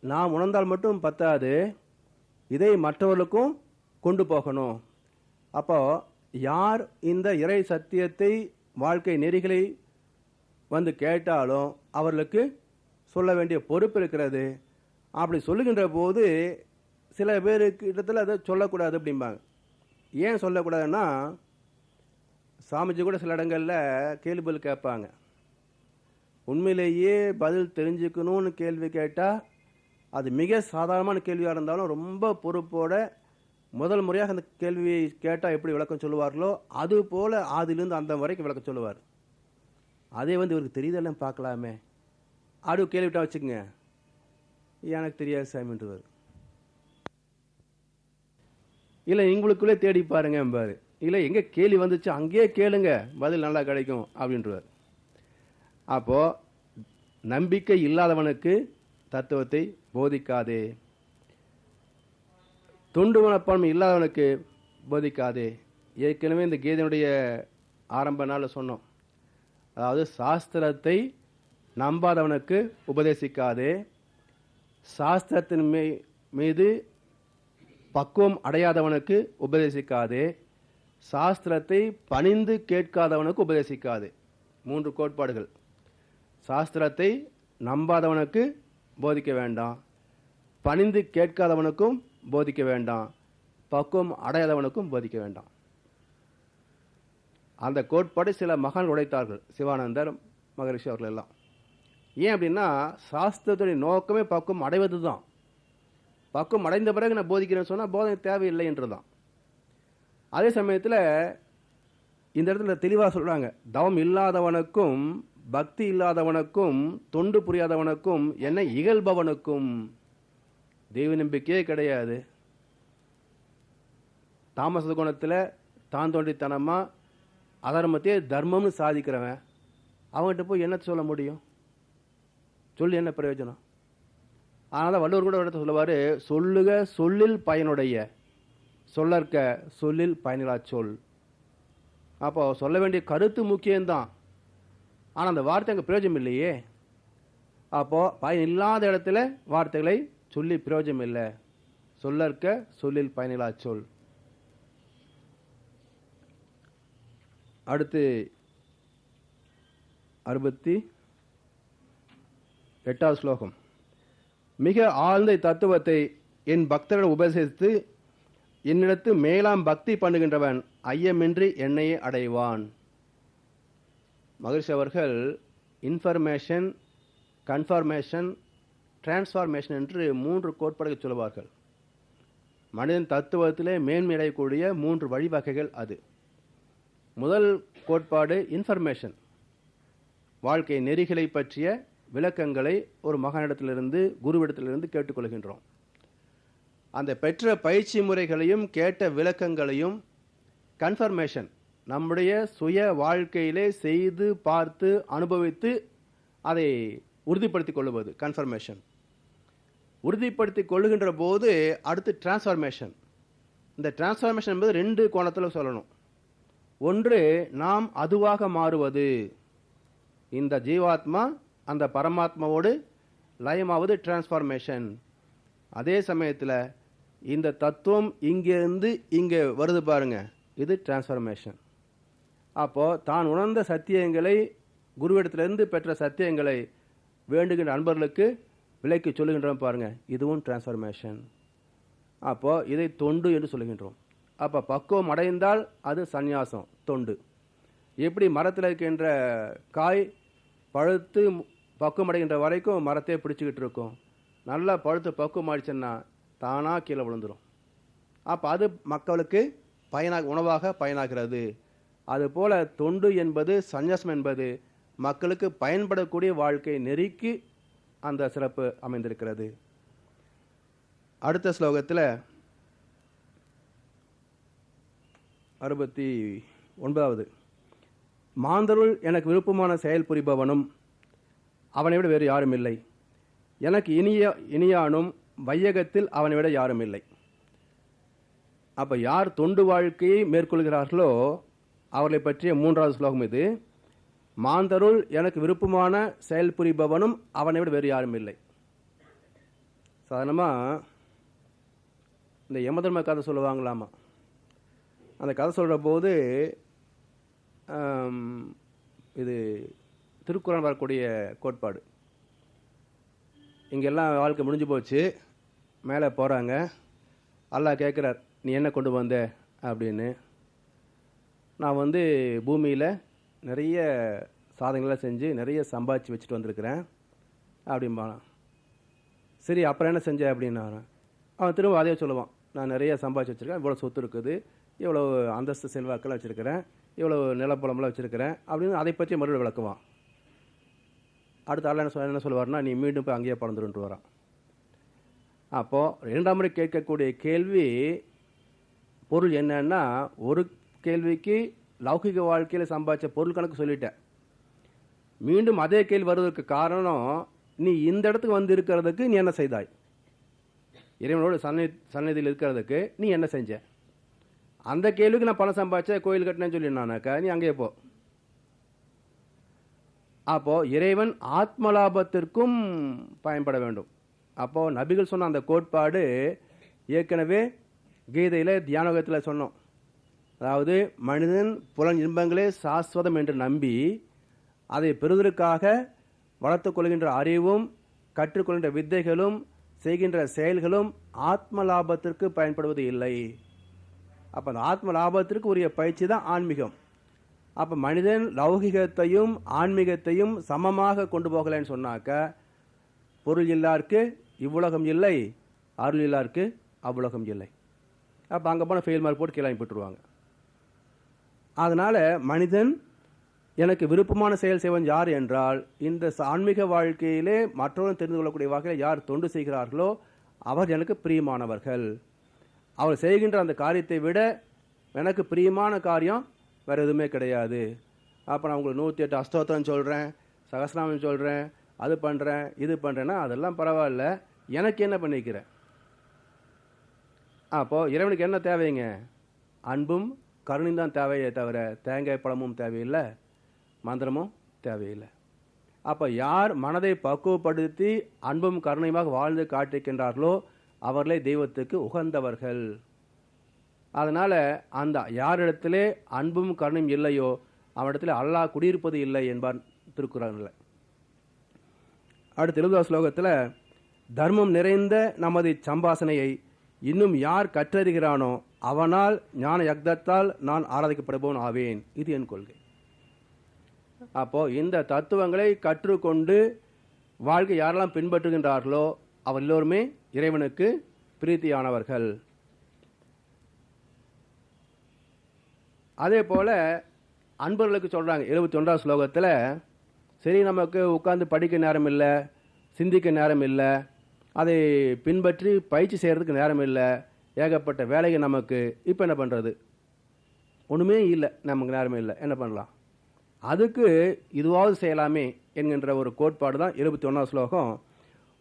நாம் உணர்ந்தால் மட்டும் பத்தாது, இதை மற்றவர்களுக்கும் கொண்டு போகணும். அப்போ யார் இந்த இறை சத்தியத்தை வாழ்க்கை நெறிகளை கேட்டாலும் அவர்களுக்கு சொல்ல வேண்டிய பொறுப்பு இருக்கிறது. அப்படி சொல்லுகின்ற போது சில பேருக்கு இடத்துல அதை சொல்லக்கூடாது அப்படிம்பாங்க. ஏன் சொல்லக்கூடாதுன்னா, சாமிஜி கூட சில இடங்களில் கேள்வி பதில் கேட்பாங்க. உண்மையிலேயே பதில் தெரிஞ்சுக்கணும்னு கேள்வி கேட்டால் அது மிக சாதாரணமான கேள்வியாக இருந்தாலும் ரொம்ப பொறுப்போட முதல் முறையாக அந்த கேள்வியை கேட்டால் எப்படி விளக்கம் சொல்லுவார்களோ அது போல் ஆதிலிருந்து அந்த வரைக்கும் விளக்கம் சொல்லுவார். அதே இவருக்கு தெரியுதெல்லாம் பார்க்கலாமே ஆடு கேள்விட்டா வச்சுக்கோங்க, எனக்கு தெரியாது சாமின்றவர். இல்லை உங்களுக்குள்ளே தேடி பாருங்க என்பார். இல்லை எங்கே கேள்வி வந்துச்சு அங்கேயே கேளுங்க, பதில் நல்லா கிடைக்கும் அப்படின்றவர். அப்போது நம்பிக்கை இல்லாதவனுக்கு தத்துவத்தை போதிக்காதே, தொண்டு மனப்பான்மை இல்லாதவனுக்கு போதிக்காதே. ஏற்கனவே இந்த கீதையினுடைய ஆரம்ப நாளில் சொன்னோம். அதாவது சாஸ்திரத்தை நம்பாதவனுக்கு உபதேசிக்காதே, சாஸ்திரத்தின் மீது பக்குவம் அடையாதவனுக்கு உபதேசிக்காதே, சாஸ்திரத்தை பணிந்து கேட்காதவனுக்கு உபதேசிக்காதே. 3 கோட்பாடுகள். சாஸ்திரத்தை நம்பாதவனுக்கு போதிக்க வேண்டாம், பணிந்து கேட்காதவனுக்கும் போதிக்க வேண்டாம், பக்குவம் அடையாதவனுக்கும் போதிக்க வேண்டாம். அந்த கோட்பாடு சில மகான் உடைத்தார்கள், சிவானந்தர் மகரிஷி அவர்கள் எல்லாம். ஏன் அப்படின்னா, சாஸ்திரத்துடைய நோக்கமே பக்குவம் அடைவது தான். பக்குவம் அடைந்த பிறகு நான் போதிக்கிறேன்னு சொன்னால் போதனை தேவையில்லை என்று தான். அதே சமயத்தில் இந்த இடத்துல தெளிவாக சொல்கிறாங்க, தவம் இல்லாதவனுக்கும் பக்தி இல்லாதவனுக்கும் தொண்டு புரியாதவனுக்கும் என்னை இகழ்பவனுக்கும். தெய்வ நம்பிக்கையே கிடையாது, தாமச குணத்தில் தான் தோன்றித்தனமாக அதர்மத்தையே தர்மம்னு சாதிக்கிறவன் அவன்கிட்ட போய் என்ன சொல்ல முடியும்? சொல்லி என்ன பிரயோஜனம்? அதனால் வள்ளுவர் கூட இடத்த சொல்லுவார், சொல்லுக சொல்லில் பயனுடைய, சொல்லற்க சொல்லில் பயனிலா சொல். அப்போ சொல்ல வேண்டிய கருத்து முக்கியம்தான், ஆனால் அந்த வார்த்தை அங்கே பிரயோஜனம் இல்லையே. அப்போது பயன் இல்லாத இடத்துல வார்த்தைகளை சொல்லி பிரயோஜனம் இல்லை. சொல்லற்க சொல்லில் பயனிலா சொல். அடுத்து 68வது ஸ்லோகம். மிக ஆழ்ந்த தத்துவத்தை என் பக்தர்கள் உபதேசித்து என்னிடத்து மேலாம் பக்தி பண்ணுகின்றவன் ஐயமின்றி என்னையே அடைவான். மகரிஷி அவர்கள் இன்ஃபர்மேஷன், கன்ஃபர்மேஷன், டிரான்ஸ்ஃபார்மேஷன் என்று 3 கோட்பாடுகள் சொல்லுவார்கள். மனிதன் தத்துவத்திலே மேன்மையடையக்கூடிய 3 வழிவகைகள் அது. முதல் கோட்பாடு இன்ஃபர்மேஷன், வாழ்க்கை நெறிகளை பற்றிய விளக்கங்களை ஒரு மகானிடத்திலிருந்து, குருவிடத்திலிருந்து கேட்டுக்கொள்கின்றோம். அந்த பெற்ற பயிற்சி முறைகளையும் கேட்ட விளக்கங்களையும் கன்ஃபர்மேஷன், நம்முடைய சுய வாழ்க்கையிலே செய்து பார்த்து அனுபவித்து அதை உறுதிப்படுத்திக் கொள்வது கன்ஃபர்மேஷன். உறுதிப்படுத்திக் கொள்ளுகின்ற போது அடுத்து டிரான்ஸ்ஃபார்மேஷன். இந்த டிரான்ஸ்ஃபார்மேஷன் என்பது 2 கோணத்தில் சொல்லணும். ஒன்று, நாம் அதுவாக மாறுவது. இந்த ஜீவாத்மா அந்த பரமாத்மாவோடு லயமாவது டிரான்ஸ்ஃபார்மேஷன். அதே சமயத்தில் இந்த தத்துவம் இங்கிருந்து இங்கே வருது பாருங்க, இது டிரான்ஸ்ஃபார்மேஷன். அப்போது தான் உணர்ந்த சத்தியங்களை, குருவிடத்திலிருந்து பெற்ற சத்தியங்களை வேண்டுகின்ற அன்பர்களுக்கு விலைக்கு சொல்லுகின்றோம் பாருங்க, இதுவும் டிரான்ஸ்ஃபார்மேஷன். அப்போது இதை தொண்டு என்று சொல்லுகின்றோம். அப்போ பக்குவம் அடைந்தால் அது சந்நியாசம், தொண்டு. எப்படி மரத்தில் இருக்கின்ற காய் பழுத்து பக்குவம் அடைகின்ற வரைக்கும் மரத்தையே பிடிச்சிக்கிட்டு இருக்கும். நல்லா பழுத்து பக்குவம் ஆயிடுச்சுன்னா தானாக கீழே விழுந்துடும். அப்போ அது மக்களுக்கு உணவாக பயனாகிறது. அதுபோல் தொண்டு என்பது, சந்நியாசம் என்பது மக்களுக்கு பயன்படக்கூடிய வாழ்க்கை நெறிக்கு அந்த சிறப்பு அமைந்திருக்கிறது. அடுத்த ஸ்லோகத்தில் 69வது, மாந்தருள் எனக்கு விருப்பமான செயல் புரிபவனும் அவனை விட வேறு யாரும் இல்லை. எனக்கு இனியானும் வையகத்தில் அவனை விட யாரும் இல்லை. அப்போ யார் தொண்டு வாழ்க்கையை மேற்கொள்கிறார்களோ அவர்களை பற்றிய 3வது ஸ்லோகம் இது. மாந்தருள் எனக்கு விருப்பமான செயல் புரிபவனும் அவனை விட வேறு யாரும் இல்லை. சாதாரணமாக இந்த யமதர்ம கதை சொல்லுவாங்களாமா. அந்த கதை சொல்கிற போது இது திருக்குறள் வரக்கூடிய கோட்பாடு. இங்கெல்லாம் வாழ்க்கை முடிஞ்சு போச்சு, மேலே போகிறாங்க. அல்லாஹ் கேட்குறார், நீ என்ன கொண்டு வந்த அப்படின்னு. நான் பூமியில் நிறைய சாதனைகளை செஞ்சு நிறைய சம்பாதிச்சு வச்சுட்டு வந்திருக்கிறேன் அப்படிம்பான். சரி, அப்புறம் என்ன செஞ்ச அப்படின்னா அவன் திரும்ப அதே சொல்லுவான், நான் நிறைய சம்பாதிச்சு வச்சுருக்கேன், இவ்வளோ சொத்து இருக்குது, இவ்வளோ அந்தஸ்து செல்வாக்கெல்லாம் வச்சுருக்கிறேன், இவ்வளோ நிலப்புலமெல்லாம் வச்சுருக்கிறேன் அப்படின்னு அதை பற்றி மறுபடியும் விளக்குவான். அடுத்த ஆள் என்ன சொல்லுவார்னா, நீ மீண்டும் போய் அங்கேயே பறந்துருன்ட்டு வரான். அப்போது 2ஆம் முறை கேட்கக்கூடிய கேள்வி பொருள் என்னன்னா, ஒரு கேள்விக்கு லௌகிக வாழ்க்கையில் சம்பாதிச்ச பொருள் கணக்கு சொல்லிட்டேன். மீண்டும் அதே கேள்வி வருவதற்கு காரணம், நீ இந்த இடத்துக்கு வந்து இருக்கிறதுக்கு நீ என்ன செய்தாய், இறைவனோடு சந்நிதியில் இருக்கிறதுக்கு நீ என்ன செஞ்ச. அந்த கேள்விக்கு நான் பணம் சம்பாதிச்சேன், கோயில் கட்டினேன்னு சொல்லினானாக்கா நீ அங்கேயே போ. அப்போது இறைவன் ஆத்மலாபத்திற்கும் பயன்பட வேண்டும். அப்போது நபிகள் சொன்ன அந்த கோட்பாடு ஏற்கனவே கீதையில் தியானோகத்தில் சொன்னோம். அதாவது மனிதன் புலன் இன்பங்களே சாஸ்வதம் என்று நம்பி அதை பெறுவதற்காக வளர்த்து கொள்கின்ற அறிவும் கற்றுக்கொள்கின்ற வித்தைகளும் செய்கின்ற செயல்களும் ஆத்ம லாபத்திற்கு பயன்படுவது இல்லை. அப்போ அந்த ஆத்ம லாபத்திற்கு உரிய பயிற்சி தான் ஆன்மீகம். அப்போ மனிதன் லௌகிகத்தையும் ஆன்மீகத்தையும் சமமாக கொண்டு போகலைன்னு சொன்னாக்க, பொருள் இல்லாருக்கு இவ்வுலகம் இல்லை, அருள் இல்லாருக்கு அவ்வுலகம் இல்லை. அப்போ அங்கே போனால் ஃபெயில் மார்க் போட்டு கீழே போட்டுருவாங்க. அதனால் மனிதன் எனக்கு விருப்பமான செயல் செய்வன் யார் என்றால், இந்த ஆன்மீக வாழ்க்கையிலே மற்றவர்கள் தெரிந்து கொள்ளக்கூடிய வகையில் யார் தொண்டு செய்கிறார்களோ அவர் எனக்கு பிரியமானவர்கள். அவர் செய்கின்ற அந்த காரியத்தை விட எனக்கு பிரியமான காரியம் வேறு எதுவுமே கிடையாது. அப்போ நான் உங்களுக்கு 108 அஷ்டோத்திரம் சொல்கிறேன், சகஸ்ரநாமம் சொல்கிறேன், அது பண்ணுறேன், இது பண்ணுறேன்னா அதெல்லாம் பரவாயில்ல, எனக்கு என்ன பண்ணிக்கிறேன். அப்போது இறைவனுக்கு என்ன தேவைங்க? அன்பும் கருணையும் தான் தேவையே தவிர தேங்காய் பழமும் தேவையில்லை, மந்திரமும் தேவையில்லை. அப்போ யார் மனதை பக்குவப்படுத்தி அன்பும் கருணையுமாக வாழ்ந்து காட்டுகின்றார்களோ அவர்களே தெய்வத்துக்கு உகந்தவர்கள். அதனால் அந்த யாரிடத்திலே அன்பும் கருணையும் இல்லையோ அவனிடத்தில் அல்லாஹ் குடியிருப்பது இல்லை என்பார் திருக்குறளில். அடுத்த 20வது ஸ்லோகத்தில் தர்மம் நிறைந்த நமது சம்பாசனையை இன்னும் யார் கற்றறிகிறானோ அவனால் ஞான யக்தத்தால் நான் ஆராதிக்கப்படுபவன் ஆவேன். இது என் கொள்கை. அப்போ இந்த தத்துவங்களை கற்றுக்கொண்டு வாழ்க்கை யாரெல்லாம் பின்பற்றுகின்றார்களோ அவர் எல்லோருமே இறைவனுக்கு பிரீத்தியானவர்கள். அதே போல அன்பர்களுக்கு சொல்றாங்க 71ஆம் ஸ்லோகத்தில், சரி நமக்கு உட்கார்ந்து படிக்க நேரம் இல்லை, சிந்திக்க நேரம் இல்லை, அதை பின்பற்றி பயிற்சி செய்கிறதுக்கு நேரம் இல்லை, ஏகப்பட்ட வேலைகள் நமக்கு, இப்போ என்ன பண்ணுறது? ஒன்றுமே இல்லை, நமக்கு நேரம் இல்லை, என்ன பண்ணலாம்? அதுக்கு இதுவாவது செய்யலாமே என்கின்ற ஒரு கோட்பாடு தான் 71ஆம் ஸ்லோகம்.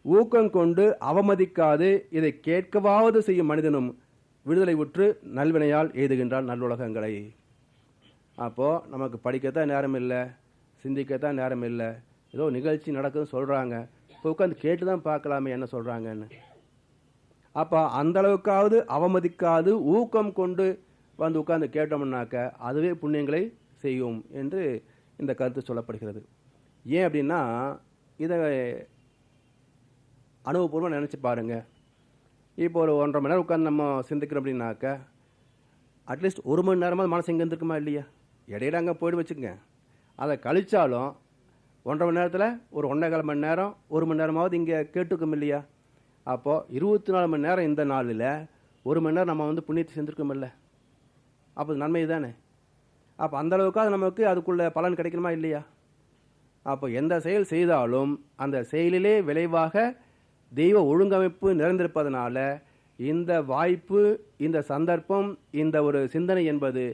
ஊக்கம் கொண்டு அவமதிக்காது இதை கேட்கவாவது செய்யும் மனிதனும் விடுதலை உற்று நல்வினையால் எய்துகின்றான் நல்லுலகங்களை. அப்போது நமக்கு படிக்கத்தான் நேரம் இல்லை, சிந்திக்கத்தான் நேரம் இல்லை, ஏதோ நிகழ்ச்சி நடக்குதுன்னு சொல்கிறாங்க, இப்போ உட்காந்து கேட்டு தான் பார்க்கலாமே என்ன சொல்கிறாங்கன்னு. அப்போ அந்தளவுக்காவது அவமதிக்காது ஊக்கம் கொண்டு வந்து உட்காந்து கேட்டோம்னாக்க அதுவே புண்ணியங்களை செய்யும் என்று இந்த கருத்து சொல்லப்படுகிறது. ஏன் அப்படின்னா, இதை அனுபவபூர்வம் நினச்சி பாருங்கள். இப்போ ஒரு 1.5 மணி நேரம் உட்காந்து நம்ம சிந்திக்கிறோம் அப்படின்னாக்க அட்லீஸ்ட் 1 மணி நேரமாவது மனசு இங்கே இருந்துருக்குமா இல்லையா? இடையில அங்கே போய்ட்டு வச்சுக்கோங்க, அதை கழிச்சாலும் 1.5 மணி நேரத்தில் ஒரு 1.25 மணி நேரம் 1 மணி நேரமாவது இங்கே கேட்டுக்கும் இல்லையா? அப்போது 24 மணி நேரம் இந்த நாளில் 1 மணி நேரம் நம்ம புண்ணியத்தை செஞ்சுருக்கோம் இல்லை? அப்போ நன்மை தானே. அப்போ அந்தளவுக்காக நமக்கு அதுக்குள்ள பலன் கிடைக்கணுமா இல்லையா? அப்போ எந்த செயல் செய்தாலும் அந்த செயலிலே விளைவாக தெய்வ ஒழுங்கமைப்பு நிறைந்திருப்பதனால இந்த வாய்ப்பு, இந்த சந்தர்ப்பம், இந்த ஒரு சிந்தனை என்பது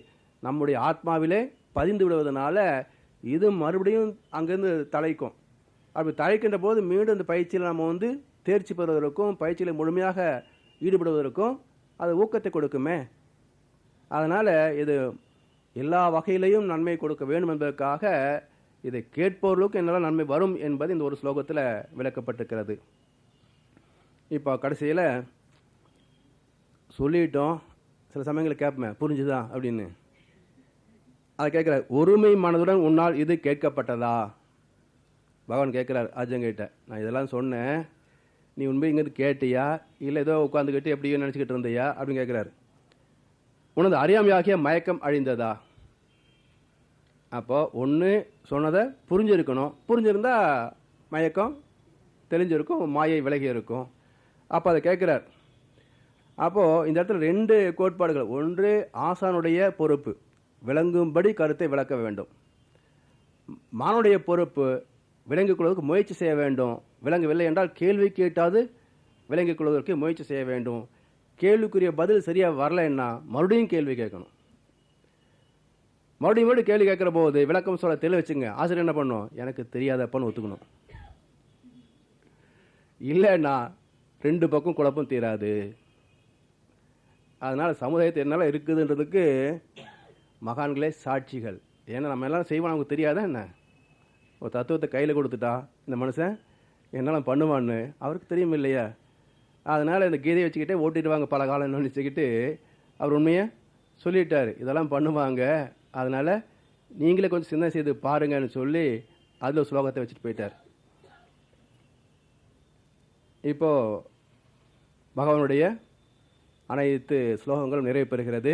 நம்முடைய ஆத்மாவிலே பதிந்து விடுவதனால இது மறுபடியும் அங்கேருந்து தலைக்கும். அப்படி தலைக்கின்ற போது மீண்டும் இந்த பயிற்சியில் நம்ம தேர்ச்சி பெறுவதற்கும் பயிற்சியில் முழுமையாக ஈடுபடுவதற்கும் அது ஊக்கத்தை கொடுக்குமே. அதனால் இது எல்லா வகையிலையும் நன்மை கொடுக்க வேண்டும் என்பதற்காக இதை கேட்பவர்களுக்கு என்னெல்லாம் நன்மை வரும் என்பது இந்த ஒரு ஸ்லோகத்தில் விளக்கப்பட்டிருக்கிறது. இப்போ கடைசியில் சொல்லிட்டோம், சில சமயங்களில் கேட்பேன் புரிஞ்சுதா அப்படின்னு. அதை கேட்குறார், ஒருமை மனதுடன் உன்னால் இது கேட்கப்பட்டதா? பகவான் கேட்குறார் அர்ஜுன்கிட்ட, நான் இதெல்லாம் சொன்னேன், நீ உண்மை இங்கேருந்து கேட்டியா இல்லை ஏதோ உட்காந்துக்கிட்டு எப்படியோ நினச்சிக்கிட்டு இருந்தியா அப்படின்னு கேட்குறாரு. உனது அறியாமையாகிய மயக்கம் அழிந்ததா? அப்போது ஒன்று சொன்னதை புரிஞ்சிருக்கணும், புரிஞ்சிருந்தா மயக்கம் தெளிஞ்சிருக்கும், மாயை விலகி இருக்கும். அப்போ அதை கேட்குறார். அப்போது இந்த இடத்துல 2 கோட்பாடுகள். ஒன்று ஆசானுடைய பொறுப்பு, விளங்கும்படி கருத்தை விளக்க வேண்டும். மானுடைய பொறுப்பு, விளங்கிக் கொள்வதற்கு முயற்சி செய்ய வேண்டும். விளங்கவில்லை என்றால் கேள்வி கேட்டாது விளங்கிக் கொள்வதற்கு முயற்சி செய்ய வேண்டும். கேள்விக்குரிய பதில் சரியாக வரலைன்னா மறுபடியும் கேள்வி கேட்கணும். மறுபடியும் கேள்வி கேட்குற போது விளக்கம் சொல்ல தெளிவு வச்சுங்க. ஆசிரியர் என்ன பண்ணணும்? எனக்கு தெரியாதப்பன்னு ஒத்துக்கணும். இல்லைன்னா 2 பக்கம் குழப்பம் தீராது. அதனால் சமுதாயத்தை என்னால் இருக்குதுன்றதுக்கு மகான்களே சாட்சிகள். ஏன்னா நம்ம எல்லாம் செய்வோம், நமக்கு தெரியாதா என்ன? ஒரு தத்துவத்தை கையில் கொடுத்துட்டா இந்த மனுஷன் என்னெல்லாம் பண்ணுவான்னு அவருக்கு தெரியும் இல்லையா? அதனால் இந்த கீதையை வச்சுக்கிட்டே ஓட்டிடுவாங்க பல காலம் நினச்சிக்கிட்டு. அவர் உண்மையை சொல்லிட்டார், இதெல்லாம் பண்ணுவாங்க, அதனால் நீங்களே கொஞ்சம் சிந்தனை செய்து பாருங்கன்னு சொல்லி அதில் ஸ்லோகத்தை வச்சுட்டு போயிட்டார். இப்போது பகவானுடைய அனைத்து ஸ்லோகங்களும் நிறைவு பெறுகிறது.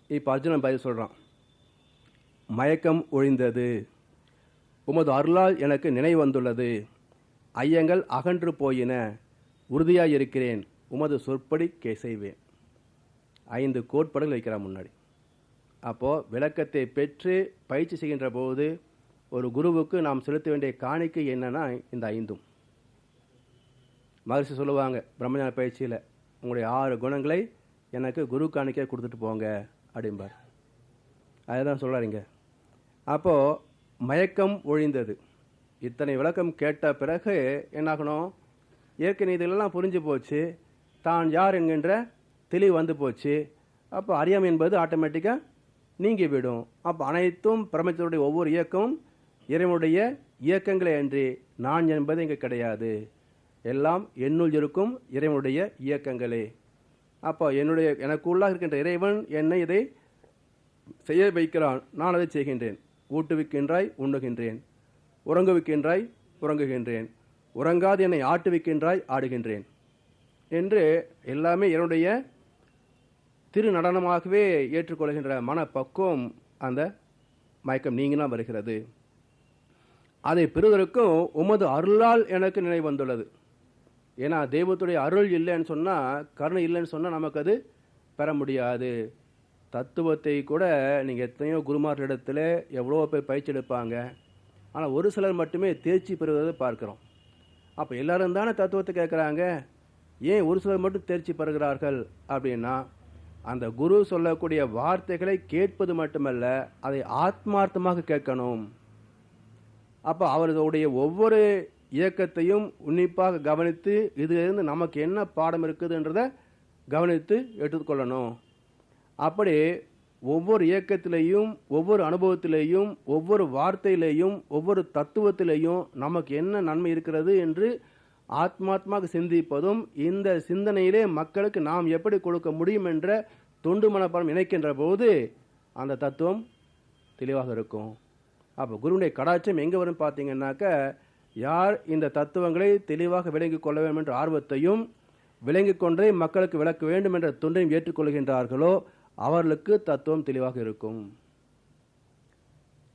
இப்போ அர்ஜுனன் பதில் சொல்கிறான். மயக்கம் ஒழிந்தது, உமது அருளால் எனக்கு நினைவு வந்துள்ளது, ஐயங்கள் அகன்று போயின, உறுதியாக இருக்கிறேன், உமது சொற்படி செய்வேன். 5 கோட்பாடுகள் வைக்கிறான் முன்னாடி. அப்போது விளக்கத்தை பெற்று பயிற்சி செய்கின்ற போது ஒரு குருவுக்கு நாம் செலுத்த வேண்டிய காணிக்கை என்னன்னா இந்த 5ம். மகர்ஷி சொல்லுவாங்க பிரம்மஞான பயிற்சியில், உங்களுடைய 6 குணங்களை எனக்கு குரு காணிக்கை கொடுத்துட்டு போங்க அப்படிம்பார். அதுதான் சொல்கிறாருங்க. அப்போது மயக்கம் ஒழிந்தது. இத்தனை விளக்கம் கேட்ட பிறகு என்னாகணும்? இயற்கை நீதிகளெல்லாம் புரிஞ்சு போச்சு, தான் யார் என்கின்ற தெளிவு வந்து போச்சு. அப்போ அறியாமை என்பது ஆட்டோமேட்டிக்காக நீங்கிவிடும். அப்போ அனைத்தும் பிரபஞ்சத்துடைய ஒவ்வொரு இயக்கமும் இறைவனுடைய இயக்கங்களே அன்றி நான் என்பது இங்கே கிடையாது. எல்லாம் என்னுள் இருக்கும் இறைவனுடைய இயக்கங்களே. அப்போ எனக்குள்ளாக இருக்கின்ற இறைவன் என்னை இதை செய்ய வைக்கிறான், நான் அதை செய்கின்றேன். ஊட்டுவிக்கின்றாய் உண்ணுகின்றேன், உறங்குவிக்கின்றாய் உறங்குகின்றேன், உறங்காது என்னை ஆட்டுவிக்கின்றாய், ஆடுகின்றேன் என்று எல்லாமே என்னுடைய திரு நடனமாகவே ஏற்றுக்கொள்கின்ற மனப்பக்குவம் அந்த மயக்கம் நீங்கினா வருகிறது. அதை பெறுவதற்கும் உமது அருளால் எனக்கு நினைவு வந்துள்ளது. ஏன்னா தெய்வத்துடைய அருள் இல்லைன்னு சொன்னால், கருணை இல்லைன்னு சொன்னால் நமக்கு அது பெற முடியாது. தத்துவத்தை கூட நீங்கள் எத்தனையோ குருமார்களிடத்தில் எவ்வளோ பேர் பயிற்சி எடுப்பாங்க, ஆனால் ஒரு சிலர் மட்டுமே தேர்ச்சி பெறுவதை பார்க்குறோம். அப்போ எல்லாரும் தானே தத்துவத்தை கேட்குறாங்க, ஏன் ஒரு சிலர் மட்டும் தேர்ச்சி பெறுகிறார்கள் அப்படின்னா, அந்த குரு சொல்லக்கூடிய வார்த்தைகளை கேட்பது மட்டுமல்ல, அதை ஆத்மார்த்தமாக கேட்கணும். அப்போ அவர்களுடைய ஒவ்வொரு இயக்கத்தையும் உன்னிப்பாக கவனித்து இதிலிருந்து நமக்கு என்ன பாடம் இருக்குதுன்றதை கவனித்து எடுத்துக்கொள்ளணும். அப்படி ஒவ்வொரு இயக்கத்திலேயும், ஒவ்வொரு அனுபவத்திலேயும், ஒவ்வொரு வார்த்தையிலேயும், ஒவ்வொரு தத்துவத்திலேயும் நமக்கு என்ன நன்மை இருக்கிறது என்று ஆத்மாத்மாக சிந்திப்பதும், இந்த சிந்தனையிலே மக்களுக்கு நாம் எப்படி கொடுக்க முடியும் என்ற தொண்டு மனப்பாடம் இணைக்கின்ற போது அந்த தத்துவம் தெளிவாக இருக்கும். அப்போ குருவுடைய கடாட்சம் எங்கே வரும் பார்த்தீங்கன்னாக்க, யார் இந்த தத்துவங்களை தெளிவாக விளங்கிக் கொள்ள வேண்டும் என்ற ஆர்வத்தையும் விளங்கிக் கொண்டே மக்களுக்கு விளக்க வேண்டும் என்ற தொண்டையும் ஏற்றுக்கொள்கின்றார்களோ அவர்களுக்கு தத்துவம் தெளிவாக இருக்கும்.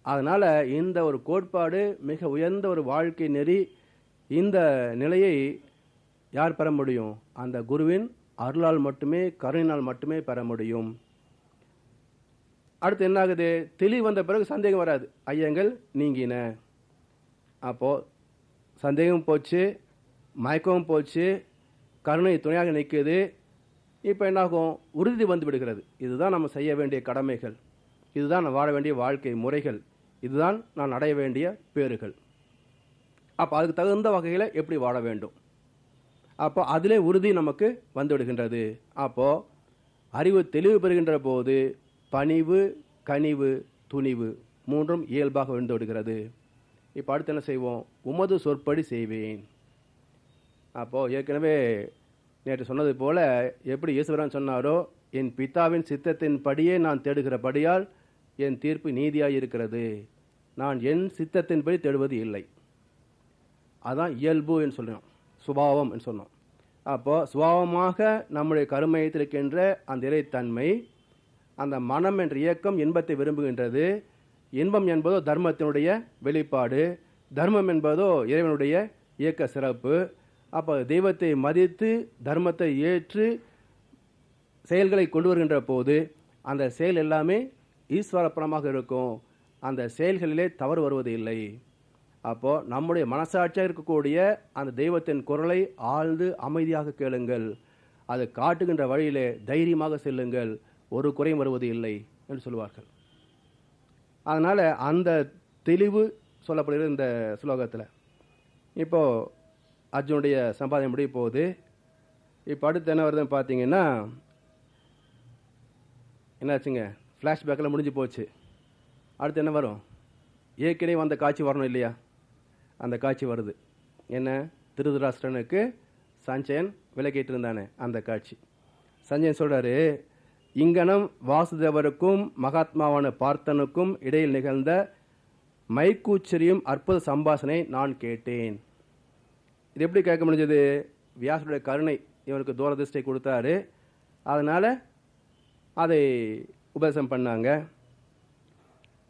அதனால் இந்த ஒரு கோட்பாடு மிக உயர்ந்த ஒரு வாழ்க்கை நெறி. இந்த நிலையை யார் பெற முடியும்? அந்த குருவின் அருளால் மட்டுமே, கருணையினால் மட்டுமே பெற முடியும். அடுத்து என்ன ஆகுது? தெளிவு வந்த பிறகு சந்தேகம் வராது, ஐயங்கள் நீங்கின. அப்போது சந்தேகம் போச்சு, மயக்கமும் போச்சு, கருணை துணையாக நிற்குது. இப்போ என்னாகும்? உறுதி வந்து விடுகிறது. இதுதான் நம்ம செய்ய வேண்டிய கடமைகள், இதுதான் நான் வாழ வேண்டிய வாழ்க்கை முறைகள், இதுதான் நான் அடைய வேண்டிய பேறுகள். அப்போ அதுக்கு தகுந்த வகையில் எப்படி வாழ வேண்டும், அப்போ அதிலே உறுதி நமக்கு வந்து விடுகின்றது. அப்போது அறிவு தெளிவு பெறுகின்ற போது பணிவு, கனிவு, துணிவு மூன்றும் இயல்பாக விழுந்து விடுகிறது. இப்போ அடுத்து என்ன செய்வோம்? உமது சொற்படி செய்வேன். அப்போது ஏற்கனவே நேற்று சொன்னது போல், எப்படி ஈஸ்வரன் சொன்னாரோ, என் பிதாவின் சித்தத்தின் படியே நான் தேடுகிறபடியால் என் தீர்ப்பு நீதியாக இருக்கிறது, நான் என் சித்தத்தின்படி தேடுவது இல்லை. அதான் இயல்பு என்று சொன்னோம், சுபாவம் என்று சொன்னோம். அப்போது சுபாவமாக நம்முடைய கருமையத்தில் இருக்கின்ற அந்த இறைத்தன்மை, அந்த மனம் என்ற இயக்கம் இன்பத்தை விரும்புகின்றது. இன்பம் என்பதோ தர்மத்தினுடைய வெளிப்பாடு, தர்மம் என்பதோ இறைவனுடைய இயக்க சிறப்பு. அப்போ தெய்வத்தை மதித்து தர்மத்தை ஏற்று செயல்களை கொண்டு வருகின்ற போது அந்த செயல் எல்லாமே ஈஸ்வரப்பணமாக இருக்கும். அந்த செயல்களிலே தவறு வருவது இல்லை. அப்போது நம்முடைய மனசாட்சியாக இருக்கக்கூடிய அந்த தெய்வத்தின் குரலை ஆழ்ந்து அமைதியாக கேளுங்கள், அது காட்டுகின்ற வழியிலே தைரியமாக செல்லுங்கள், ஒரு குறையும் வருவது இல்லை என்று சொல்லுவார்கள். அதனால் அந்த தெளிவு சொல்லப்படுகிற இந்த ஸ்லோகத்தில் இப்போது அர்ஜுனுடைய சம்பாதனை முடிய போகுது. இப்போ அடுத்து என்ன வருதுன்னு பார்த்தீங்கன்னா, என்னாச்சுங்க, ஃப்ளாஷ்பேக்கில் முடிஞ்சு போச்சு. அடுத்து என்ன வரும்? ஏற்கனவே வந்த காட்சி வரணும் இல்லையா? அந்த காட்சி வருது. என்ன? திருதராஷ்டிரனுக்கு சஞ்சயன் விலக்கிட்டு இருந்தானே அந்த காட்சி. சஞ்சயன் சொல்கிறாரு, இங்கனம் வாசுதேவருக்கும் மகாத்மாவான பார்த்தனுக்கும் இடையில் நிகழ்ந்த மைக்கூச்சரியும் அற்புத சம்பாஷணை நான் கேட்டேன். இது எப்படி கேட்க முடிஞ்சது? வியாசருடைய கருணை இவனுக்கு தூரதிருஷ்டை கொடுத்தாரு, அதனால் அதை உபதேசம் பண்ணாங்க.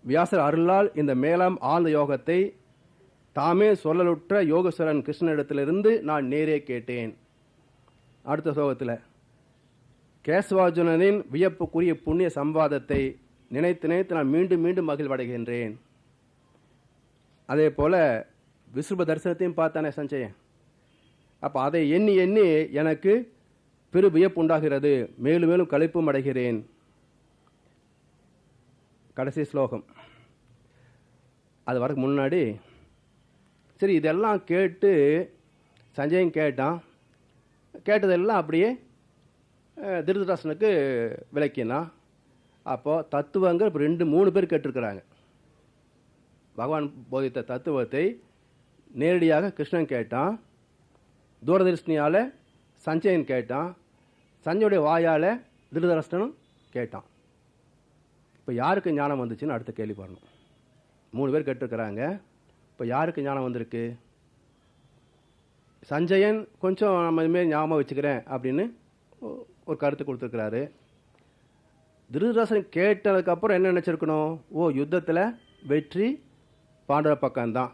வியாசர் அருளால் இந்த மேலாம் ஆழ்ந்த யோகத்தை தாமே சொல்லலுற்ற யோகேஸ்வரன் கிருஷ்ணனிடத்திலிருந்து நான் நேரே கேட்டேன். அடுத்த ஸ்லோகத்தில் கேசவார்ஜுனனின் வியப்புக்குரிய புண்ணிய சம்வாதத்தை நினைத்து நினைத்து நான் மீண்டும் மீண்டும் மகிழ்வடைகின்றேன். அதே போல் விஸ்ருப தரிசனத்தையும் பார்த்தானே சஞ்சயன். அப்போ அதை எண்ணி எண்ணி எனக்கு பெரு வியப்பு உண்டாகிறது, மேலும் மேலும் களிப்பும் அடைகிறேன். கடைசி ஸ்லோகம் அது வரக்கு முன்னாடி, சரி இதெல்லாம் கேட்டு சஞ்சயன் கேட்டான். கேட்டதெல்லாம் அப்படியே திருதராஷ்டிரனுக்கு விளக்கினான். அப்போது தத்துவங்கள் இப்போ 2-3 பேர் கேட்டிருக்கிறாங்க. பகவான் போதித்த தத்துவத்தை நேரடியாக கிருஷ்ணன் கேட்டான், தூரதர்ஷினியால் சஞ்சயன் கேட்டான், சஞ்சயுடைய வாயால் திருதராஷ்டிரனும் கேட்டான். இப்போ யாருக்கு ஞானம் வந்துச்சுன்னு அடுத்த கேள்வி பண்ணணும். 3 பேர் கேட்டிருக்கிறாங்க, இப்போ யாருக்கு ஞானம் வந்திருக்கு? சஞ்சயன் கொஞ்சம் நம்ம இதுமாரி ஞாபகம் வச்சுக்கிறேன் அப்படின்னு ஒரு கருத்து கொடுத்துருக்கிறாரு. திருதராசன் கேட்டதுக்கப்புறம் என்ன நினச்சிருக்கணும்? ஓ, யுத்தத்தில் வெற்றி பாண்டவ பக்கம்தான்,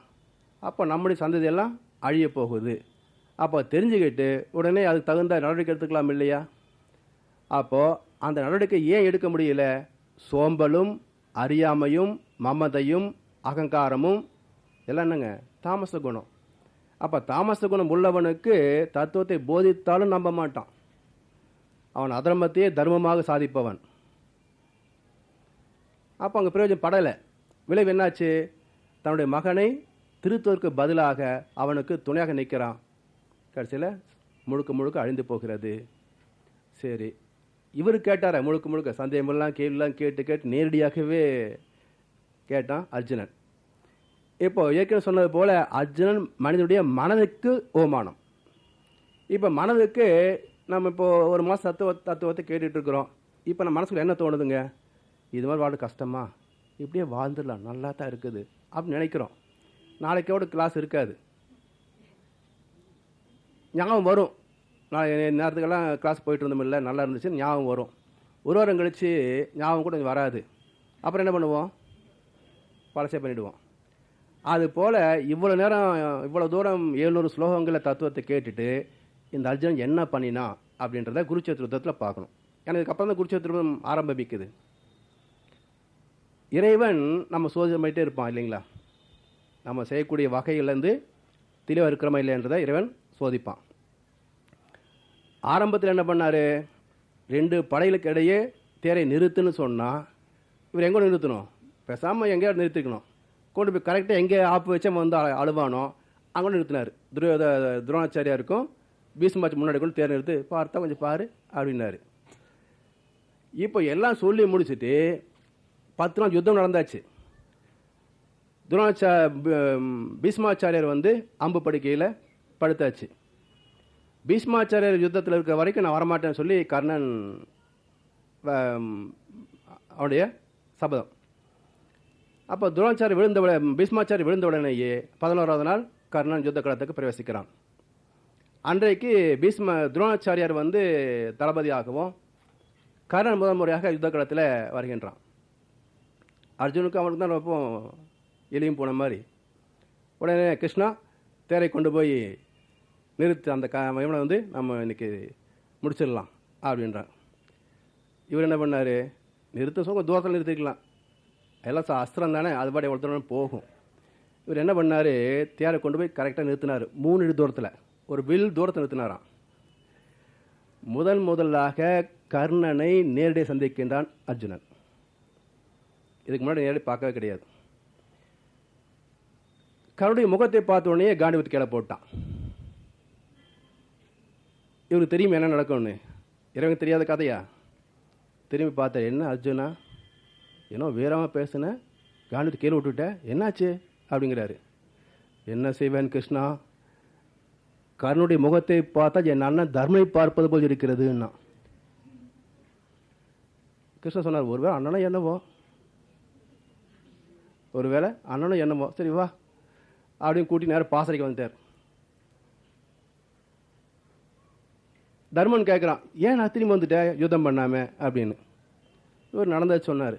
அப்போ நம்முடைய சந்ததியெல்லாம் அழிய போகுது. அப்போ தெரிஞ்சுக்கிட்டு உடனே அதுக்கு தகுந்த நடவடிக்கை எடுத்துக்கலாம் இல்லையா? அப்போது அந்த நடவடிக்கை ஏன் எடுக்க முடியல? சோம்பலும் அறியாமையும் மமதையும் அகங்காரமும் எல்லாம் என்னங்க? தாமச குணம். அப்போ தாமச குணம் உள்ளவனுக்கு தத்துவத்தை போதித்தாலும் நம்ப மாட்டான். அவன் அதர்மத்தையே தர்மமாக சாதிப்பவன். அப்போ அங்கே பிரயோஜனம் படலை. விளைவு என்னாச்சு? தன்னுடைய மகனை திருத்துவதற்கு பதிலாக அவனுக்கு துணையாக நிற்கிறான். கடைசியில் முழுக்க முழுக்க அழிந்து போகிறது. சரி, இவர் கேட்டார முழுக்க முழுக்க சந்தேகமெல்லாம் கேள்விலாம் கேட்டு நேரடியாகவே கேட்டான் அர்ஜுனன். இப்போ ஏற்கனவே சொன்னது போல அர்ஜுனன் மனிதனுடைய மனதுக்கு ஓமானம். இப்போ மனதுக்கு நம்ம இப்போ ஒரு மாதம் தத்துவத்தை கேட்டுட்டு இருக்கிறோம். இப்போ நம்ம மனசுக்குள்ள என்ன தோணுதுங்க? இது மாதிரி வாழ்க்கை கஷ்டமா, இப்படியே வாழ்ந்துடலாம், நல்லா தான் இருக்குது அப்படின்னு நினைக்கிறோம். நாளைக்கோட கிளாஸ் இருக்காது, ஞாபகம் வரும். நான் நேரத்துக்கெல்லாம் கிளாஸ் போயிட்டு இருந்தோம் இல்லை, நல்லா இருந்துச்சு ஞாபகம் வரும். ஒரு வாரம் கழித்து ஞாபகம் கூட வராது. அப்புறம் என்ன பண்ணுவோம்? பழசே பண்ணிவிடுவோம். அதுபோல் இவ்வளோ நேரம் இவ்வளோ தூரம் 700 ஸ்லோகங்களை தத்துவத்தை கேட்டுட்டு இந்த அர்ஜுனன் என்ன பண்ணினா அப்படின்றத குருட்சேத்திர யுத்தத்தில் பார்க்கணும். ஏன்னா இதுக்கப்புறம் தான் குருட்சேத்திர யுத்தம் ஆரம்பிக்குது. இறைவன் நம்ம சோதனை பண்ணிகிட்டே இருப்பான் இல்லைங்களா? நம்ம செய்யக்கூடிய வகையிலேருந்து தெளிவாக இருக்கிறோமா இல்லைன்றதை இறைவன் சோதிப்பான். ஆரம்பத்தில் என்ன பண்ணார்? 2 படைகளுக்கு இடையே தேரை நிறுத்துன்னு சொன்னால் இவர் எங்கே நிறுத்தணும்? பேசாமல் எங்கேயாவது நிறுத்திக்கணும். கொண்டு போய் கரெக்டாக எங்கே ஆப்பு வச்சு வந்து அழுவானோ அங்கே நிறுத்தினார். துரோணாச்சாரியாருக்கும் பீஷ்மாச்சு முன்னாடி கொண்டு தேர் நிறுத்து, பார்த்தா கொஞ்சம் பாரு அப்படின்னாரு. இப்போ எல்லாம் சொல்லி முடிச்சுட்டு 10 நாள் யுத்தம் நடந்தாச்சு. பீஷ்மாச்சாரியார் வந்து அம்பு படுக்கையில் படுத்தாச்சு. பீஷ்மாச்சாரியர் யுத்தத்தில் இருக்கிற வரைக்கும் நான் வரமாட்டேன்னு சொல்லி கர்ணன் அவனுடைய சபதம். அப்போ பீஷ்மாச்சாரி விழுந்த உடனேயே 11ஆவது நாள் கர்ணன் யுத்த களத்துக்கு பிரவேசிக்கிறான். அன்றைக்கு துரோணாச்சாரியார் வந்து தளபதியாகவும் கர்ணன் முதல் முறையாக யுத்த களத்தில் வருகின்றான். அர்ஜுனுக்கு அவனுக்கு தான் ரொம்ப எளியும் போன மாதிரி. உடனே கிருஷ்ணா தேரை கொண்டு போய் நிறுத்து, அந்த இவனை வந்து நம்ம இன்னைக்கு முடிச்சிடலாம் அப்படின்றான். இவர் என்ன பண்ணார்? நிறுத்த சொல்ல தூரத்தில் நிறுத்திக்கலாம், எல்லாம் அஸ்திரம் தானே, அது பாடி எவ்வளோ போகும். இவர் என்ன பண்ணார்? தேரை கொண்டு போய் கரெக்டாக நிறுத்தினார். 3 அடி தூரத்தில், ஒரு வில் தூரத்தை நிறுத்தினாராம். முதலாக கர்ணனை நேரடியாக சந்திக்கின்றான் அர்ஜுனன். இதுக்கு முன்னாடி நேரடி பார்க்கவே கிடையாது. கர்ணனுடைய முகத்தை பார்த்த உடனே காண்டிபத்தை கீழே போட்டான். இவருக்கு தெரியும் என்ன நடக்கும்னு. இறைவன் தெரியாத கதையா? திரும்பி பார்த்தா, என்ன அர்ஜுனா, ஏன்னோ வீரமாக பேசுன, காண்டிபத்தை கீழே விட்டுவிட்ட, என்னாச்சு அப்படிங்கிறாரு. என்ன செய்வேன் கிருஷ்ணா, கர்ணனுடைய முகத்தை பார்த்தா என் அண்ணன் தர்மனை பார்ப்பது போல் இருக்கிறதுன்னா. கிருஷ்ணன் சொன்னார், ஒருவேளை அண்ணனும் என்னவோ, ஒருவேளை அண்ணனும் என்னவோ, சரி வா அப்படின்னு கூட்டி நேரம் பாசறைக்கு வந்துட்டார். தர்மன் கேட்குறான், ஏன் நான் திரும்பி வந்துட்டேன் யுத்தம் பண்ணாமல் அப்படின்னு. இவர் நடந்தது சொன்னார்.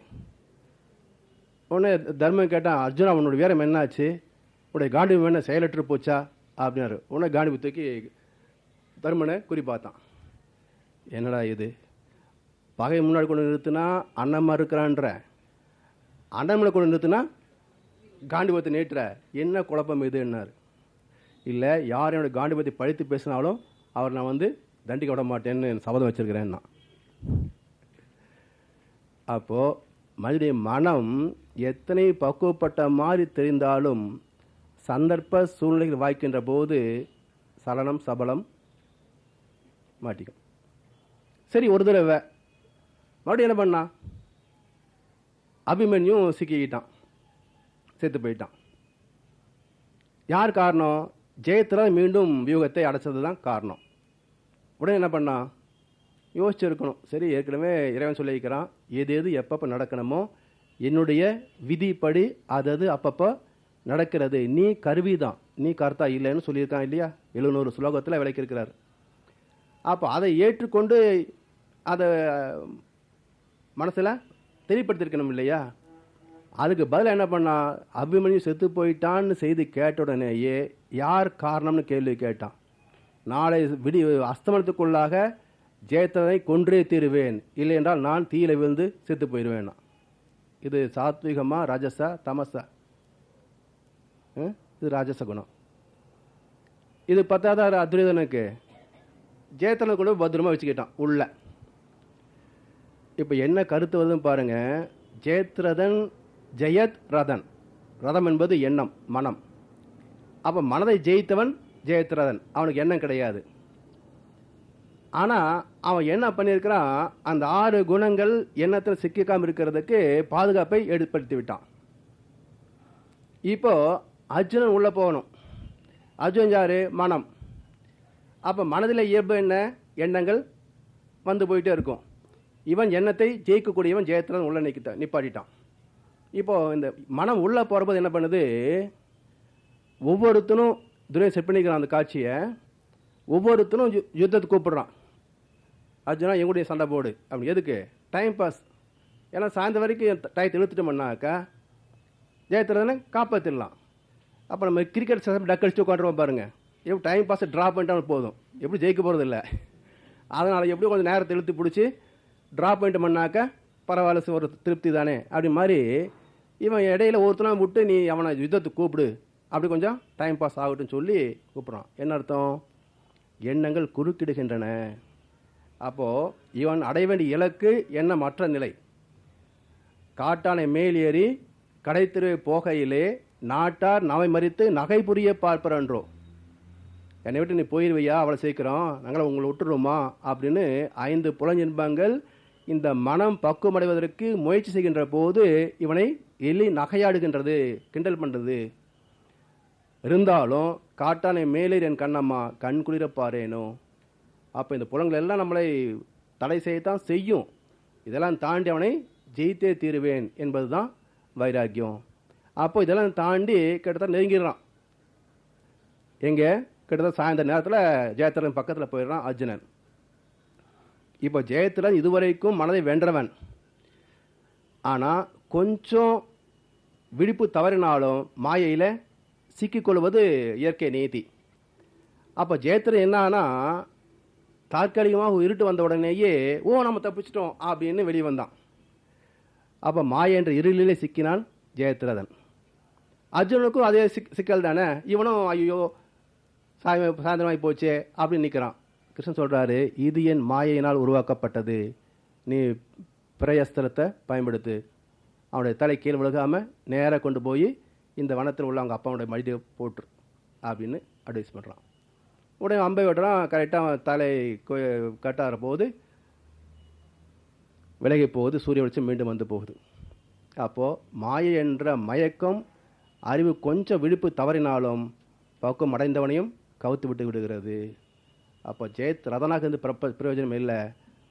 உடனே தர்மன் கேட்டான், அர்ஜுனா உன்னோட வீரம் என்னாச்சு, உடைய காண்டிபம் என்ன செயலற்று போச்சா அப்படின்னாரு. உடனே காண்டிபம் தூக்கி தர்மனை குறி பார்த்தான். என்னடா இது, பகை முன்னாடி கொண்டு நிறுத்தினா அண்ணம்மா இருக்கிறான்ற, அண்ணன்மலை கொண்டு நிறுத்தினா காண்டிபத்தை நேற்ற, என்ன குழப்பம் இது என்னார். இல்லை, யார் என்னோட காண்டிபத்தை பழித்து பேசினாலும் அவர் நான் வந்து தண்டிக்க விட மாட்டேன்னு சபதம் வச்சிருக்கிறேன்னா. அப்போது மனிதனுடைய மனம் எத்தனை பக்குவப்பட்ட மாதிரி தெரிந்தாலும் சந்தர்ப்ப சூழ்நிலைகள் வாய்க்கின்ற போது சலனம் சபலம் மாட்டிக்கும். சரி, ஒரு தடவை மறுபடியும் என்ன பண்ணான்? அபிமன்யும் சிக்கிக்கிட்டான், செத்து போயிட்டான். யார் காரணம்? ஜெயத்தில் மீண்டும் வியூகத்தை அடைச்சது தான் காரணம். உடனே என்ன பண்ணான்? யோசிச்சிருக்கணும். சரி, ஏற்கனவே இறைவன் சொல்லியிருக்கிறான், எது எப்பப்போ நடக்கணுமோ என்னுடைய விதிப்படி அது அப்பப்போ நடக்கிறது. நீ கருவிதான், நீ கர்த்தா இல்லைன்னு சொல்லியிருக்கான் இல்லையா? 700 ஸ்லோகத்தில் விளக்கியிருக்கிறார். அப்போ அதை ஏற்றுக்கொண்டு அதை மனசில் தெளிப்படுத்திருக்கணும் இல்லையா? அதுக்கு பதில் என்ன பண்ணா, அபிமன்யு செத்து போயிட்டான்னு செய்தி கேட்ட உடனேயே யார் காரணம்னு கேள்வி கேட்டான். நாளை அஸ்தமனத்துக்குள்ளாக ஜெயத்ரதனை கொன்றே தீருவேன், இல்லை என்றால் நான் தீயில விழுந்து செத்து போயிடுவேன். இது சாத்விகமா ராஜசா தமசா? இது ராஜச குணம். இது பத்தாத துரியோதனுக்கு ஜெயத்ரதனை கூட பத்திரமா வச்சுக்கிட்டான் உள்ள. இப்போ என்ன கருத்து வருதுன்னு பாருங்க. ஜெயத்ரதன் ஜெயத் ரதன், ரதம் என்பது எண்ணம், மனம். அப்போ மனதை ஜெயித்தவன் ஜெயத்ரதன், அவனுக்கு எண்ணம் கிடையாது. ஆனால் அவன் என்ன பண்ணியிருக்கிறான், அந்த 6 குணங்கள் எண்ணத்தில் சிக்காமல் இருக்கிறதுக்கு பாதுகாப்பை ஏற்படுத்தி விட்டான். இப்போ அர்ஜுனன் உள்ளே போகணும். அர்ஜுனன் யாரு? மனம். அப்போ மனதில் இயல்பு என்ன? எண்ணங்கள் வந்து போயிட்டே இருக்கும். இவன் எண்ணத்தை ஜெயிக்கக்கூடியவன் ஜெயத்ரதன் உள்ள நிப்பாட்டிட்டான். இப்போ இந்த மனம் உள்ளே போகிறபோது என்ன பண்ணுது, ஒவ்வொருத்தனும் துரியோதனன் செட் பண்ணிக்கிறான் அந்த காட்சியை. ஒவ்வொருத்தனும் யுத்தத்துக்கு கூப்பிடுறான். அர்ஜுனா எங்களுடைய சண்டை போடு அப்படி. எதுக்கு? Time pass. ஏன்னா சாயந்தரம் வரைக்கும் டயத்தை இழுத்துட்டோம்னாக்கா ஜெயத்ரதனை காப்பாற்றிடலாம். அப்போ நம்ம கிரிக்கெட் டக் அடிச்சு உட்காந்துருவோம் பாருங்கள். எப்படி டைம் பாஸை ட்ராப் பண்ணிட்டாலும் போதும், எப்படி ஜெயிக்க போகிறது இல்லை. அதனால் எப்படி கொஞ்சம் நேரத்தை இழுத்து பிடிச்சி ட்ராப் பண்ணிட்டோம்னாக்கா பரவாயில்ல, ஒரு திருப்தி தானே அப்படி மாதிரி. இவன் இடையில ஒருத்தனா விட்டு நீ அவனை யுத்தத்துக்கு கூப்பிடு, அப்படி கொஞ்சம் டைம் பாஸ் ஆகட்டும்னு சொல்லி கூப்பிட்றான். என்ன அர்த்தம்? எண்ணங்கள் குறுக்கிடுகின்றன. அப்போது இவன் அடைய வேண்டிய இலக்கு எண்ணமற்ற நிலை. காட்டானை மேல் ஏறி கடைத்திரு போகையிலே நாட்டார் நவை மறித்து நகை புரிய பார்ப்பறன்றோ. என்னை விட்டு நீ போயிடுவையா அவ்வளோ சீக்கிரம், நாங்களும் உங்களை விட்டுருவோமா அப்படின்னு 5 புலஞ்சின்பங்கள் இந்த மனம் பக்குவமடைவதற்கு முயற்சி செய்கின்ற போது இவனை எள்ளி நகையாடுகின்றது, கிண்டல் பண்ணுறது. இருந்தாலும் காட்டானை மேலே என் கண்ணம்மா கண் குளிரப்பாரேனோ. அப்போ இந்த புலங்கள் எல்லாம் நம்மளை தடை செய்யத்தான் செய்யும். இதெல்லாம் தாண்டி அவனை ஜெயித்தே தீருவேன் என்பது தான் வைராக்கியம். அப்போ இதெல்லாம் தாண்டி கிட்டத்தட்ட நெருங்கிடுறான். எங்கே? கிட்டத்தட்ட சாயந்தர நேரத்தில் ஜெயத்ரதன் பக்கத்தில் போயிடுறான் அர்ஜுனன். இப்போ ஜெயத்ரதன் இதுவரைக்கும் மனதை வென்றவன். ஆனால் கொஞ்சம் விழிப்பு தவறினாலும் மாயையில் சிக்கிக்கொள்வது இயற்கை நீதி. அப்போ ஜெயத்ரதன் என்னன்னா, தற்காலிகமாக இருட்டு வந்த உடனேயே நம்ம தப்பிச்சிட்டோம் அப்படின்னு வெளியே வந்தான். அப்போ மாய என்ற இருளிலே சிக்கினான் ஜெயத்ரதன். அர்ஜுனனுக்கும் அதே சிக்கல் தானே. இவனும் ஐயோ சாயந்தரமாகி போச்சே அப்படின்னு நிற்கிறான். கிருஷ்ணன் சொல்கிறாரு, இது என் மாயையினால் உருவாக்கப்பட்டது, நீ பிரயஸ்திரத்தை பயன்படுத்து. அவனுடைய தலை கீழே விழுகாமல் நேராக கொண்டு போய் இந்த வனத்தில் உள்ள அவங்க அப்பாவுடைய மடியை போட்டுரு அப்படின்னு அட்வைஸ் பண்ணுறான். உடனே அம்பை வெட்டுறான். கரெக்டாக தலை கட்டாகிற போது விலகி போகுது, சூரிய வெளிச்சம் மீண்டும் வந்து போகுது. அப்போது மாயை என்ற மயக்கம் அறிவு கொஞ்சம் விழிப்பு தவறினாலும் பக்குவம் அடைந்தவனையும் கவுத்து விட்டு விடுகிறது. அப்போ ரதனாக இருந்து பிரயோஜனம் இல்லை,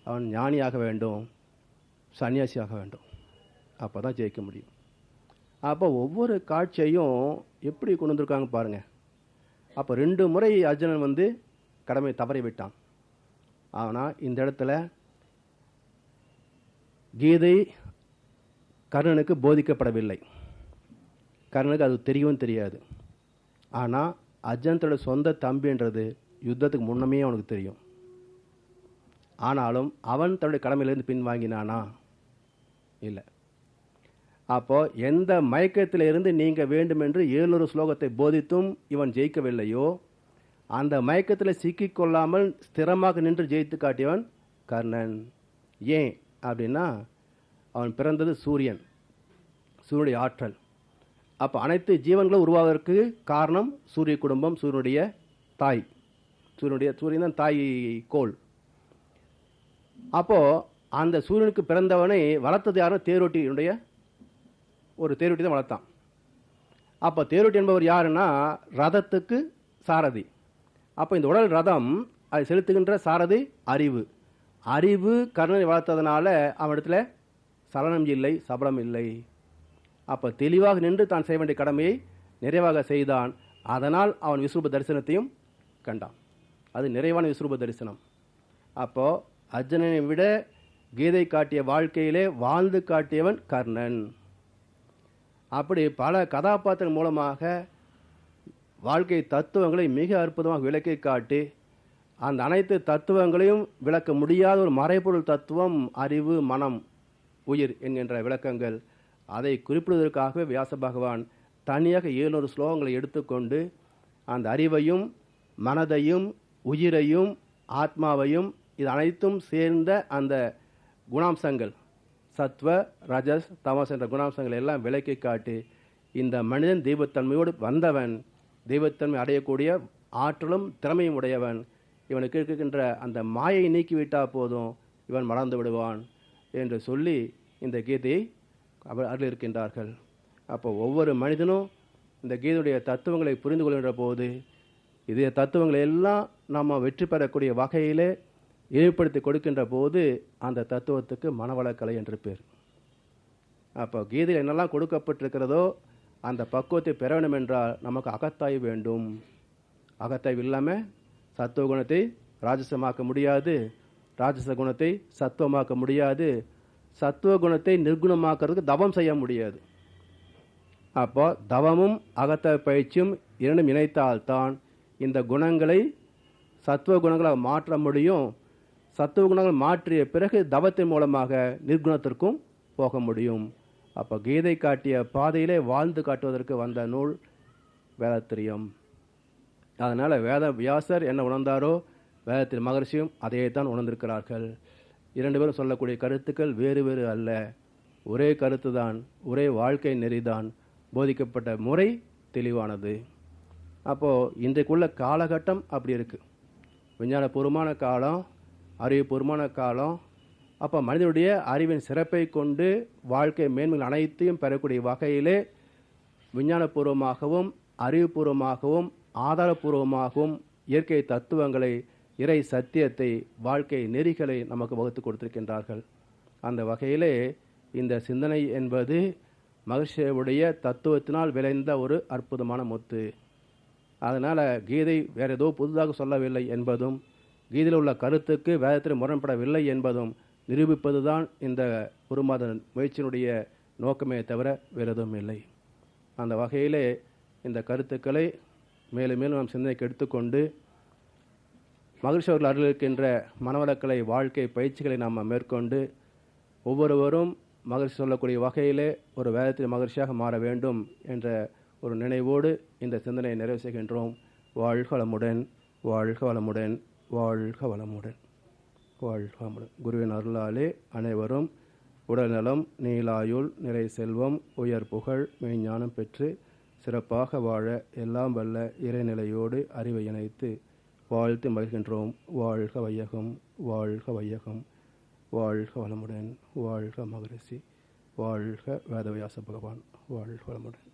அவன் ஞானியாக வேண்டும், சன்னியாசியாக வேண்டும். அப்போ தான் ஜெயிக்க முடியும். அப்போ ஒவ்வொரு காட்சியையும் எப்படி கொண்டு வந்திருக்காங்க பாருங்கள். அப்போ 2 முறை அர்ஜுனன் கடமை தவறி விட்டான். ஆனால் இந்த இடத்துல கீதை கர்ணனுக்கு போதிக்கப்படவில்லை. கர்ணனுக்கு அது தெரியவும் தெரியாது. ஆனால் அர்ஜுனத்தோட சொந்த தம்பின்றது யுத்தத்துக்கு முன்னமே அவனுக்கு தெரியும். ஆனாலும் அவன் தன்னுடைய கடமையிலேருந்து பின்வாங்கினானா? இல்லை. அப்போது எந்த மயக்கத்தில் இருந்து நீங்கள் வேண்டுமென்று 700 ஸ்லோகத்தை போதித்தும் இவன் ஜெயிக்கவில்லையோ, அந்த மயக்கத்தில் சிக்கிக்கொள்ளாமல் ஸ்திரமாக நின்று ஜெயித்து காட்டியவன் கர்ணன். ஏன் அப்படின்னா, அவன் பிறந்தது சூரியன், சூரியனுடைய ஆற்றல். அப்போ அனைத்து ஜீவன்களும் உருவாவதற்கு காரணம் சூரிய குடும்பம், சூரியனுடைய தாய். சூரியன் தான் தாய் கோள். அப்போது அந்த சூரியனுக்கு பிறந்தவனை வளர்த்தது யாரும்? தேரோட்டியினுடைய ஒரு தேரோட்டி தான் வளர்த்தான். அப்போ தேரோட்டி என்பவர் யாருன்னா ரதத்துக்கு சாரதி. அப்போ இந்த உடல் ரதம், அதை செலுத்துகின்ற சாரதி அறிவு. அறிவு கர்ணனை வளர்த்ததுனால அவனிடத்துல சலனம் இல்லை, சபலம் இல்லை. அப்போ தெளிவாக நின்று தான் செய்ய வேண்டிய கடமையை நிறைவாக செய்தான். அதனால் அவன் விஸ்வரூப தரிசனத்தையும் கண்டான். அது நிறைவான விஸ்வரூப தரிசனம். அப்போது அர்ஜுனனை விட கீதை காட்டிய வாழ்க்கையிலே வாழ்ந்து காட்டியவன் கர்ணன். அப்படி பல கதாபாத்திரங்கள் மூலமாக வாழ்க்கை தத்துவங்களை மிக அற்புதமாக விளக்கி காட்டி, அந்த அனைத்து தத்துவங்களையும் விளக்க முடியாத ஒரு மறைபொருள் தத்துவம் அறிவு, மனம், உயிர் என்கின்ற விளக்கங்கள். அதை குறிப்பிடுவதற்காகவே வியாச பகவான் தனியாக 700 ஸ்லோகங்களை எடுத்துக்கொண்டு அந்த அறிவையும் மனதையும் உயிரையும் ஆத்மாவையும் இது அனைத்தும் சேர்ந்த அந்த குணாம்சங்கள், சத்வ ரஜஸ் தமஸ் என்ற குணாம்சங்களை எல்லாம் விளக்கி காட்டி, இந்த மனிதன் தெய்வத்தன்மையோடு வந்தவன், தெய்வத்தன்மை அடையக்கூடிய ஆற்றலும் திறமையும் உடையவன், இவனுக்கு இருக்கின்ற அந்த மாயை நீக்கிவிட்டால் போதும் இவன் மறந்து விடுவான் என்று சொல்லி இந்த கீதையை அவர் அருளிருக்கின்றார்கள். அப்போ ஒவ்வொரு மனிதனும் இந்த கீதையுடைய தத்துவங்களை புரிந்து கொள்கின்ற போது இதே தத்துவங்களை எல்லாம் நம்ம வெற்றி பெறக்கூடிய வகையிலே ஏற்படுத்தி கொடுக்கின்ற போது அந்த தத்துவத்துக்கு மனவளக்கலை என்று பேர். அப்போ கீதையில் என்னெல்லாம் கொடுக்கப்பட்டிருக்கிறதோ அந்த பக்குவத்தை பெற வேண்டும் என்றால் நமக்கு அகத்தாய்வு வேண்டும். அகத்தாய்வு இல்லாமல் சத்துவ குணத்தை ராஜசமாக்க முடியாது, ராஜச குணத்தை சத்துவமாக்க முடியாது, சத்துவ குணத்தை நிர்குணமாக்கிறதுக்கு தவம் செய்ய முடியாது. அப்போ தவமும் அகத்த பயிற்சியும் இரண்டும் இணைத்தால்தான் இந்த குணங்களை சத்துவ குணங்களாக மாற்ற முடியும். சத்துவ குணங்கள் மாற்றிய பிறகு தவத்தின் மூலமாக நிர்குணத்திற்கும் போக முடியும். அப்போ கீதை காட்டிய பாதையிலே வாழ்ந்து காட்டுவதற்கு வந்த நூல் வேதத்திரியம். அதனால் வேத வியாசர் என்ன உணர்ந்தாரோ வேதத்தின் மகர்ஷியும் அதையே தான் உணர்ந்திருக்கிறார்கள். 2 பேரும் சொல்லக்கூடிய கருத்துக்கள் வேறு வேறு அல்ல, ஒரே கருத்து தான், ஒரே வாழ்க்கை நெறிதான். போதிக்கப்பட்ட முறை தெளிவானது. அப்போது இன்றைக்குள்ள காலகட்டம் அப்படி இருக்குது. விஞ்ஞானபூர்வமான காலம், அறிவுபூர்வமான காலம். அப்போ மனிதனுடைய அறிவின் சிறப்பை கொண்டு வாழ்க்கை மேன்மைகள் அனைத்தையும் பெறக்கூடிய வகையிலே விஞ்ஞானபூர்வமாகவும் அறிவுபூர்வமாகவும் ஆதாரபூர்வமாகவும் இயற்கை தத்துவங்களை, இறை சத்தியத்தை, வாழ்க்கை நெறிகளை நமக்கு வகுத்து கொடுத்திருக்கின்றார்கள். அந்த வகையிலே இந்த சிந்தனை என்பது மகிழ்ச்சியுடைய தத்துவத்தினால் விளைந்த ஒரு அற்புதமான முத்து. அதனால் கீதை வேறு ஏதோ புதிதாக சொல்லவில்லை என்பதும், கீதையில் உள்ள கருத்துக்கு வேதத்தில் முரண்படவில்லை என்பதும் நிரூபிப்பது தான் இந்த குருமாத முயற்சியினுடைய நோக்கமே தவிர வேறு எதுவும் இல்லை. அந்த வகையிலே இந்த கருத்துக்களை மேலும் மேலும் நாம் சிந்தனைக்கு எடுத்துக்கொண்டு மகிழ்ச்சி அவர்கள் அருளிருக்கின்ற மனவளக்கலை வாழ்க்கை பயிற்சிகளை நாம் மேற்கொண்டு ஒவ்வொருவரும் மகிழ்ச்சி சொல்லக்கூடிய வகையிலே ஒரு வேதத்தில் மகிழ்ச்சியாக மாற வேண்டும் என்ற ஒரு நினைவோடு இந்த சிந்தனையை நிறைவு செய்கின்றோம். வாழ்க வளமுடன், வாழ்க வளமுடன், வாழ்க வளமுடன், வாழ்க வளமுடன். குருவின் அருளாலே அனைவரும் உடல்நலம், நீலாயுள், நிறை செல்வம், உயர் புகழ், மெய்ஞானம் பெற்று சிறப்பாக வாழ எல்லாம் வல்ல இறைநிலையோடு அறிவை இணைத்து வாழ்த்து மகிழ்கின்றோம். வாழ்க வையகம், வாழ்க வையகம், வாழ்க வளமுடன், வாழ்க மகரிஷி, வாழ்க வேதவியாச பகவான், வாழ்க வளமுடன்.